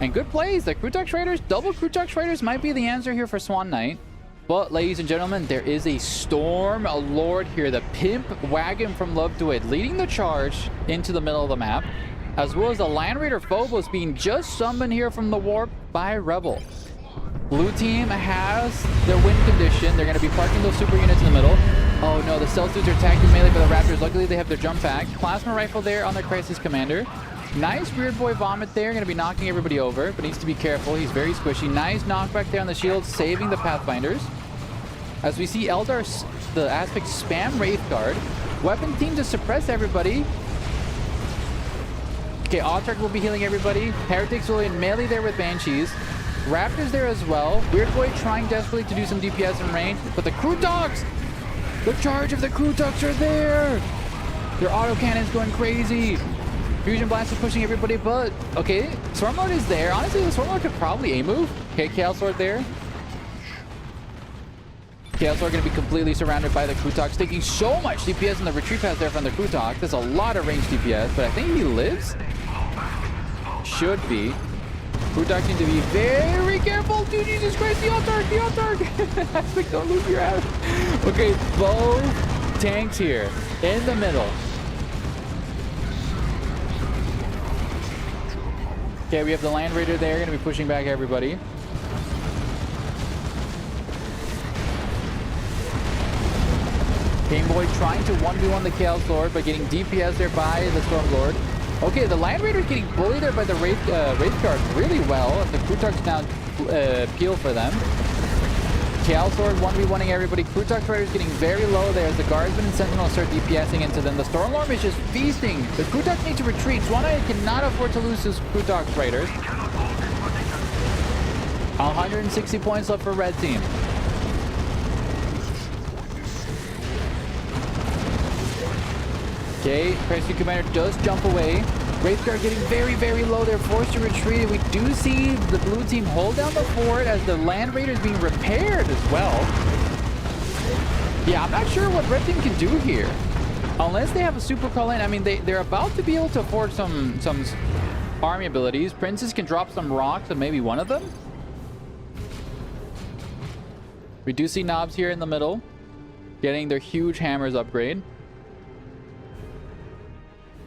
And good plays. The Crew Tux Riders, double Crew Tux Riders might be the answer here for Swan Knight. But, ladies and gentlemen, there is a Storm Lord here, the Pimp Wagon from Love to It, leading the charge into the middle of the map, as well as the Land Raider Phobos being just summoned here from the Warp by Rebel. Blue team has their win condition. They're going to be parking those super units in the middle. Oh no, the Stealth Dudes are attacked in melee by the Raptors. Luckily, they have their jump pack. Plasma Rifle there on their Crisis Commander. Nice Weird Boy Vomit there. Going to be knocking everybody over, but needs to be careful. He's very squishy. Nice knockback there on the shield, saving the Pathfinders. As we see Eldar, the Aspect spam Wraith Guard. Weapon team to suppress everybody. Okay, Autarch will be healing everybody. Heretics will in melee there with Banshees. Raptors there as well. Weird Boy trying desperately to do some DPS in range, but the Crew Tux! The charge of the Crew Tux are there! Their autocannon's going crazy. Fusion Blast is pushing everybody, but okay, Stormlord is there. Honestly, the Stormlord could probably A-move. Okay, Chaos Lord there. Chaos Lord going to be completely surrounded by the Crew Tux, taking so much DPS in the retreat path there from the Crew Tux. There's a lot of ranged DPS, but I think he lives. Should be. Crew Tux need to be very careful. Dude, Jesus Christ, the Autarch, the Autarch. Aspect, don't lose your ass. Okay, both tanks here in the middle. Okay, we have the Land Raider there, going to be pushing back everybody. Game Boy trying to 1v1 the Chaos Lord, but getting DPS there by the Storm Lord. Okay, the Land Raider getting bullied there by the Wraith Guard really well. The Crew Tux now peel for them. Chaos Lord 1v1ing everybody. Crew Tux Raiders getting very low there as the Guardsmen and Sentinels start DPSing into them. The Storm Lord is just feasting. The Crew Tux need to retreat. Swan Knight cannot afford to lose his Crew Tux Raiders. 160 points left for Red Team. Okay, Crisis Commander does jump away. Wraith Guard getting very, very low. They're forced to retreat. We do see the blue team hold down the fort as the Land Raider is being repaired as well. Yeah, I'm not sure what Red Team can do here. Unless they have a super call-in. I mean, they're about to be able to afford some army abilities. Princes can drop some rocks and maybe one of them. We do see Knobs here in the middle, getting their huge hammers upgrade.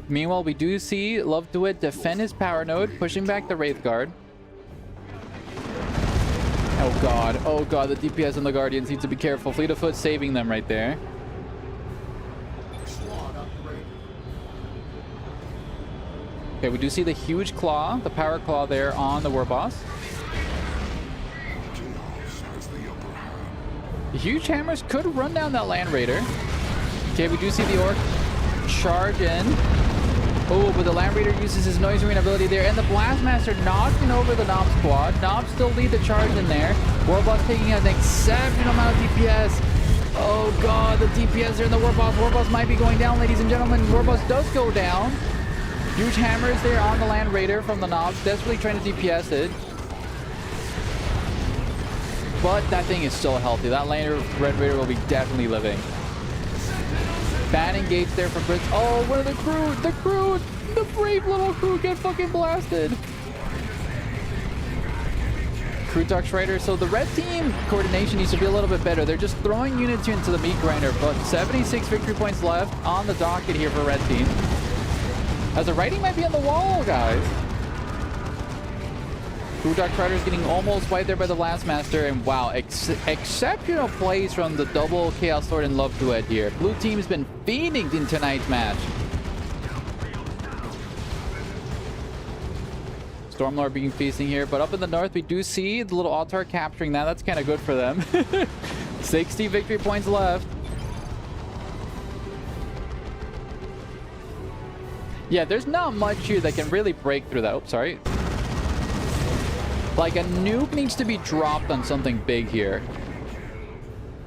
Meanwhile, we do see Love to It defend his power node, pushing back the Wraith Guard. Oh god, the DPS and the Guardians need to be careful. Fleet of Foot saving them right there. Okay, we do see the huge claw, the power claw there on the War Boss. The huge hammers could run down that Land Raider. Okay, we do see the Orc charge in. Oh, but the Land Raider uses his Noise Marine ability there, and the Blastmaster knocking over the Knob squad. Knob still lead the charge in there. Warboss taking an exceptional amount of DPS. Oh god, the DPS there in the Warboss. Warboss might be going down, ladies and gentlemen. Warboss does go down. Huge hammers there on the Land Raider from the Knobs, desperately trying to DPS it. But that thing is still healthy. That Red Raider will be definitely living. Ban engage there for Brits. Oh, one of the crew, the brave little crew get fucking blasted. Crew Tux Raider. So the red team coordination needs to be a little bit better. They're just throwing units into the meat grinder, but 76 victory points left on the docket here for red team. As the writing might be on the wall, guys. Crew Tux Riders getting almost wiped there by the Blastmaster, and wow, exceptional plays from the double Chaos Lord and Love Duet here. Blue team's been fiending in tonight's match. Stormlord being feasting here, but up in the north we do see the little Autarch capturing that. That's kind of good for them. 60 victory points left. Yeah, there's not much here that can really break through that. Oops, sorry. Like, a nuke needs to be dropped on something big here.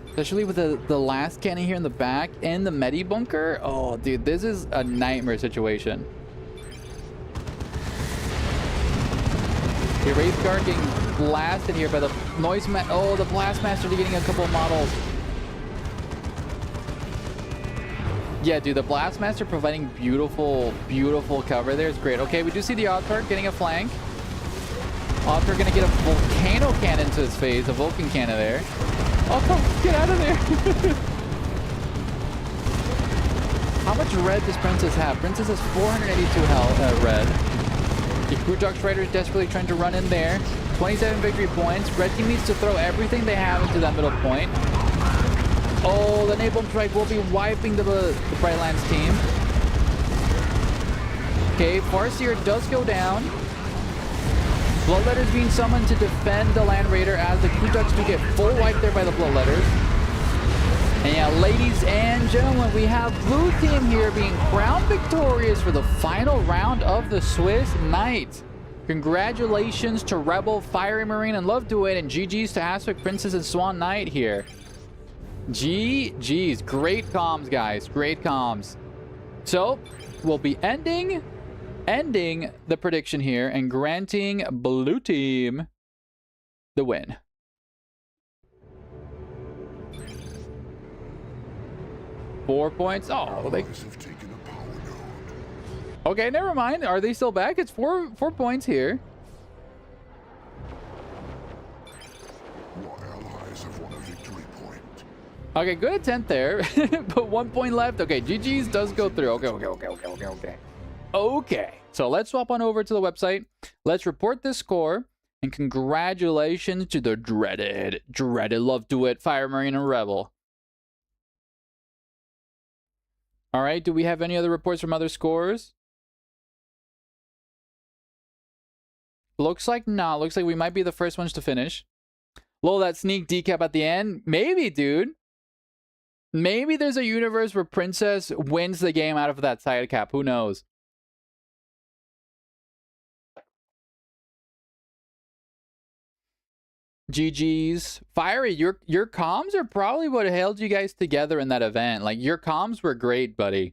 Especially with the last cannon here in the back and the Medi bunker. Oh, dude, this is a nightmare situation. The Wraith Guard getting blasted here by the Oh, the Blast Master getting a couple of models. Yeah, dude, the Blast Master providing beautiful, beautiful cover there is great. Okay, we do see the Author getting a flank. Author gonna get a Volcano Cannon to his face, a Vulcan Cannon there. Oh, get out of there. How much red does Princess have? Princess has 482 health, red. The Krudux Rider is desperately trying to run in there. 27 victory points. Red team needs to throw everything they have into that middle point. Oh, the Napalm Strike will be wiping the Brightlands team. Okay, Farseer does go down. Bloodletters being summoned to defend the Land Raider as the Krudux do get full wipe there by the Bloodletters. And yeah, ladies and gentlemen, we have blue team here being crowned victorious for the final round of the Swiss Knight. Congratulations to Rebel, Fiery Marine, and Love to It, and GG's to Aspect Princess and Swan Knight here. GG's. Great comms, guys. Great comms. So, we'll be ending the prediction here and granting blue team the win. Four points. Oh, they... Okay, never mind. Are they still back? It's four points here. Your allies have won a victory point. Okay, good attempt there. But 1 point left. Okay, GG's does go through. Okay. Okay, so let's swap on over to the website. Let's report this score. And congratulations to the dreaded Love to It, Fire Marine, and Rebel. All right, do we have any other reports from other scores? Looks like not. Looks like we might be the first ones to finish. Lol, that sneak decap at the end? Maybe, dude. Maybe there's a universe where Princess wins the game out of that side cap. Who knows? GG's. Fiery, your comms are probably what held you guys together in that event. Like, your comms were great, buddy.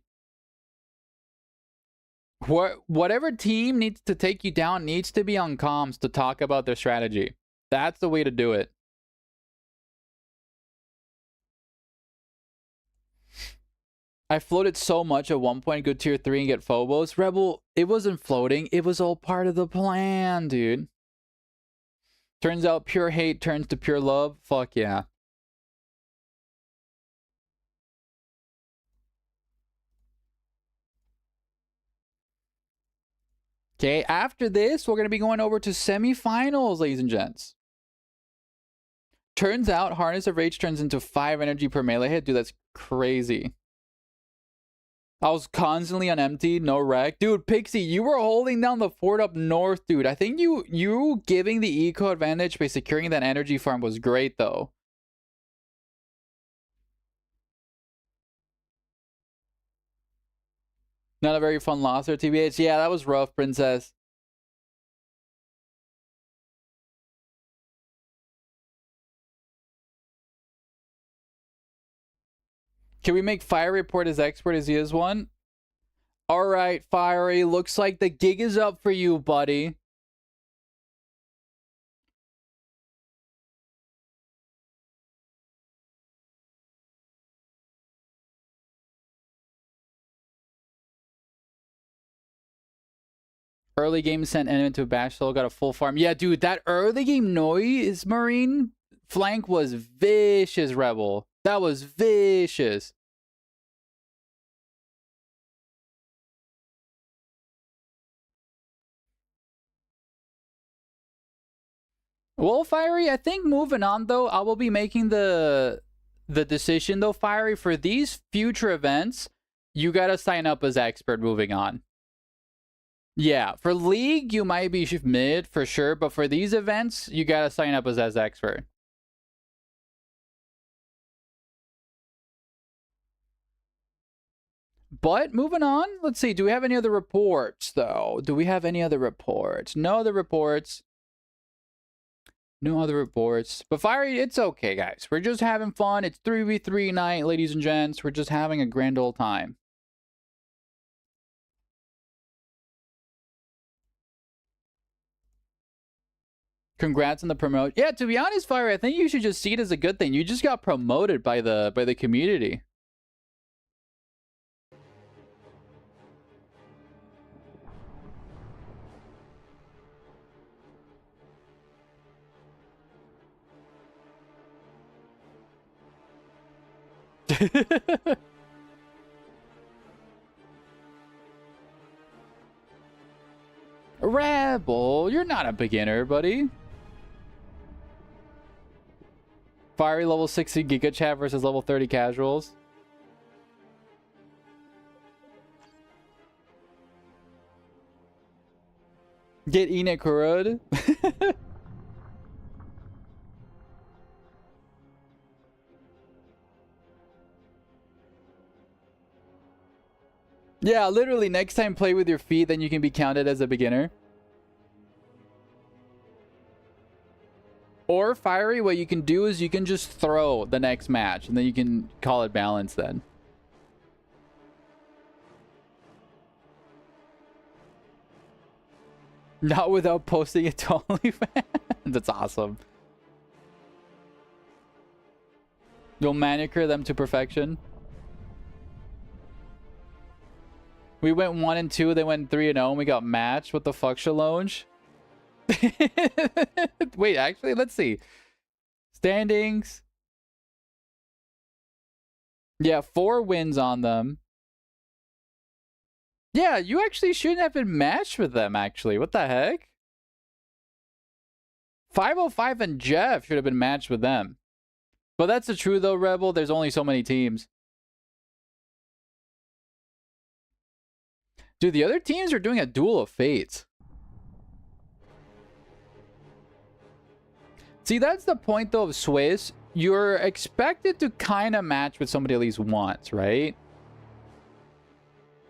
Whatever team needs to take you down needs to be on comms to talk about their strategy. That's the way to do it. I floated so much at one point, go tier 3 and get Phobos. Rebel, it wasn't floating. It was all part of the plan, dude. Turns out pure hate turns to pure love. Fuck yeah. Okay, after this, we're going to be going over to semifinals, ladies and gents. Turns out Harness of Rage turns into 5 energy per melee hit. Dude, that's crazy. I was constantly on empty, no wreck. Dude, Pixie, you were holding down the fort up north, dude. I think you giving the eco advantage by securing that energy farm was great, though. Not a very fun loss there, TBH. Yeah, that was rough, Princess. Can we make Fire report as expert as he is one? All right, Fiery. Looks like the gig is up for you, buddy. Early game sent enemy to a bash solo, got a full farm. Yeah, dude, that early game noise Marine flank was vicious, Rebel. That was vicious. Well, Fiery, I think moving on, though, I will be making the decision, though, Fiery, for these future events, you gotta sign up as expert moving on. Yeah, for League, you might be mid, for sure, but for these events, you gotta sign up as expert. But moving on, let's see, do we have any other reports, though? Do we have any other reports? No other reports. No other reports. But Fiery, it's okay, guys. We're just having fun. It's 3v3 night, ladies and gents. We're just having a grand old time. Congrats on the promote. Yeah, to be honest, Fire, I think you should just see it as a good thing. You just got promoted by the community. Rebel, you're not a beginner, buddy. Fiery level 60 Giga Chat versus level 30 casuals. Get Inekurud. Yeah, literally, next time play with your feet, then you can be counted as a beginner. Or Fiery, what you can do is you can just throw the next match, and then you can call it balanced then. Not without posting it to OnlyFans. That's awesome. You'll manicure them to perfection. We went 1 and 2, they went 3 and 0, and we got matched. What the fuck, Shalonge? Wait, actually, let's see. Standings. Yeah, 4 wins on them. Yeah, you actually shouldn't have been matched with them, actually. What the heck? 505 and Jeff should have been matched with them. But that's the truth, though, Rebel. There's only so many teams. Dude, the other teams are doing a duel of fates. See, that's the point, though, of Swiss. You're expected to kind of match with somebody at least once, right?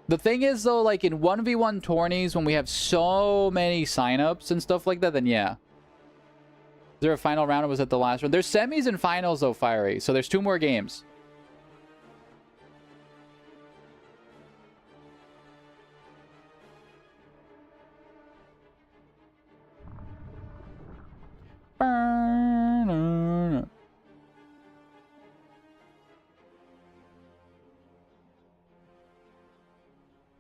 The thing is, though, like in 1v1 tourneys, when we have so many signups and stuff like that, then yeah. Is there a final round or was it the last one? There's semis and finals, though, Fiery. So there's 2 more games.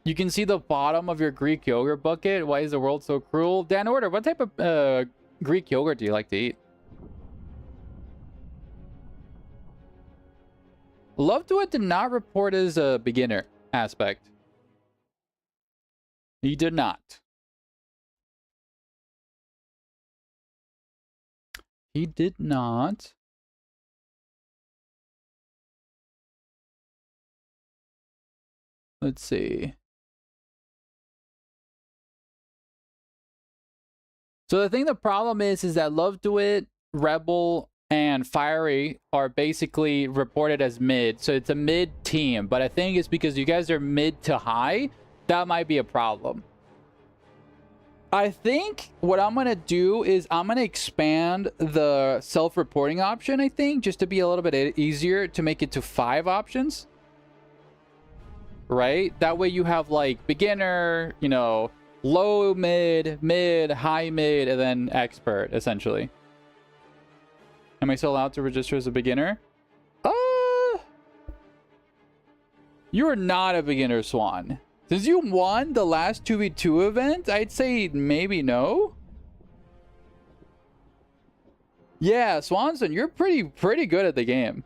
You can see the bottom of your Greek yogurt bucket. Why is the world so cruel? Dan Order, what type of Greek yogurt do you like to eat? Love to it did not report as a beginner aspect. He did not. He did not. Let's see. So the problem is that Love Do It, Rebel, and Fiery are basically reported as mid. So it's a mid team. But I think it's because you guys are mid to high. That might be a problem. I think what I'm going to do is I'm going to expand the self-reporting option, I think, just to be a little bit easier to make it to 5 options. Right? That way you have like beginner, you know, low mid, mid, high mid, and then expert, essentially. Am I still allowed to register as a beginner? You are not a beginner, Swan. Since you won the last 2v2 event, I'd say maybe no. Yeah, Swanson, you're pretty good at the game.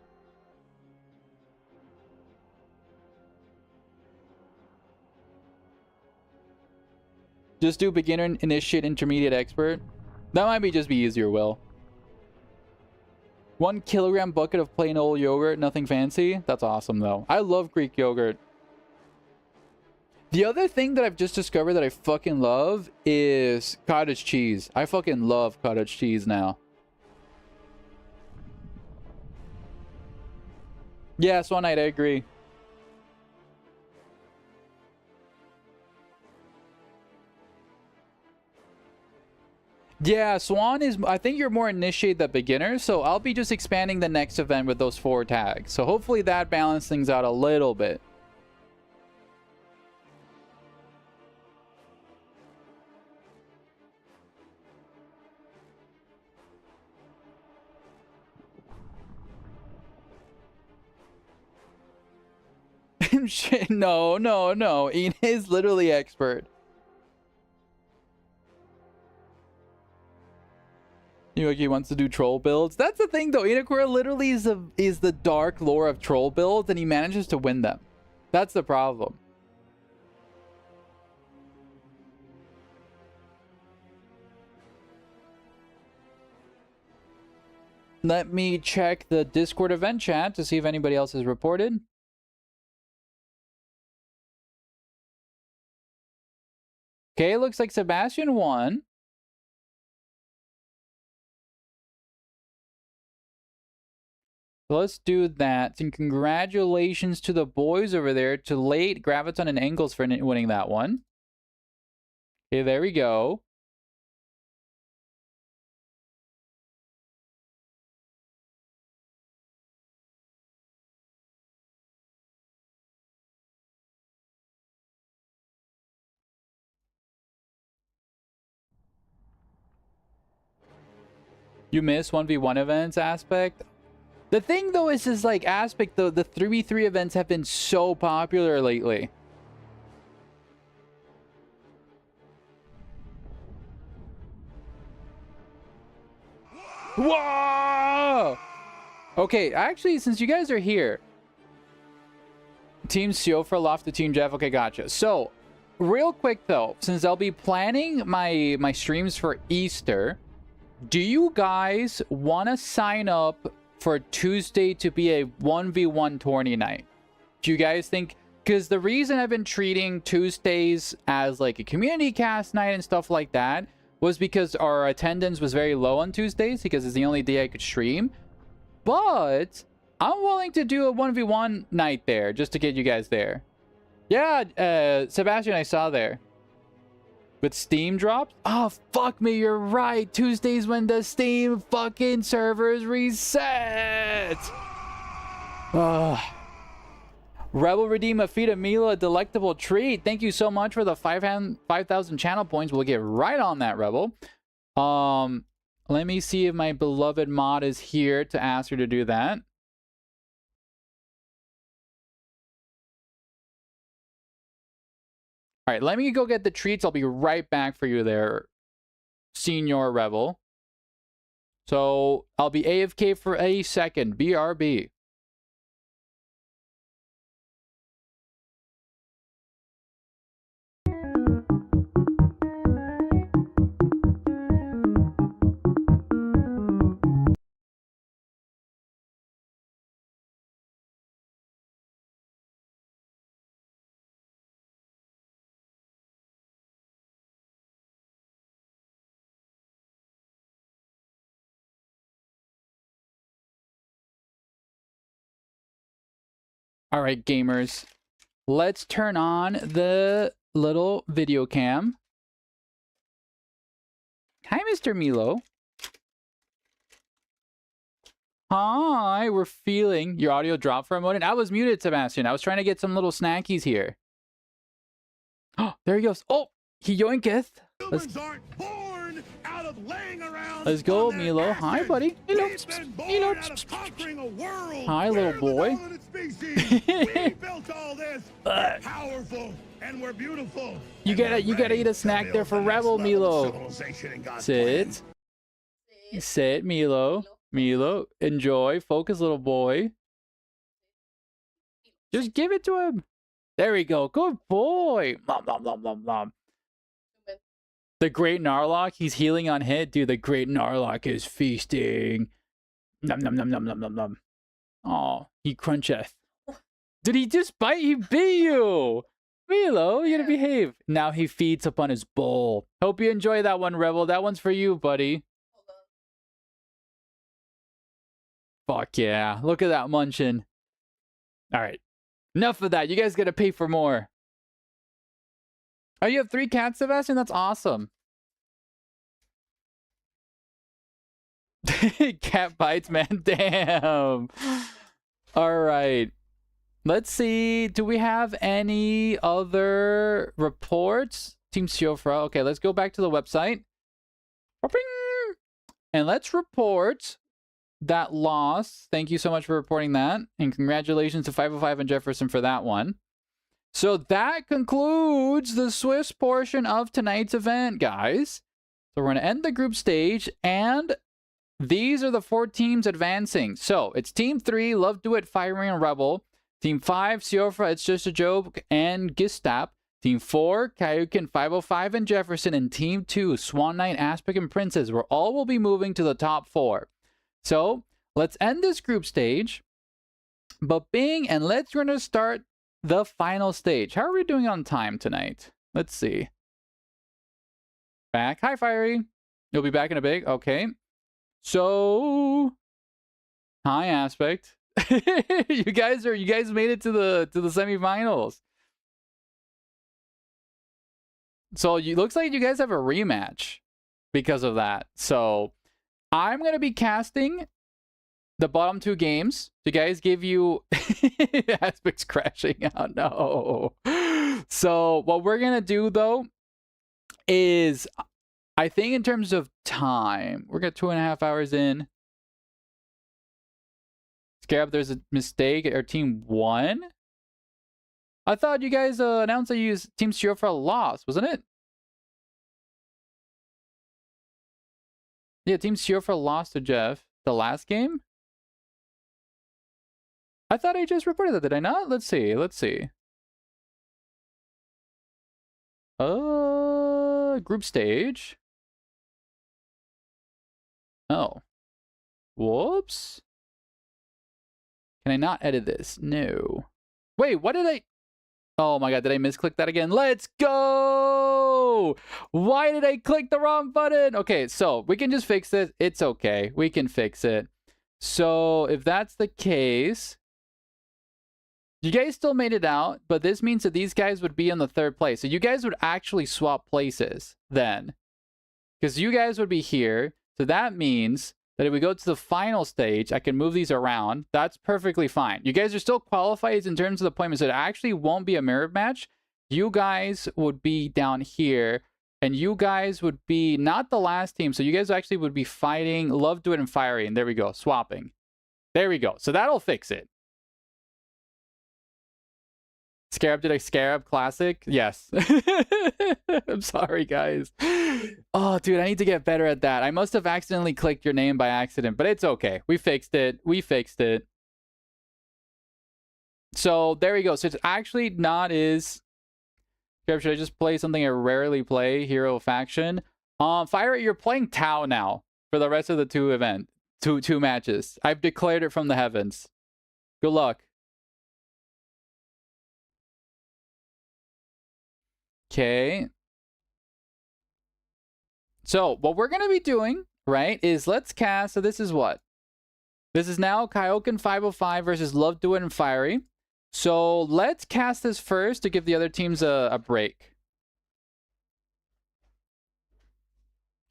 Just do beginner, initiate, intermediate, expert. That might just be easier, Will. 1 kilogram bucket of plain old yogurt, nothing fancy. That's awesome, though. I love Greek yogurt. The other thing that I've just discovered that I fucking love is cottage cheese. I fucking love cottage cheese now. Yeah, Swan Knight, I agree. Yeah, Swan is... I think you're more initiate than beginner, so I'll be just expanding the next event with those 4 tags. So hopefully that balances things out a little bit. Shit, no, no, no. Ian is literally expert. He wants to do troll builds. That's the thing, though. Inakura literally is the dark lore of troll builds, and he manages to win them. That's the problem. Let me check the Discord event chat to see if anybody else has reported. Okay, looks like Sebastian won. Let's do that. And congratulations to the boys over there, to Late, Graviton, and Engels for winning that one. Okay, there we go. You miss 1v1 events aspect? The thing, though, is just like aspect, though, the 3v3 events have been so popular lately. Whoa! Okay, actually, since you guys are here, Team Siofra lost to Team Jeff. Okay, gotcha. So, real quick, though, since I'll be planning my streams for Easter, do you guys want to sign up for Tuesday to be a 1v1 tourney night? Do you guys think... Because the reason I've been treating Tuesdays as like a community cast night and stuff like that was because our attendance was very low on Tuesdays, because it's the only day I could stream. But I'm willing to do a 1v1 night there just to get you guys there. Yeah, Sebastian, I saw there. With Steam drops? Oh, fuck me, you're right. Tuesdays when the Steam fucking servers reset. Rebel redeem a feed of Mila, a delectable treat. Thank you so much for the 5,000 channel points. We'll get right on that, Rebel. Let me see if my beloved mod is here to ask her to do that. All right, let me go get the treats. I'll be right back for you there, Senior Rebel. So I'll be AFK for a second. BRB. All right, gamers, let's turn on the little video cam. Hi, Mr. Milo. Hi, we're feeling your audio dropped for a moment. I was muted, Sebastian. I was trying to get some little snackies here. Oh, there he goes. Oh, he yoinketh. Let's go, Milo. Hi, buddy. Milo. Milo. Hi, little boy. We built all this. We're powerful and we're beautiful. You gotta eat a snack there for Rebel, Milo. Sit. Sit, Milo. Milo, enjoy. Focus, little boy. Just give it to him. There we go. Good boy. Nom, nom, nom, nom, nom. The Great Narlock, he's healing on hit. Dude, the Great Narlock is feasting. Nom, nom, nom, nom, nom, nom, nom. Oh, he cruncheth. Did he just bite? He bit you. Milo, you gotta behave. Now he feeds upon his bowl. Hope you enjoy that one, Rebel. That one's for you, buddy. Fuck yeah. Look at that munchin'. All right. Enough of that. You guys gotta pay for more. Oh, you have 3 cats, Sebastian? That's awesome. Cat bites, man. Damn. All right. Let's see. Do we have any other reports? Team Siofra. Okay, let's go back to the website. And let's report that loss. Thank you so much for reporting that. And congratulations to 505 and Jefferson for that one. So that concludes the Swiss portion of tonight's event, guys. So we're going to end the group stage, and these are the 4 teams advancing. So it's Team 3, Love Do It, Firing and Rebel. Team 5, Siofra, It's Just a Joke, and Gistap. Team 4, Kayukin, 505, and Jefferson. And Team 2, Swan Knight, Aspic, and Princess, where all will be moving to the top 4. So let's end this group stage. And let's going to start the final stage. How are we doing on time tonight? Let's see. Back. Hi, Fiery. You'll be back in a bit. Okay. So, hi, Aspect. you guys made it to the semifinals. So looks like you guys have a rematch because of that. So I'm gonna be casting the bottom 2 games to guys give you Aspect's crashing out. No. So what we're gonna do though is, I think in terms of time, we're got 2.5 hours in. Scarab, there's a mistake. Our team won. I thought you guys announced that you used Team Siofra lost, wasn't it? Yeah, Team Siofra lost to Jeff the last game. I thought I just reported that, did I not? Let's see. Group stage. Oh. Whoops. Can I not edit this? No. Wait, what did I... Oh my god, did I misclick that again? Let's go! Why did I click the wrong button? Okay, so we can just fix this. It's okay. We can fix it. So if that's the case... You guys still made it out, but this means that these guys would be in the 3rd place. So you guys would actually swap places then. Because you guys would be here. So that means that if we go to the final stage, I can move these around. That's perfectly fine. You guys are still qualified in terms of the appointments. So it actually won't be a mirror match. You guys would be down here. And you guys would be not the last team. So you guys actually would be fighting Love, Do It, and Fiery. And there we go. Swapping. There we go. So that'll fix it. Scarab, did I Scarab Classic? Yes. I'm sorry, guys. Oh, dude, I need to get better at that. I must have accidentally clicked your name by accident, but it's okay. We fixed it. So there we go. So it's actually not as... Scarab, should I just play something I rarely play? Hero Faction. Fire, you're playing Tau now for the rest of the 2 matches. I've declared it from the heavens. Good luck. Okay. So what we're going to be doing, right, is let's cast. So this is what? This is now Kyoken 505 versus Love, Do It, and Fiery. So let's cast this first to give the other teams a break.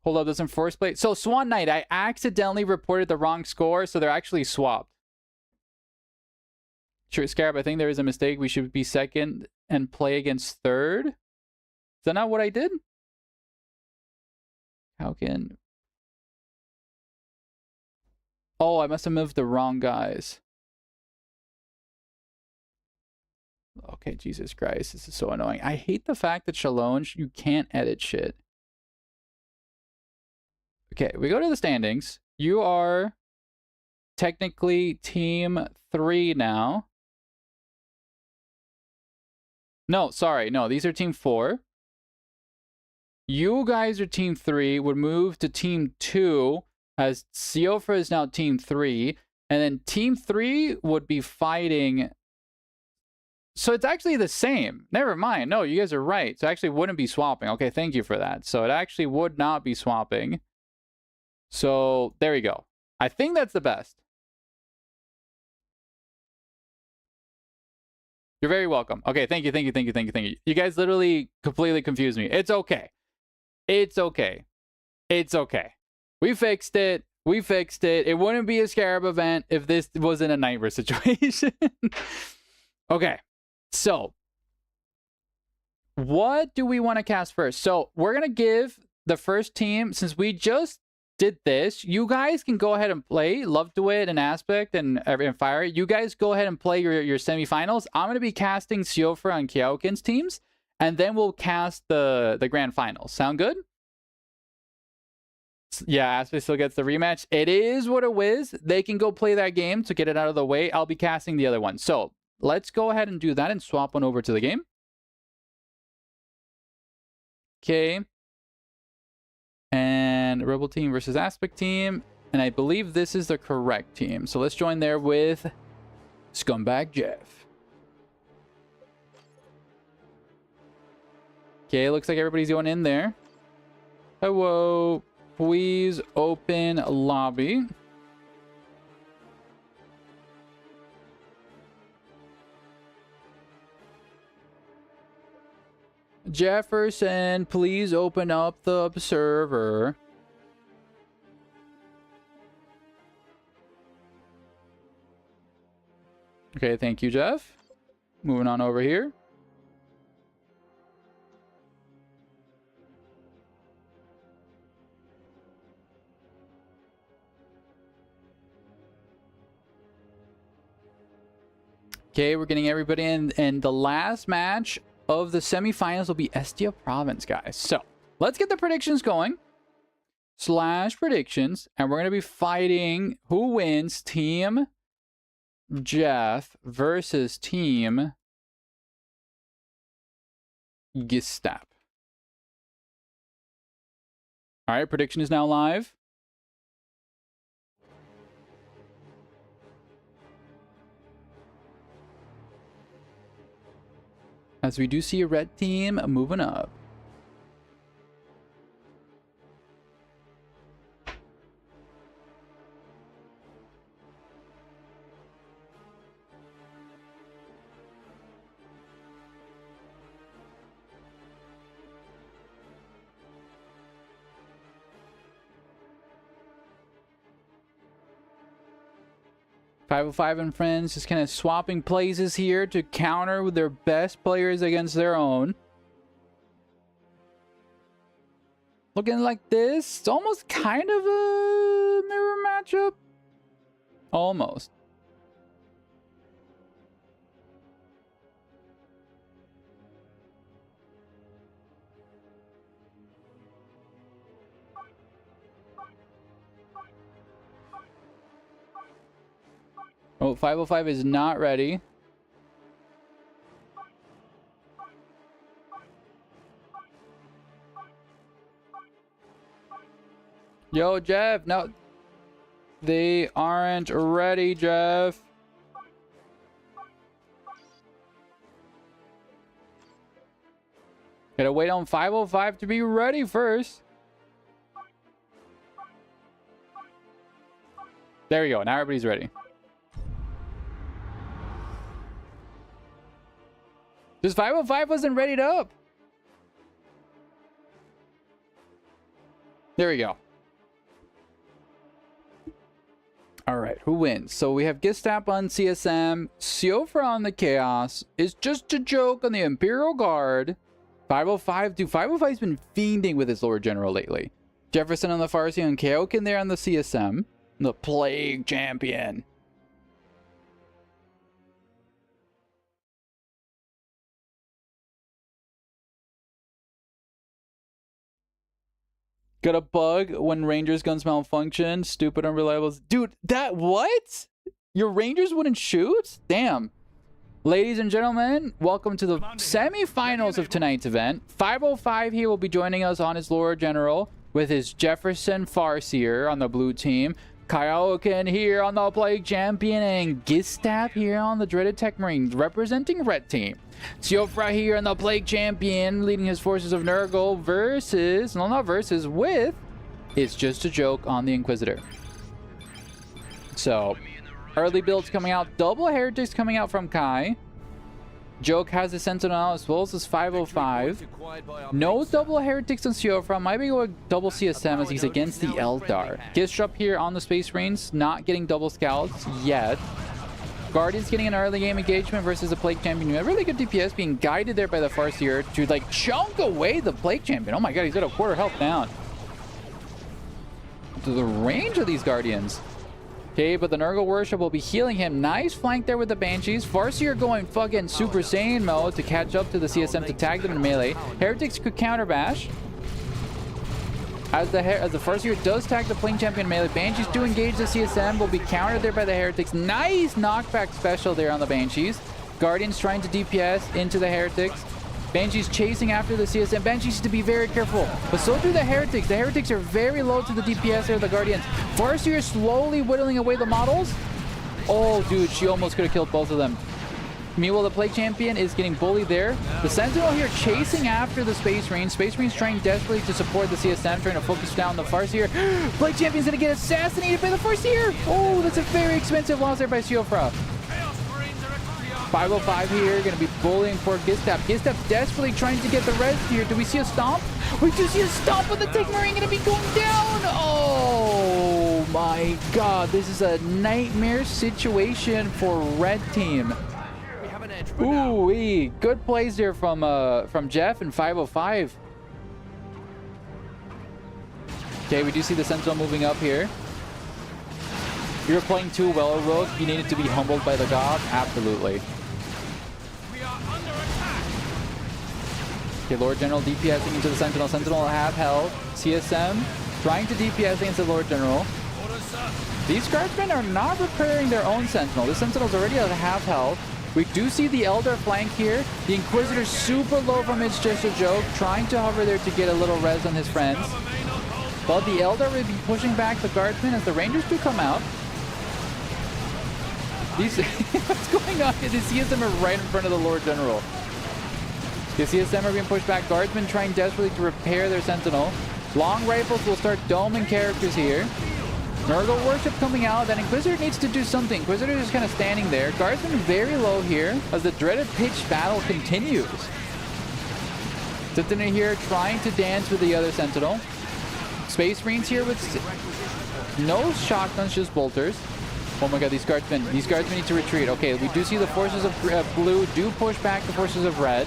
Hold up, this in first place. So Swan Knight, I accidentally reported the wrong score, so they're actually swapped. Sure, Scarab, I think there is a mistake. We should be 2nd and play against 3rd. Is that not what I did? How can... Oh, I must have moved the wrong guys. Okay, Jesus Christ, this is so annoying. I hate the fact that Shalonge, you can't edit shit. Okay, we go to the standings. You are technically team 3 now. No, sorry. No, these are team 4. You guys are team 3. Would move to team 2 as Siofra is now team 3. And then team 3 would be fighting... So it's actually the same. Never mind. No, you guys are right. So it actually wouldn't be swapping. Okay, thank you for that. So it actually would not be swapping. So there we go. I think that's the best. You're very welcome. Okay, thank you. You guys literally completely confused me. It's okay. It's okay. We fixed it. It wouldn't be a Scarab event if this wasn't a Nightmare situation. Okay, so what do we want to cast first? So we're going to give the first team, since we just did this. You guys can go ahead and play. Love to it and Aspect and Fire. You guys go ahead and play your semifinals. I'm going to be casting Siofra and Kyokin's teams, and then we'll cast the grand finals. Sound good? Yeah, Aspect still gets the rematch. It is what it is. They can go play that game to get it out of the way. I'll be casting the other one. So let's go ahead and do that and swap one over to the game. Okay. And Rebel team versus Aspect team. And I believe this is the correct team. So let's join there with Scumbag Jeff. Okay, looks like everybody's going in there. Hello. Please open lobby. Jefferson, please open up the server. Okay, thank you, Jeff. Moving on over here. Okay, we're getting everybody in, and the last match of the semifinals will be Estia Province, guys. So let's get the predictions going. / predictions, and we're going to be fighting who wins, Team Jeff versus Team Gistap. All right, prediction is now live. As we do see a red team moving up. .505 and friends just kind of swapping places here to counter with their best players against their own. Looking like this. It's almost kind of a mirror matchup. Almost. Oh, 505 is not ready. Yo, Jeff. No, they aren't ready, Jeff. Gotta wait on 505 to be ready first. There we go. Now everybody's ready. This 505 wasn't readied up. There we go. All right, who wins? So we have Gistap on CSM, Siofra on the Chaos, Is Just a Joke on the Imperial Guard. 505, dude, 505's been fiending with his Lord General lately. Jefferson on the Farsi and Kaokin there on the CSM. The Plague Champion. Got a bug when Rangers guns malfunction. Stupid, unreliable. Dude, that what? Your Rangers wouldn't shoot? Damn. Ladies and gentlemen, welcome to the semifinals of tonight's event. 505 here will be joining us on his Lord General with his Jefferson Farseer on the blue team. Kyokin here on the Plague Champion, and Gistap here on the Dreaded Tech Marines representing red team. Siofra here on the Plague Champion leading his forces of Nurgle versus, no, not versus, with It's Just a Joke on the Inquisitor. So, early builds coming out. Double Heretics coming out from Kai. Joke has the Sentinel as well as 505. No double Heretics on Siofra. Might be going double CSM as he's against the Eldar. Gistrup here on the Space Marines, not getting double Scouts yet. Guardian's getting an early game engagement versus the Plague Champion. A really good DPS being guided there by the Farseer to like chunk away the Plague Champion. Oh my god, he's got a quarter health down. the range of these Guardians. Okay, but the Nurgle Worship will be healing him. Nice flank there with the Banshees. Farseer going fucking Super Saiyan mode to catch up to the CSM to tag them in melee. Heretics could counter bash. As the Farseer does tag the Plane Champion melee, Banshees do engage the CSM, will be countered there by the Heretics. Nice knockback special there on the Banshees. Guardians trying to DPS into the Heretics. Banshees chasing after the CSM. Banshees need to be very careful, but so do the Heretics. The Heretics are very low to the DPS there, the Guardians. Farseer slowly whittling away the models. Oh, dude, she almost could have killed both of them. Meanwhile, the Plague Champion is getting bullied there. The Sentinel here chasing after the Space Marine. Space Marine's trying desperately to support the CSM, trying to focus down the Farseer. Plague Champion's gonna get assassinated by the Farseer. Oh, that's a very expensive loss there by Siofra. 505 here, gonna be bullying for Gistap. Gistap desperately trying to get the res here. Do we see a stomp? We do see a stomp, but the Tech Marine gonna be going down. Oh my god, this is a nightmare situation for Red Team. Ooh, good plays there from Jeff and 505. Okay, we do see the Sentinel moving up here. If you're playing too well, Rogue, you needed to be humbled by the god. Absolutely. Okay, Lord General DPSing into the Sentinel. Sentinel at half health. CSM trying to DPS against the Lord General. These guardsmen are not repairing their own Sentinel. This Sentinel's already at half health. We do see the Elder flank here. The Inquisitor super low from It's Just a Joke, trying to hover there to get a little res on his friends. But the Elder will be pushing back the Guardsmen as the Rangers do come out. What's going on here? The CSM are right in front of the Lord General. The CSM are being pushed back. Guardsmen trying desperately to repair their Sentinel. Long rifles will start doming characters here. Nurgle Worship coming out. That Inquisitor needs to do something. Inquisitor is kind of standing there. Guardsmen very low here as the dreaded pitched battle continues. Sentinel here trying to dance with the other Sentinel. Space Marines here with no shotguns, just bolters. Oh my god, these guardsmen need to retreat. Okay, we do see the forces of blue do push back the forces of red.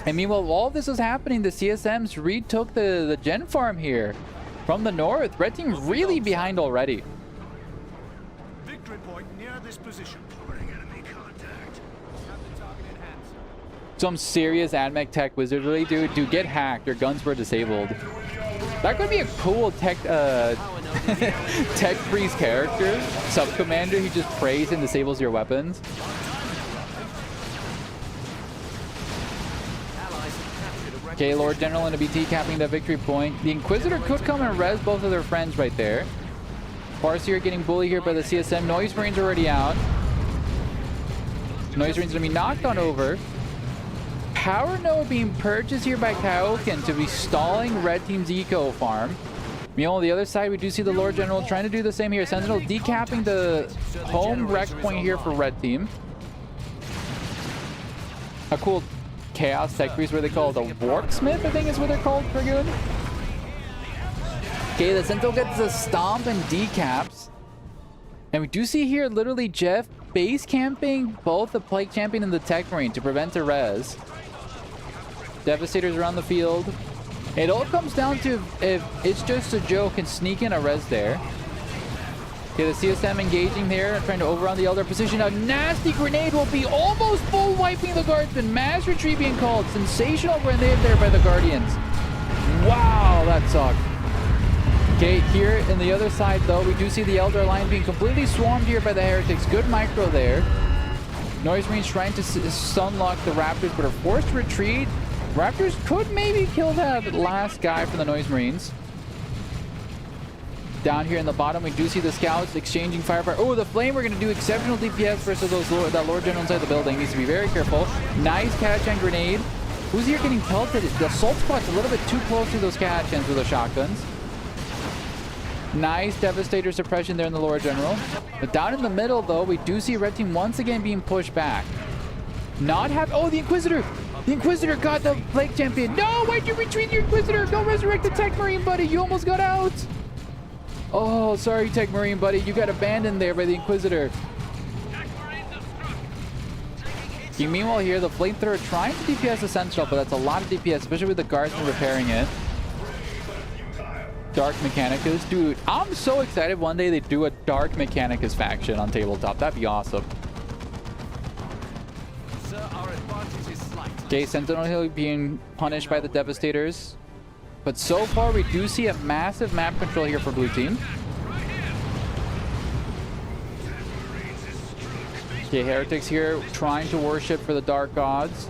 And meanwhile, while this is happening, the CSMs retook the gen farm here from the north. Red team really behind already. Victory point near this position. Enemy contact. Some serious AdMech tech wizardry, dude. Do get hacked. Your guns were disabled. That could be a cool tech freeze character. Sub-commander, he just prays and disables your weapons. Okay, Lord General and a BT capping that victory point. The Inquisitor could come and res both of their friends right there. Farseer getting bullied here by the CSM. Noise Marine's already out. Noise Marine's gonna be knocked on over. Power Node being purchased here by Kaioken to be stalling Red Team's eco farm. Meanwhile, on the other side, we do see the Lord General trying to do the same here. Sentinel decapping the home wreck point here for Red Team. A cool Chaos Tech Priest, where they call it a Warksmith, I think is what they're called for good. Okay, the Sentinel gets a stomp and decaps. And we do see here literally Jeff base camping both the Plague Champion and the Tech Marine to prevent a res. Devastators around the field. It all comes down to if It's Just a Joke can sneak in a res there. Okay, the CSM engaging there, trying to overrun the Elder position. A nasty grenade will be almost full wiping the Guardsmen. Mass retreat being called. Sensational grenade there by the Guardians. Wow, that sucked. Okay, here in the other side though, we do see the Elder line being completely swarmed here by the Heretics. Good micro there. Noise Marines trying to sunlock the Raptors, but are forced to retreat. Raptors could maybe kill that last guy from the Noise Marines. Down here in the bottom, we do see the scouts exchanging firepower. Oh, the Flame, we're going to do exceptional DPS versus that Lord General inside the building. Needs to be very careful. Nice catch-and grenade. Who's here getting pelted? The Assault Squad's a little bit too close to those catch-ends with the shotguns. Nice Devastator suppression there in the Lord General. But down in the middle, though, we do see Red Team once again being pushed back. Oh, the Inquisitor! The Inquisitor got the Plague Champion. No, why'd you retreat your Inquisitor? Go resurrect the Tech Marine, buddy. You almost got out. Oh, sorry, Tech Marine, buddy. You got abandoned there by the Inquisitor. Meanwhile here, the Flamethrower trying to DPS the Sentinel, but that's a lot of DPS, especially with the Guardsmen repairing it. Dark Mechanicus. Dude, I'm so excited one day they do a Dark Mechanicus faction on tabletop. That'd be awesome. Sir, our advantage is slight. Okay, Sentinel Hill being punished by the Devastators. But so far, we do see a massive map control here for blue team. Okay, Heretics here trying to worship for the Dark Gods.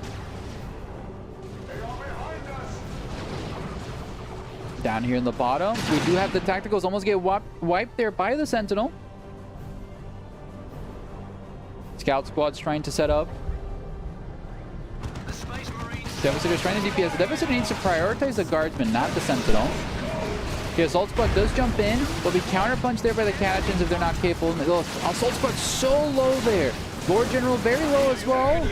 Down here in the bottom, we do have the Tacticals almost get wiped there by the Sentinel. Scout Squad's trying to set up. Devastator's trying to DPS. The Devastator needs to prioritize the Guardsman, not the Sentinel. Okay, Assault Squad does jump in, will be counterpunched there by the Catachans if they're not capable. Assault Squad so low there. Lord General very low as well.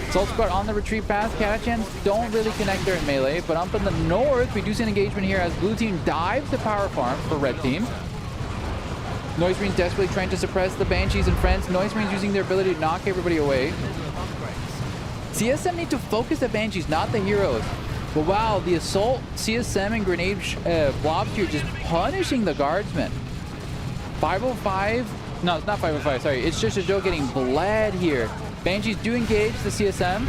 Assault Squad on the retreat path. Catachans don't really connect there in melee, but up in the north, we do see an engagement here as blue team dives the power farm for red team. Noise Marines desperately trying to suppress the Banshees and friends. Noise Marines using their ability to knock everybody away. CSM need to focus the Banshees, not the heroes. But wow, the Assault, CSM, and Grenade blobs here just punishing the Guardsmen. 505, no, it's not 505, sorry. It's just a joke getting bled here. Banshees do engage the CSM.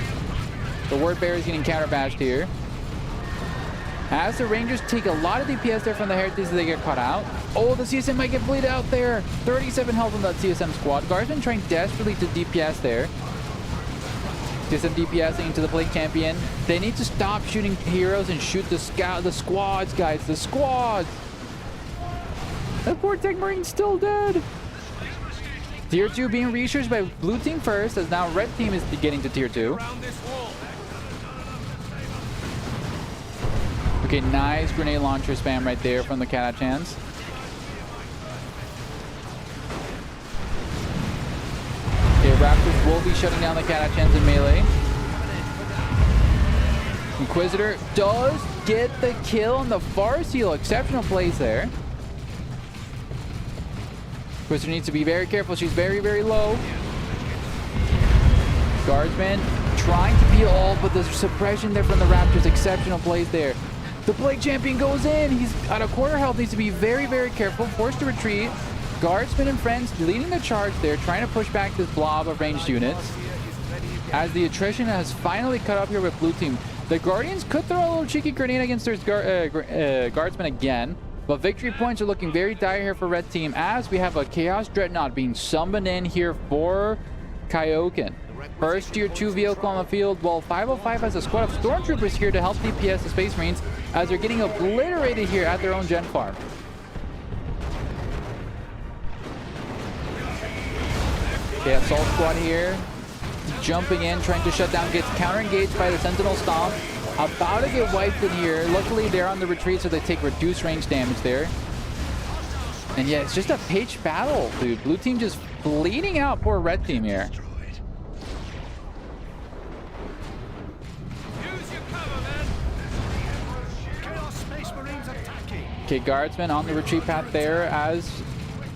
The Word Bearer is getting counterbashed here. As the Rangers take a lot of DPS there from the Heretics as they get caught out. Oh, the CSM might get bleed out there. 37 health on that CSM squad. Guardsmen trying desperately to DPS there. CSM DPSing into the Plague Champion. They need to stop shooting heroes and shoot the squads, guys. The squads. That poor Tech Marine's still dead. Tier 2 being researched by blue team first, as now red team is getting to tier 2. Okay, nice grenade launcher spam right there from the Catachans. Okay, Raptors will be shutting down the Catachans in melee. Inquisitor does get the kill on the far seal. Exceptional plays there. Inquisitor needs to be very careful. She's very, very low. Guardsman trying to peel all, but the suppression there from the Raptors. Exceptional plays there. The Plague Champion goes in. He's at a quarter health. Needs to be very, very careful. Forced to retreat. Guardsmen and friends leading the charge there, trying to push back this blob of ranged units. As the attrition has finally cut up here with blue team. The Guardians could throw a little cheeky grenade against their Guardsmen again. But victory points are looking very dire here for red team as we have a Chaos Dreadnought being summoned in here for Kaioken. First tier 2 vehicle on the field, while 505 has a squad of Stormtroopers here to help DPS the Space Marines as they're getting obliterated here at their own gen farm. Okay, Assault Squad here, jumping in, trying to shut down, gets counter-engaged by the Sentinel Stomp. About to get wiped in here. Luckily, they're on the retreat, so they take reduced range damage there. And yeah, it's just a pitched battle, dude. Blue team just bleeding out poor red team here. Okay, Guardsmen on the retreat path there as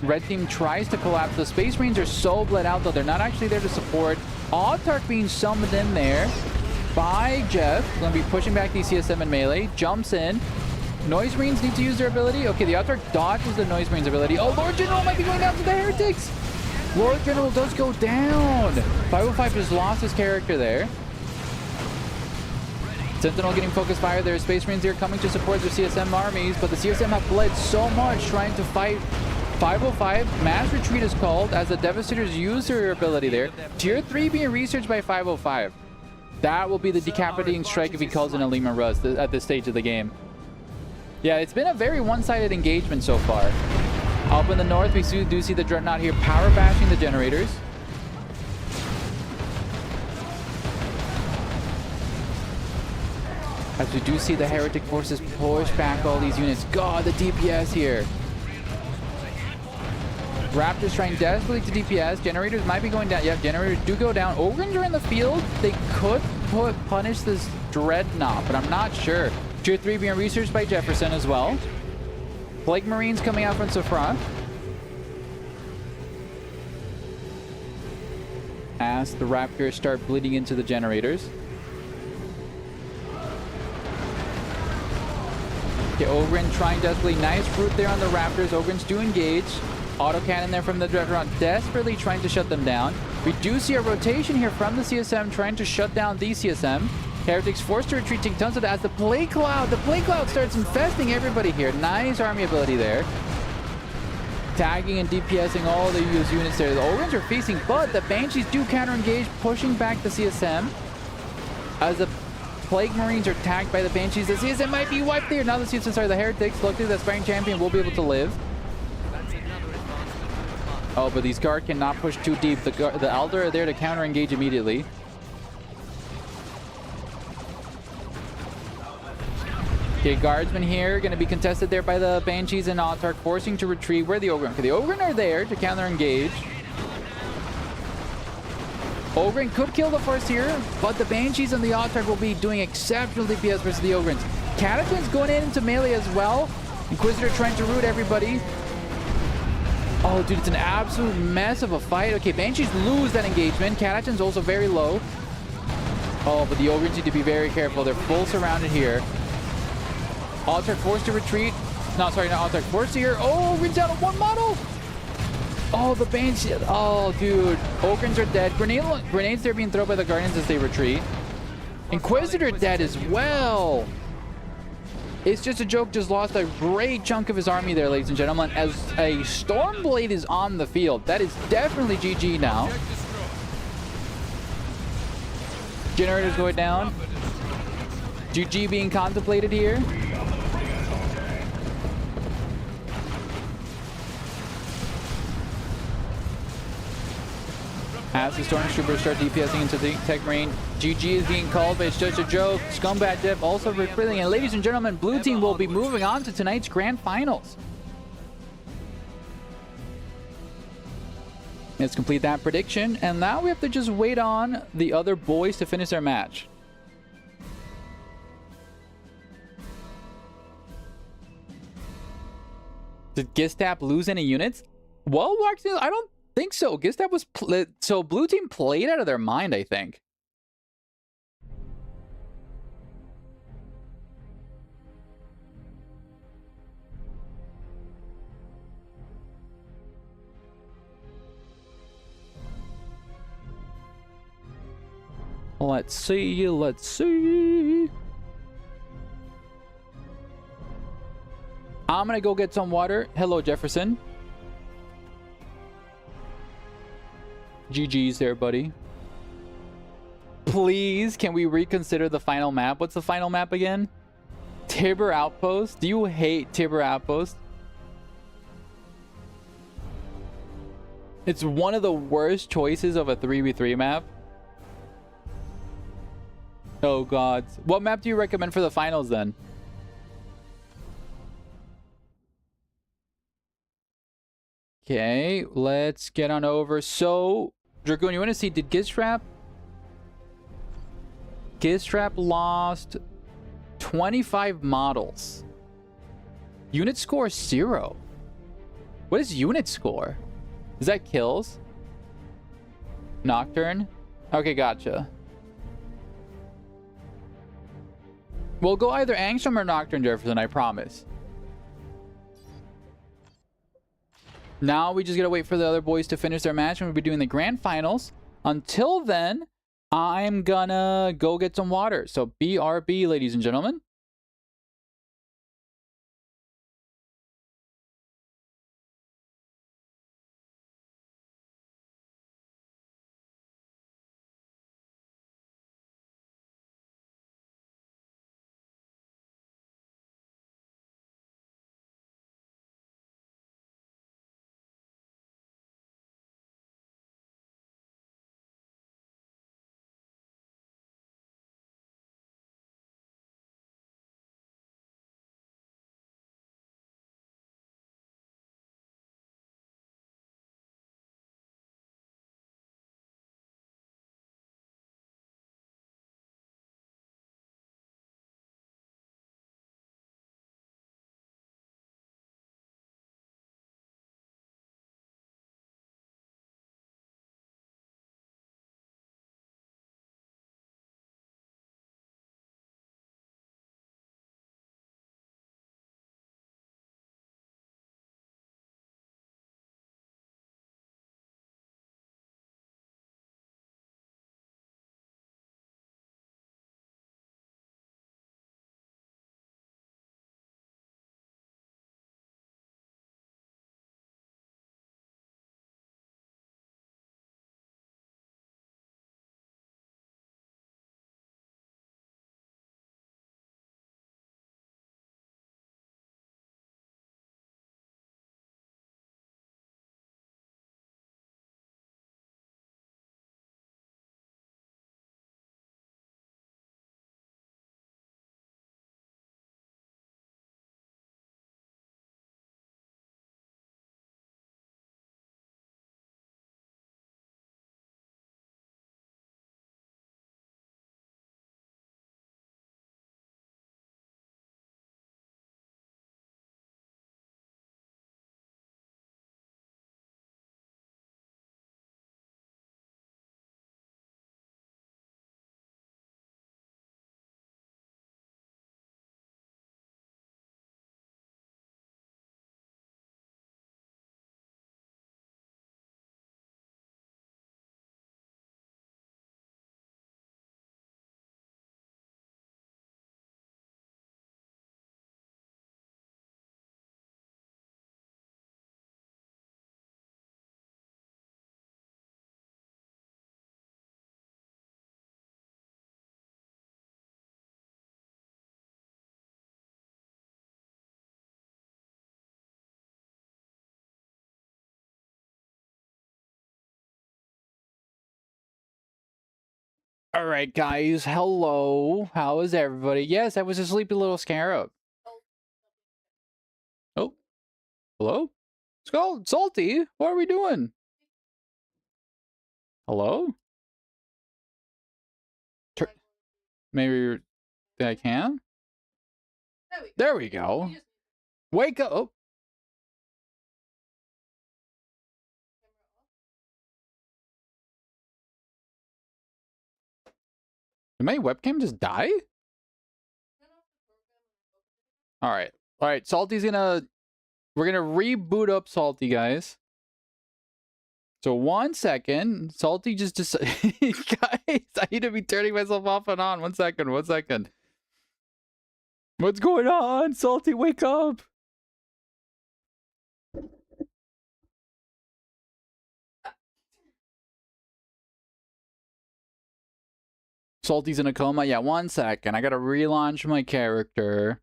red team tries to collapse. The Space Marines are so bled out, though. They're not actually there to support. Autarch being summoned in there by Jeff. Going to be pushing back these CSM in melee. Jumps in. Noise Marines need to use their ability. Okay, the Autarch dodges the Noise Marines ability. Oh, Lord General might be going down to the Heretics. Lord General does go down. 505 just lost his character there. Sentinel getting focus fire there. Space Marines here coming to support their CSM armies, but the CSM have bled so much trying to fight 505. Mass retreat is called as the Devastators use their ability there. Tier 3 being researched by 505. That will be the decapitating strike if he calls in a Lehman Russ at this stage of the game. Yeah, it's been a very one-sided engagement so far. Up in the north, we do see the Dreadnought here power bashing the generators. As we do see the Heretic forces push back all these units. God, the DPS here. Raptors trying desperately to DPS. Generators might be going down. Yep, generators do go down. Ogrins are in the field. They could punish this Dreadnought, but I'm not sure. Tier 3 being researched by Jefferson as well. Plague Marines coming out from Safra. As the Raptors start bleeding into the generators. Okay, Ogren trying desperately. Nice route there on the Raptors. Ogrens do engage. Autocannon there from the Dreadnought, desperately trying to shut them down. We do see a rotation here from the CSM trying to shut down the CSM. Heretics forced to retreat, take tons of that as the Plague Cloud starts infesting everybody here. Nice army ability there. Tagging and DPSing all the US units there. The Ogrens are facing, but the Banshees do counter-engage, pushing back the CSM. As the Plague Marines are tagged by the Banshees, the CSM might be wiped there. Now the CSM, sorry, the Heretics. Luckily, the Aspiring Champion will be able to live. Oh, but these Guard cannot push too deep. The Elder are there to counter-engage immediately. Okay, Guardsmen here going to be contested there by the Banshees and Autark, forcing to retreat. Where are the Ogren? Okay, the Ogren are there to counter-engage. Ogren could kill the first here, but the Banshees and the Autark will be doing exceptional DPS versus the Ogrens. Catapult's going into melee as well. Inquisitor trying to root everybody. Oh, dude, it's an absolute mess of a fight. Okay, Banshees lose that engagement. Catachan's also very low. Oh, but the Ogrens need to be very careful. They're full surrounded here. Autark forced to retreat. No, sorry, not Autark. Forced here. Oh, Ogrens down on one model. Oh, the Banshees. Oh, dude. Ogrens are dead. Grenades there being thrown by the Guardians as they retreat. Inquisitor dead as well. It's Just a Joke just lost a great chunk of his army there, ladies and gentlemen, as a Stormblade is on the field. That is definitely GG now. Generators going down. GG being contemplated here. As the Stormtroopers start DPSing into the Tech Marine, GG is being called, but it's Just a Joke. Scumbag Dip also reprinting. And ladies and gentlemen, Blue Team will be moving on to tonight's Grand Finals. Let's complete that prediction. And now we have to just wait on the other boys to finish their match. Did Gistap lose any units? Well, actually, I don't think so. Gistap was so Blue Team played out of their mind, I think. Let's see, let's see. I'm gonna go get some water. Hello, Jefferson. GG's there, buddy. Please, can we reconsider the final map? What's the final map again? Tibber Outpost? Do you hate Tibber Outpost? It's one of the worst choices of a 3v3 map. Oh, God. What map do you recommend for the finals, then? Okay, let's get on over. So, Dragoon, you want to see, did Gistrap lost 25 models. Unit score 0. What is unit score? Is that kills? Nocturne? Okay, gotcha. We'll go either Angstrom or Nocturne, Jefferson, I promise. Now we just gotta wait for the other boys to finish their match and we'll be doing the grand finals. Until then, I'm gonna go get some water. So BRB, ladies and gentlemen. All right, guys. Hello. How is everybody? Yes, I was a sleepy little scarab. Oh, hello? Skull, Salty, what are we doing? Hello? Maybe I can? There we go. Wake up. Oh. Did my webcam just die? All right. Salty's gonna... We're gonna reboot up Salty, guys. So 1 second. Salty just decided... Guys, I need to be turning myself off and on. 1 second. What's going on? Salty, wake up. Salty's in a coma. Yeah, 1 second. I gotta relaunch my character.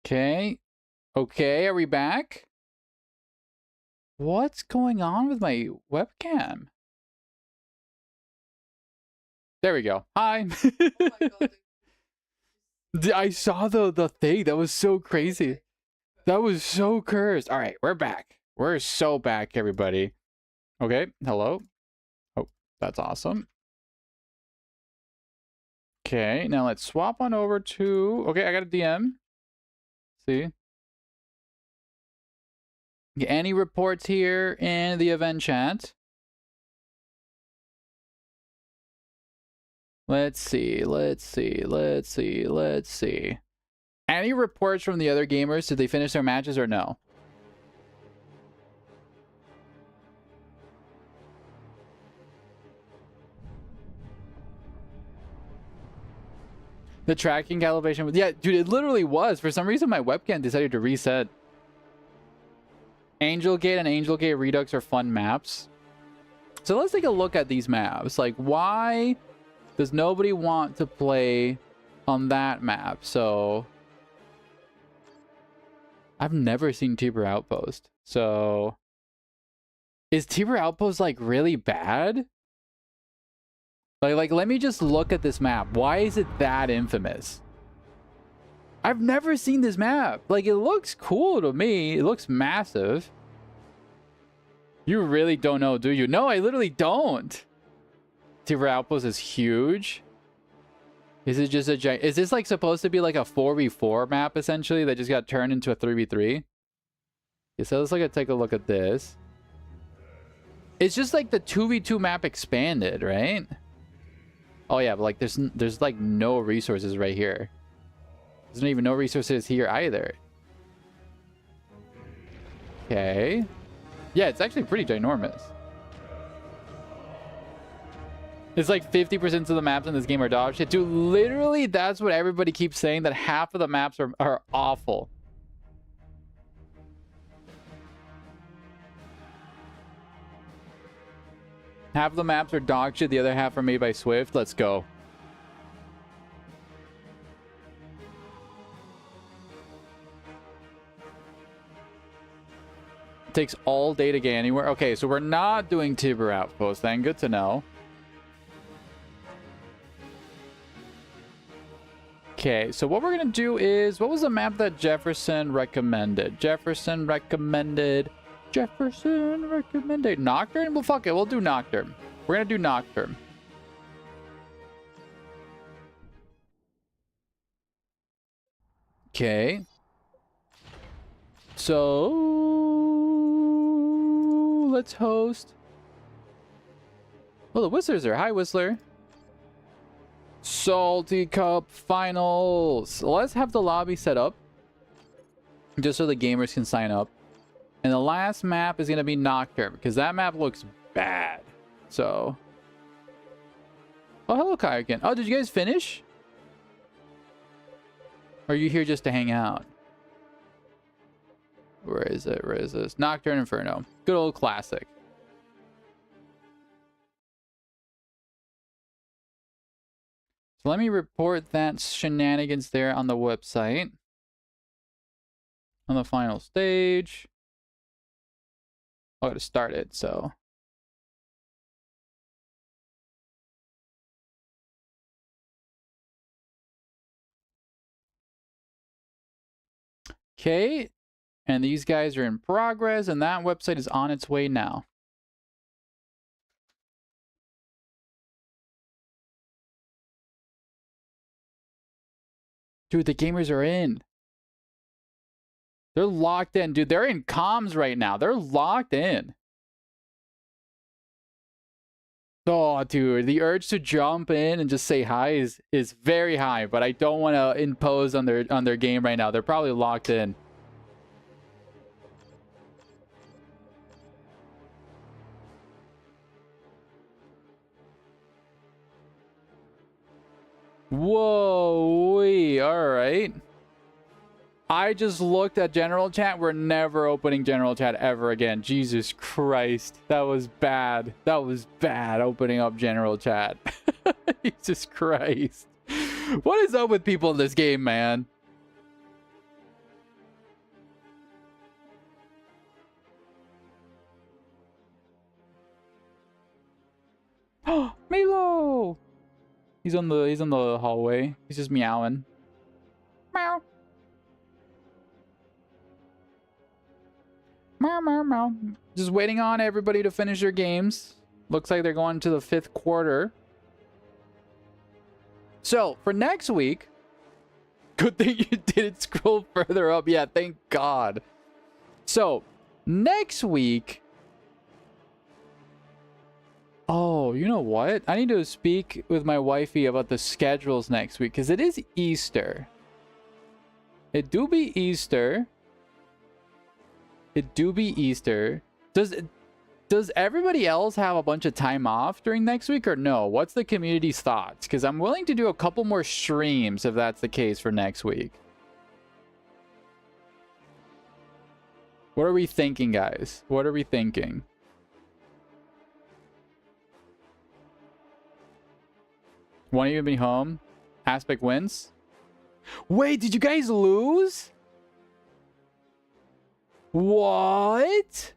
Okay. Okay, are we back? What's going on with my webcam? There we go. Hi. Oh my God. I saw the thing. That was so crazy. That was so cursed. All right, we're back. We're so back, everybody. Okay, hello. Oh, that's awesome. Okay, now let's swap on over to... Okay, I got a DM. See? Any reports here in the event chat? Let's see. Any reports from the other gamers? Did they finish their matches or no? The tracking calibration was... Yeah, dude, it literally was. For some reason, my webcam decided to reset. Angel Gate and Angel Gate Redux are fun maps. So let's take a look at these maps. Like, why does nobody want to play on that map? So I've never seen Tiber Outpost. So is Tiber Outpost like really bad? Like let me just look at this map. Why is it that infamous? I've never seen this map. Like, it looks cool to me. It looks massive. You really don't know, do you? No, I literally don't. Tiber Outpost is huge. Is it just a giant... Is this like supposed to be like a 4v4 map essentially that just got turned into a 3v3? Okay, so let's take a look at this. It's just like the 2v2 map expanded, right? Oh yeah, but like there's like no resources right here. There's not even no resources here either. Okay. Yeah, it's actually pretty ginormous. It's like 50% of the maps in this game are dog shit. Dude, literally, that's what everybody keeps saying, that half of the maps are awful. Half of the maps are dog shit, the other half are made by Swift. Let's go. It takes all day to get anywhere. Okay, so we're not doing Tiber Outpost then. Good to know. Okay, so what we're going to do is... What was the map that Jefferson recommended? Jefferson recommended... Nocturne? Well, fuck it. We'll do Nocturne. We're going to do Nocturne. Okay. So... Let's host... Oh, the Whistlers are. Hi, Whistler. Salty Cup Finals. Let's have the lobby set up. Just so the gamers can sign up. And the last map is going to be Nocturne, because that map looks bad. So. Oh, hello, Kayakin. Oh, did you guys finish? Or are you here just to hang out? Where is it? Where is this? Nocturne Inferno. Good old classic. So let me report that shenanigans there on the website. On the final stage. I gotta start it, so. Okay. And these guys are in progress, and that website is on its way now. Dude, the gamers are in. They're locked in. Dude, they're in comms right now. They're locked in. Oh, dude, the urge to jump in and just say hi is very high, but I don't want to impose on their game right now. They're probably locked in. Whoa, all right. I just looked at general chat. We're never opening general chat ever again. Jesus Christ. That was bad. That was bad opening up general chat. Jesus Christ. What is up with people in this game, man? Oh, Milo! He's on the hallway. He's just meowing. Meow. Meow, meow, meow. Just waiting on everybody to finish their games. Looks like they're going to the 5th quarter. So, for next week... Good thing you didn't scroll further up. Yeah, thank God. So, next week... Oh, you know what? I need to speak with my wifey about the schedules next week. Because it is Easter. It do be Easter. It do be Easter. Does everybody else have a bunch of time off during next week or no? What's the community's thoughts? Because I'm willing to do a couple more streams if that's the case for next week. What are we thinking, guys? What are we thinking? Won't even be home? Aspect wins? Wait, did you guys lose? What?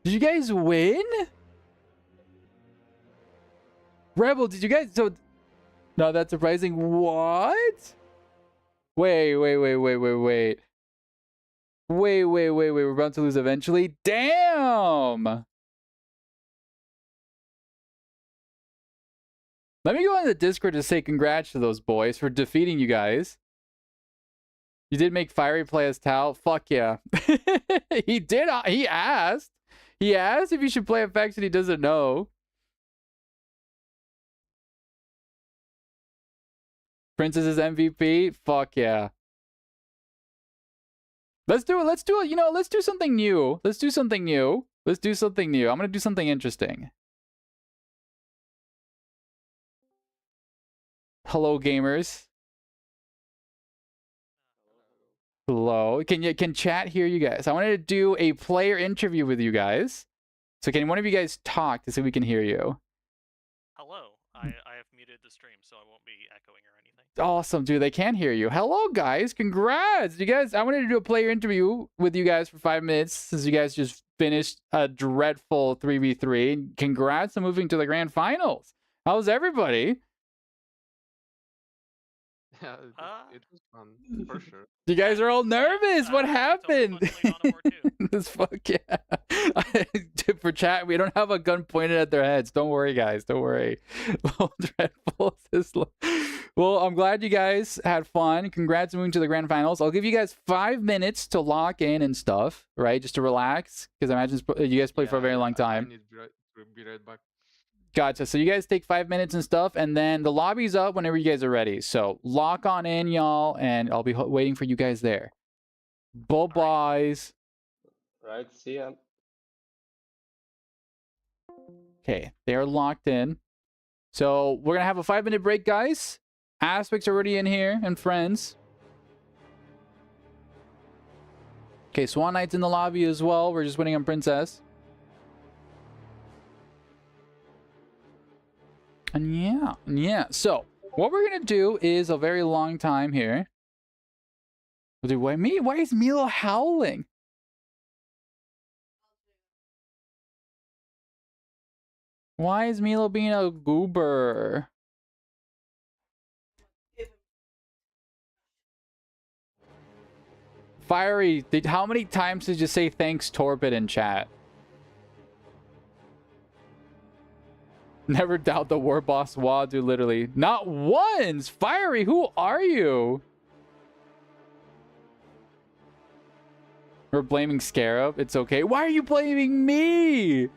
Did you guys win? Rebel, did you guys... So... No, that's surprising. What? Wait. Wait. We're about to lose eventually? Damn! Let me go on the Discord to say congrats to those boys for defeating you guys. You did make Fiery play as Tal? Fuck yeah. He did. He asked. He asked if you should play effects and he doesn't know. Princess is MVP? Fuck yeah. Let's do it. Let's do it. You know, let's do something new. Let's do something new. Let's do something new. I'm going to do something interesting. Hello, gamers. Hello. Can chat hear you guys? I wanted to do a player interview with you guys. So can one of you guys talk to see if we can hear you? Hello. I have muted the stream so I won't be echoing or anything. Awesome, dude. They can hear you. Hello, guys. Congrats. You guys, I wanted to do a player interview with you guys for 5 minutes since you guys just finished a dreadful 3v3. Congrats on moving to the grand finals. How's everybody? Yeah, it was fun, for sure. You guys are all nervous. What happened? This fuck yeah. For chat, we don't have a gun pointed at their heads. Don't worry, guys. Don't worry. Dreadful. Well, I'm glad you guys had fun. Congrats on moving to the grand finals. I'll give you guys 5 minutes to lock in and stuff, right? Just to relax, because I imagine you guys played for a very long time. I need to be right back. Gotcha. So you guys take 5 minutes and stuff, and then the lobby's up whenever you guys are ready. So lock on in, y'all, and I'll be waiting for you guys there. Bye-byes. Right, see ya. Okay, they are locked in. So we're gonna have a 5-minute break, guys. Aspect's already in here and friends. Okay, Swan Knight's in the lobby as well. We're just waiting on Princess. And yeah. So what we're gonna do is a very long time here. Dude, why me? Why is Milo howling? Why is Milo being a goober? Fiery, how many times did you say thanks, Torpid, in chat? Never doubt the war boss Wadu, literally. Not once! Fiery, who are you? We're blaming Scarab. It's okay. Why are you blaming me?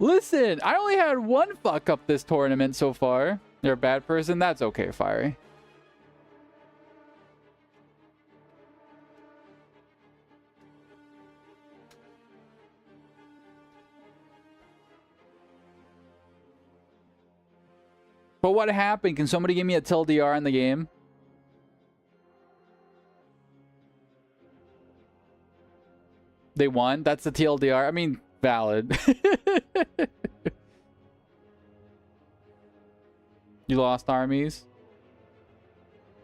Listen, I only had one fuck up this tournament so far. You're a bad person? That's okay, Fiery. But what happened? Can somebody give me a TLDR in the game? They won? That's the TLDR? I mean, valid. You lost armies.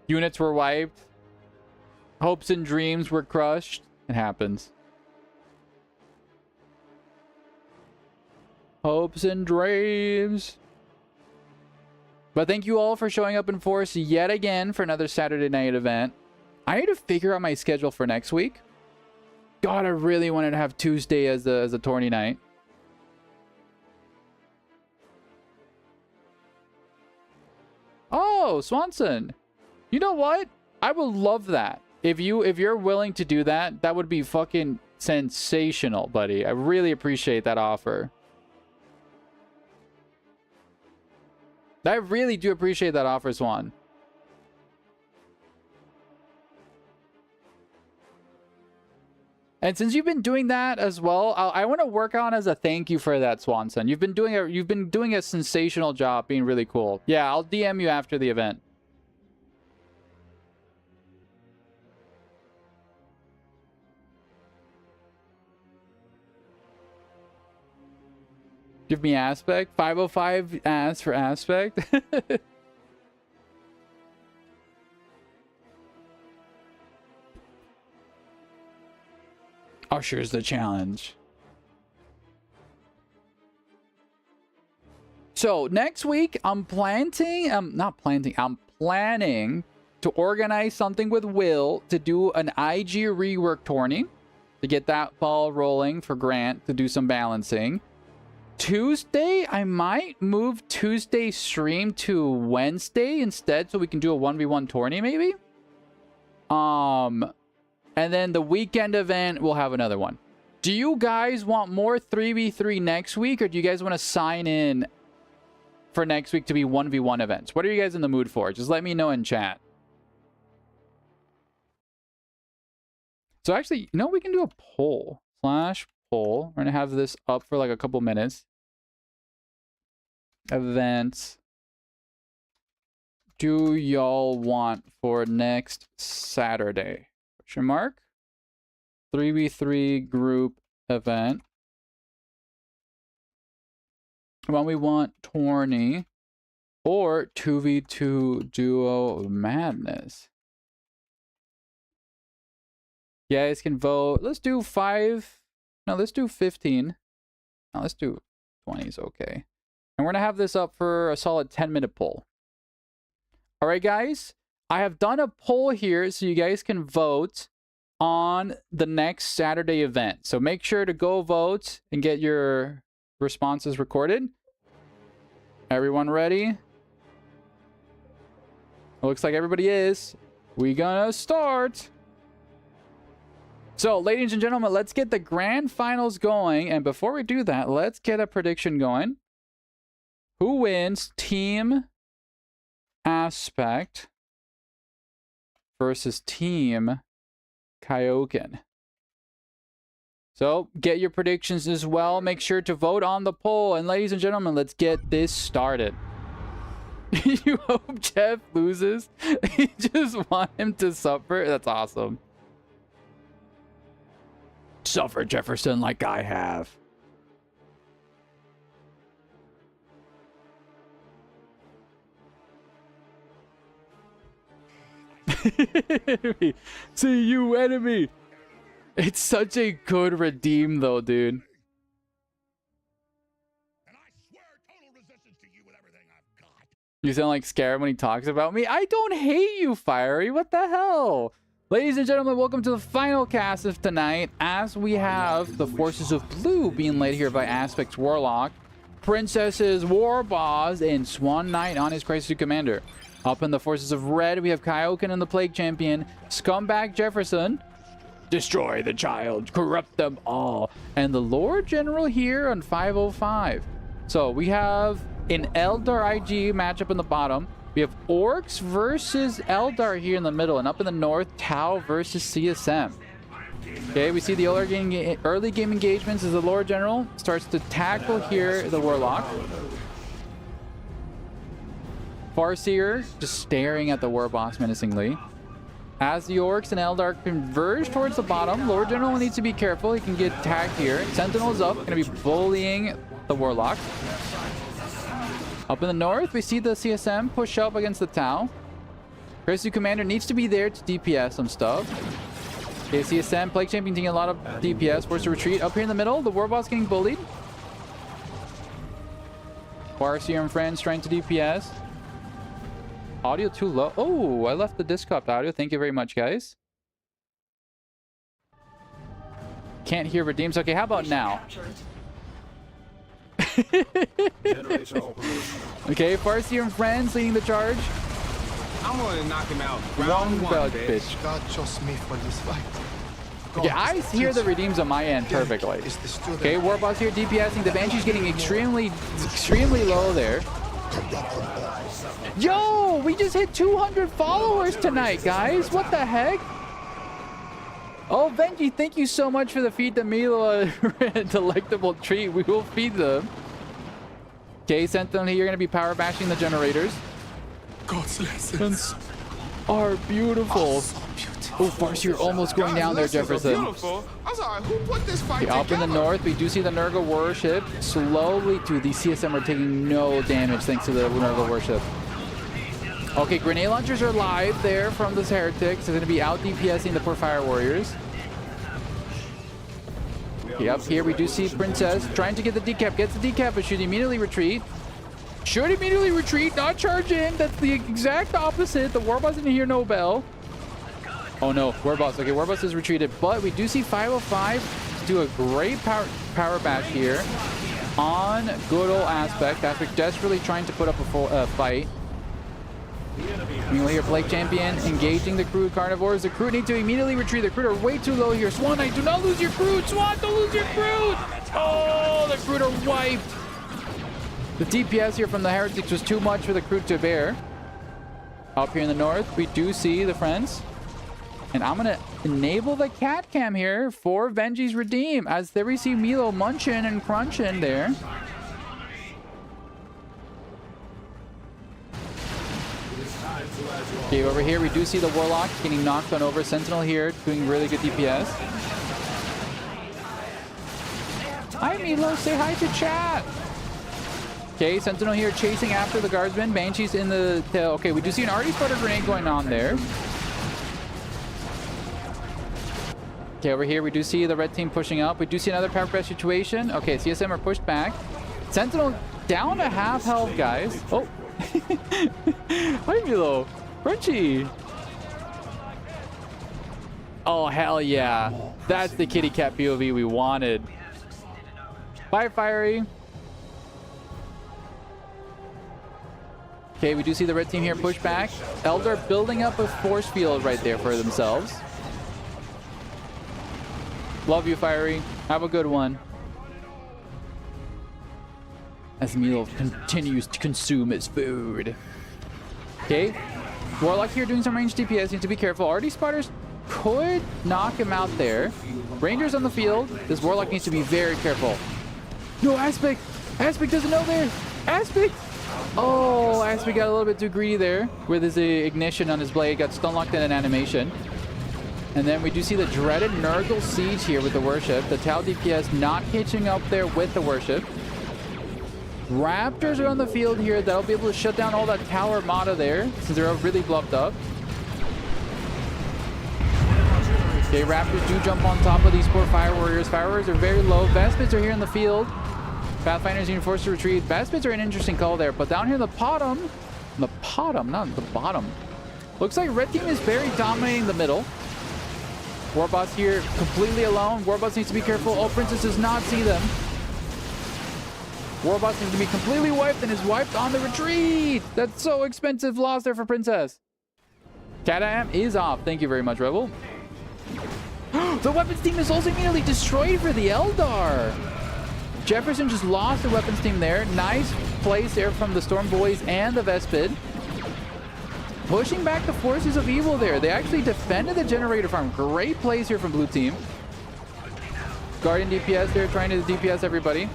Units were wiped. Hopes and dreams were crushed. It happens. Hopes and dreams. But thank you all for showing up in force yet again for another Saturday night event. I need to figure out my schedule for next week. God, I really wanted to have Tuesday as a tourney night. Oh, Swanson. You know what? I would love that. If you're willing to do that, that would be fucking sensational, buddy. I really appreciate that offer. I really do appreciate that offer, Swan. And since you've been doing that as well, I want to work on as a thank you for that, Swanson. You've been doing a sensational job, being really cool. Yeah, I'll DM you after the event. Give me aspect. 505 ask for aspect. Usher's the challenge. So next week, I'm planning to organize something with Will to do an IG rework tourney to get that ball rolling for Grant to do some balancing. Tuesday, I might move Tuesday stream to Wednesday instead so we can do a 1v1 tourney maybe. And then the weekend event, we'll have another one. Do you guys want more 3v3 next week, or do you guys want to sign in for next week to be 1v1 events? What are you guys in the mood for? Just let me know in chat. So actually, you know, we can do a poll. /poll. We're going to have this up for like a couple minutes. Events. Do y'all want for next Saturday? Question mark. 3v3 group event. When we want tourney or 2v2 duo madness. You guys can vote. Let's do 5. No, let's do 15. No, let's do 20 is okay. And we're going to have this up for a solid 10-minute poll. All right, guys. I have done a poll here so you guys can vote on the next Saturday event. So make sure to go vote and get your responses recorded. Everyone ready? It looks like everybody is. We gonna start. So, ladies and gentlemen, let's get the grand finals going. And before we do that, let's get a prediction going. Who wins Team Aspect versus Team Kaioken? So, get your predictions as well. Make sure to vote on the poll. And ladies and gentlemen, let's get this started. You hope Jeff loses? You just want him to suffer? That's awesome. Suffer, Jefferson, like I have. See you, enemy. It's such a good redeem, though, dude. And I swear total resistance to you with everything I've got. You sound like Scarab when he talks about me. I don't hate you, Fiery. What the hell? Ladies and gentlemen, welcome to the final cast of tonight, as we have the forces of blue being led here by Aspect's Warlock, Princess's War Boss, and Swan Knight on his Crisis Commander. Up in the forces of red, we have Kaioken and the Plague Champion, Scumbag Jefferson, destroy the child, corrupt them all, and the Lord General here on 505. So we have an Eldar IG matchup in the bottom. We have Orcs versus Eldar here in the middle, and up in the north, Tau versus CSM. Okay, we see the early game engagements as the Lord General starts to tackle here the Warlock. Farseer just staring at the War Boss menacingly. As the Orcs and Eldar converge towards the bottom, Lord General needs to be careful. He can get tagged here. Sentinel is up, going to be bullying the Warlock. Up in the north, we see the CSM push up against the Tau. Crisis Commander needs to be there to DPS some stuff. Okay, CSM, Plague Champion taking a lot of DPS, forced to retreat. Up here in the middle, the War Boss getting bullied. Farseer and friends trying to DPS. Audio too low. Oh, I left the Discord audio. Thank you very much, guys. Can't hear redeems. Okay, how about now? Okay, Farseer and friends leading the charge. I'm gonna knock him out. One belt, bitch. bitch. God chose me for this fight. Okay, I hear the redeems on my end perfectly. Okay, Warboss here DPSing. The Banshee's getting extremely low there. Yo, we just hit 200 followers tonight, guys. What the heck? Oh, Benji, thank you so much for the feed the Milo delectable treat. We will feed them. Okay, Sentinel here, you're going to be power bashing the generators. God's lessons are beautiful. so beautiful. Oh, Farseer almost going down there, Jefferson. Beautiful. I'm sorry, who put this fight Okay, up in the together? north, we do see the Nurgle warship slowly. Dude, these CSM are taking no damage thanks to the Nurgle warship. Okay, grenade launchers are live there from this heretics. They're going to be out DPSing the poor fire warriors. Okay, up here we do see Princess trying to get the decap. Gets the decap, but should immediately retreat. Should immediately retreat, not charge in. That's the exact opposite. The Warboss didn't hear no bell. Oh no, Warboss. Okay, Warboss has retreated, but we do see 505 do a great power bash here on good old Aspect. Aspect desperately trying to put up a full fight. Meanwhile here, Plague Champion engaging the Crude Carnivores. The Crude need to immediately retreat. The Crude are way too low here. Swan Knight, do not lose your Crude. Swan, don't lose your Crude. Oh, the Crude are wiped. The DPS here from the Heretics was too much for the Crude to bear. Up here in the north, we do see the friends. And I'm going to enable the cat cam here for Benji's Redeem, as there we see Milo munching and crunching there. Okay, over here we do see the Warlock getting knocked on over. Sentinel here doing really good DPS. Hi Milo, say hi to chat. Okay, Sentinel here chasing after the guardsman. Banshee's in the tail. Okay, we do see an already sputter grenade going on there. Okay, over here we do see the red team pushing up. We do see another power press situation. Okay, CSM are pushed back. Sentinel down to half health, guys. Oh. Hi Milo. Crunchy. Oh, hell yeah. That's the kitty cat POV we wanted. Bye, Fiery. Okay, we do see the red team here push back. Eldar building up a force field right there for themselves. Love you, Fiery. Have a good one. As Milo continues to consume his food. Okay. Warlock here doing some ranged DPS. Need to be careful. Already spotters could knock him out there. Rangers on the field. This Warlock needs to be very careful. No, Aspect. Aspect doesn't know there. Aspect. Oh, Bias, we got a little bit too greedy there with his ignition on his blade. Got stun locked in an animation. And then we do see the dreaded Nurgle Siege here with the Worship. The Tau DPS not catching up there with the Worship. Raptors are on the field here. That'll be able to shut down all that Tau Armada there since they're really bluffed up. Okay, Raptors do jump on top of these poor Fire Warriors. Fire Warriors are very low. Vespids are here in the field. Pathfinders being forced to retreat. Vespids are an interesting call there, but down here in the bottom, not the bottom. Looks like Red Team is very dominating the middle. Warboss here completely alone. Warboss needs to be careful. Oh, Princess does not see them. Warboss needs to be completely wiped and is wiped on the retreat. That's so expensive loss there for Princess. Cat-Am is off. Thank you very much, Rebel. The weapons team is also immediately destroyed for the Eldar. Jefferson just lost the weapons team there. Nice place there from the Storm Boys and the Vespid. Pushing back the forces of evil there. They actually defended the generator farm. Great plays here from blue team. Guardian DPS there trying to DPS everybody.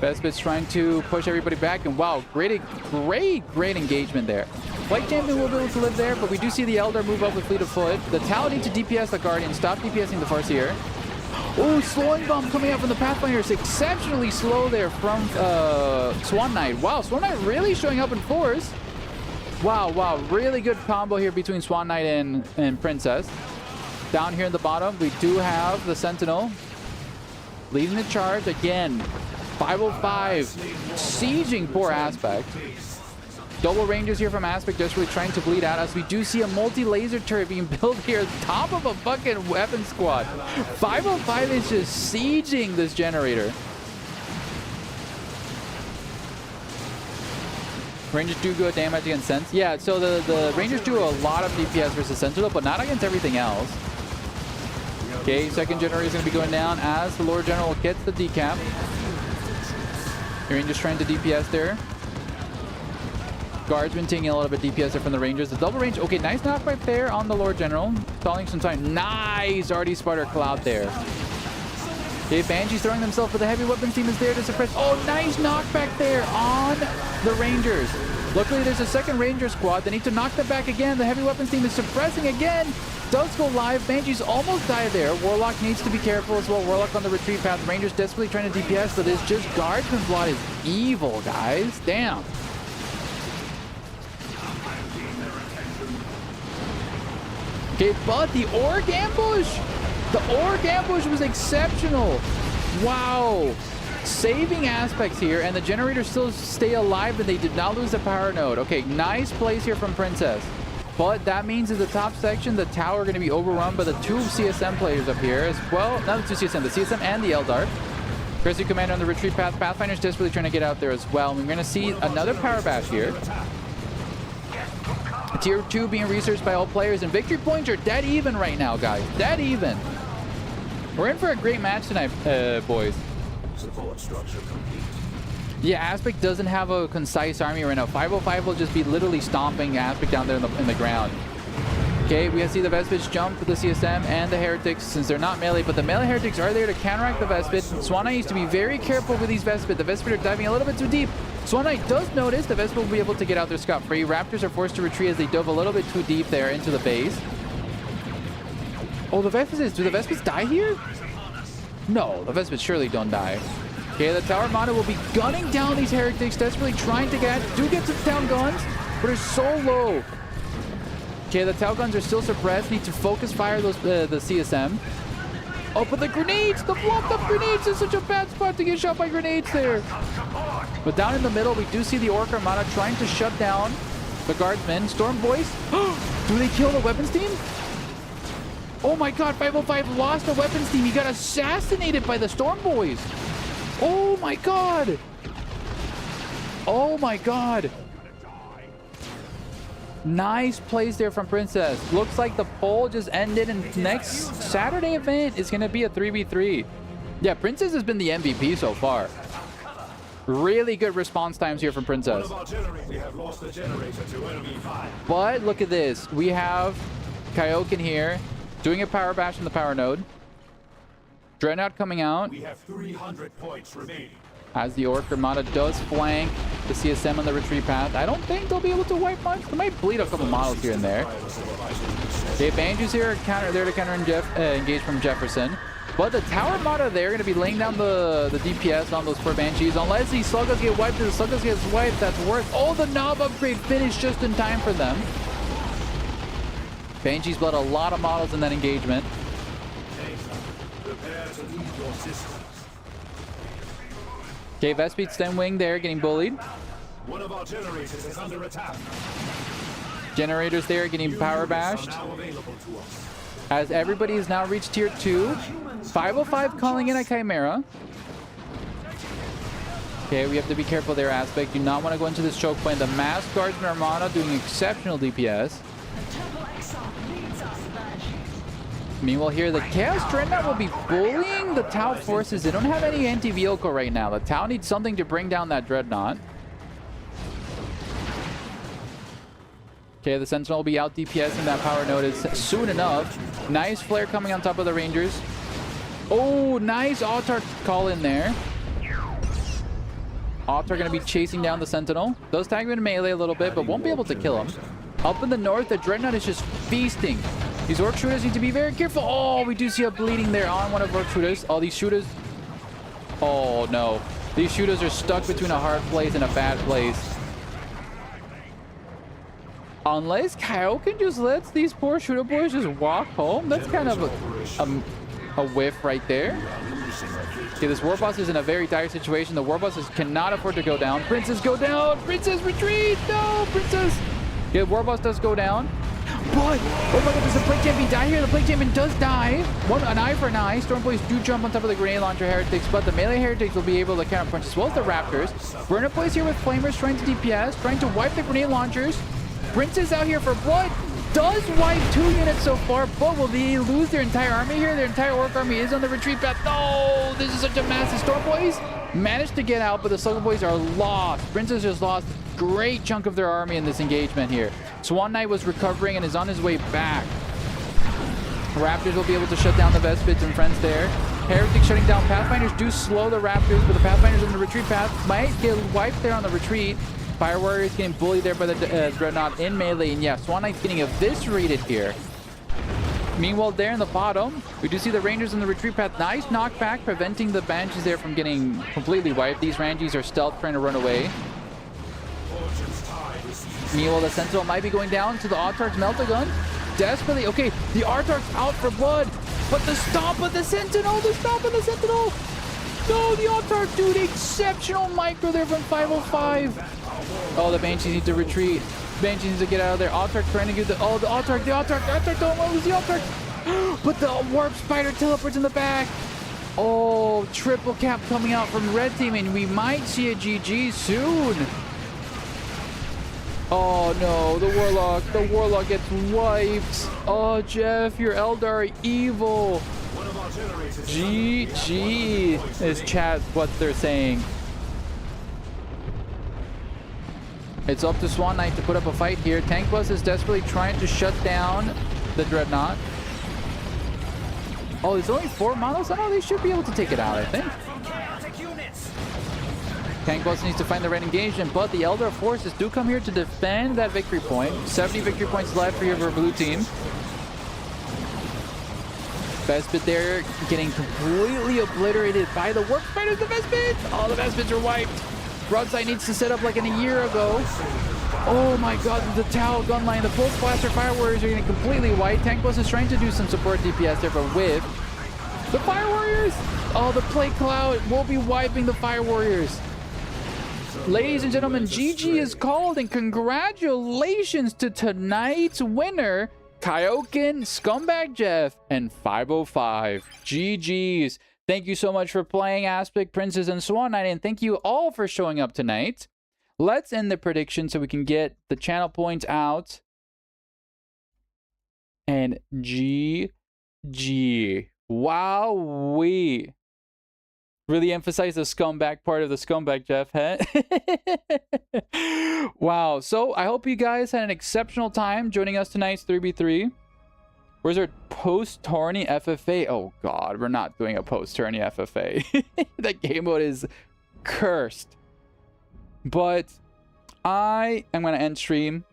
Vespid's trying to push everybody back. And wow, great engagement there. Flight Champion will be able to live there, but we do see the Eldar move up with Fleet of Foot. The Tau need to DPS the Guardian. Stop DPSing the Farseer. Oh, slowing bomb coming out from the Pathfinders. Exceptionally slow there from Swan Knight. Wow, Swan Knight really showing up in force. Wow, really good combo here between Swan Knight and Princess. Down here in the bottom, we do have the Sentinel leading the charge again. 505, sieging poor Aspect. Double Rangers here from Aspect, just really trying to bleed out as we do see a multi-laser turret being built here top of a fucking weapon squad. 505 is just sieging this generator. Rangers do good damage against Sense. Yeah, so the Rangers do a lot of DPS versus Sentinel, but not against everything else. Okay, second generator is going to be going down as the Lord General gets the decap. The Rangers trying to DPS there. Guardsman taking a little bit DPS there from the Rangers. The double range. Okay, nice knockback there on the Lord General. Stalling some time. Nice already Sputter Cloud there. Okay, Banshee's throwing themselves, but the heavy weapons team is there to suppress. Oh, nice knockback there on the Rangers. Luckily, there's a second Ranger squad. They need to knock them back again. The heavy weapons team is suppressing again. Does go live. Banshee's almost died there. Warlock needs to be careful as well. Warlock on the retreat path. Rangers desperately trying to DPS, but it's just Guardsman Blood is evil, guys. Damn. Okay, but the Orc Ambush. The Orc Ambush was exceptional. Wow. Saving Aspects here, and the generators still stay alive, and they did not lose the power node. Okay, nice plays here from Princess. But that means in the top section, the tower are going to be overrun by the two CSM players up here as well. Not the two CSM, the CSM and the Eldar. Rescue Commander on the retreat path. Pathfinder's desperately trying to get out there as well. And we're going to see another power bash here. Tier 2 being researched by all players, and victory points are dead even right now, guys. Dead even. We're in for a great match tonight, boys. Support structure complete. Yeah, Aspect doesn't have a concise army right now. 505 will just be literally stomping Aspect down there in the ground. Okay, we see the Vespids jump with the CSM and the Heretics since they're not melee, but the melee Heretics are there to counteract the Vespid. Swan Knight needs to be very careful with these Vespid. The Vespid are diving a little bit too deep. Swan Knight does notice the Vespid will be able to get out there scot-free. Raptors are forced to retreat as they dove a little bit too deep there into the base. Oh, the Vespids, do the Vespids die here? No, the Vespids surely don't die. Okay, the Tower Armada will be gunning down these Heretics, desperately trying to get some town guns, but they're so low. Okay, the Tau guns are still suppressed. Need to focus fire those the CSM. Oh, but the grenades! The blocked up grenades is such a bad spot to get shot by grenades there. But down in the middle, we do see the Orc Armada trying to shut down the Guardsmen. Storm Boys, do they kill the weapons team? Oh my god, 505 lost the weapons team. He got assassinated by the Storm Boys. Oh my god. Oh my god. Nice plays there from Princess. Looks like the poll just ended, and next Saturday event is going to be a 3v3. Yeah, Princess has been the MVP so far. Really good response times here from Princess. But look at this. We have Kaioken here doing a power bash in the power node. Dreadnought coming out. We have 300 points remaining. As the Orc Armada does flank the CSM on the retreat path. I don't think they'll be able to wipe much. They might bleed a couple models here and there. Okay, Banshees here are there to counter engage from Jefferson. But the Tower Armada, they're going to be laying down the DPS on those poor Banshees. Unless these Sluggas get wiped, if the Sluggas gets wiped, that's worth. Oh, the Knob upgrade finished just in time for them. Banshees bled a lot of models in that engagement. Okay, Vespi's Stem Wing there getting bullied. One of our generators is under attack. Generators there getting power bashed. As everybody has now reached tier 2. 505 calling in a Chimera. Okay, we have to be careful there, Aspect. Do not want to go into this choke point. The Masked Guardsman Armada doing exceptional DPS. Meanwhile here, the Chaos Dreadnought will be bullying the Tau forces. They don't have any anti-vehicle right now. The Tau needs something to bring down that Dreadnought. Okay, the Sentinel will be out DPSing that power node soon enough. Nice flare coming on top of the Rangers. Oh, nice Autarch call in there. Autarch going to be chasing down the Sentinel. Does tag him in melee a little bit, but won't be able to kill him. Up in the north, the Dreadnought is just feasting. These Orc Shooters need to be very careful. Oh, we do see a bleeding there on one of Orc Shooters. All these Shooters... Oh, no. These Shooters are stuck between a hard place and a bad place. Unless Kaioken just lets these poor Shooter boys just walk home. That's kind of a whiff right there. Okay, this War Boss is in a very dire situation. The War Bosses cannot afford to go down. Princess, go down! Princess, retreat! No, Princess! Okay, War Boss does go down. But, oh my god, does the Plague Champion die here? The Plague Champion does die. An eye for an eye. Storm Boys do jump on top of the Grenade Launcher Heretics, but the melee Heretics will be able to counter punch as well as the Raptors. Burner Boys here with Flamers trying to DPS, trying to wipe the Grenade Launchers. Princess out here for blood. Does wipe 2 units so far, but will they lose their entire army here? Their entire Orc army is on the retreat path. No, this is such a massive. Storm Boys managed to get out, but the Slugger Boys are lost. Princess just lost a great chunk of their army in this engagement here. Swan Knight was recovering and is on his way back. Raptors will be able to shut down the Vespids and friends there. Heretics shutting down. Pathfinders do slow the Raptors, but the Pathfinders on the retreat path might get wiped there on the retreat. Fire Warriors getting bullied there by the Dreadnought in melee. And yeah, Swan Knight's getting eviscerated here. Meanwhile, there in the bottom, we do see the Rangers in the retreat path. Nice knockback, preventing the Banshees there from getting completely wiped. These Rangies are stealth trying to run away. Meanwhile, the Sentinel might be going down to the Autarch's Melt-A-Gun. Desperately, okay, the Autarch's out for blood. But the stomp of the Sentinel, the stomp of the Sentinel. No, the Autarch, dude, exceptional micro there from 505. Oh, the Banshees need to retreat. Banshees need to get out of there. Autarch trying to get the... Oh, the Autarch, don't want to lose the Autarch. But the Warp Spider teleports in the back. Oh, triple cap coming out from Red Team, and we might see a GG soon. Oh, no, the Warlock gets wiped. Oh, Jeff, your Eldar are evil. GG is chat what they're saying. It's up to Swan Knight to put up a fight here. Tank Bus is desperately trying to shut down the Dreadnought. Oh, there's only 4 models? Oh, they should be able to take it out, I think. Tank Bus needs to find the right engagement, but the Eldar forces do come here to defend that victory point. 70 victory points left for your blue team. Vespid there getting completely obliterated by the Warp Spiders. The Vespids! Oh, the Vespids are wiped. Broadside needs to set up like in a year ago. Oh my god, the Tau gun line, the Pulse Blaster Fire Warriors are getting completely wiped. Tank Bus is trying to do some support DPS there, but with the Fire Warriors. Oh, the Plague Cloud will be wiping the Fire Warriors. Ladies and gentlemen, GG is called, and congratulations to tonight's winner, Kaioken, Scumbag Jeff, and 505. GG's. Thank you so much for playing Aspect, Princess, and Swan Knight, and thank you all for showing up tonight. Let's end the prediction so we can get the channel points out. And GG. Wow-wee. Really emphasize the scumbag part of the scumbag, Jeff. Huh? Wow. So I hope you guys had an exceptional time joining us tonight's 3v3. Where's our post-tourney FFA? Oh god, we're not doing a post-tourney FFA. That game mode is cursed. But I am going to end stream.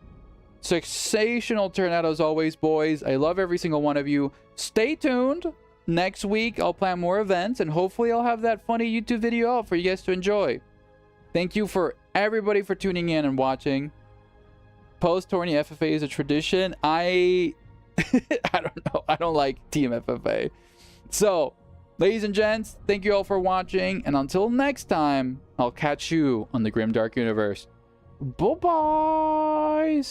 Sensational turnout as always, boys. I love every single one of you. Stay tuned. Next week, I'll plan more events, and hopefully I'll have that funny YouTube video out for you guys to enjoy. Thank you for everybody for tuning in and watching. Post-tourney FFA is a tradition. I don't know. I don't like Team FFA. So, ladies and gents, thank you all for watching, and until next time, I'll catch you on the Grimdark Universe. Bye-bye!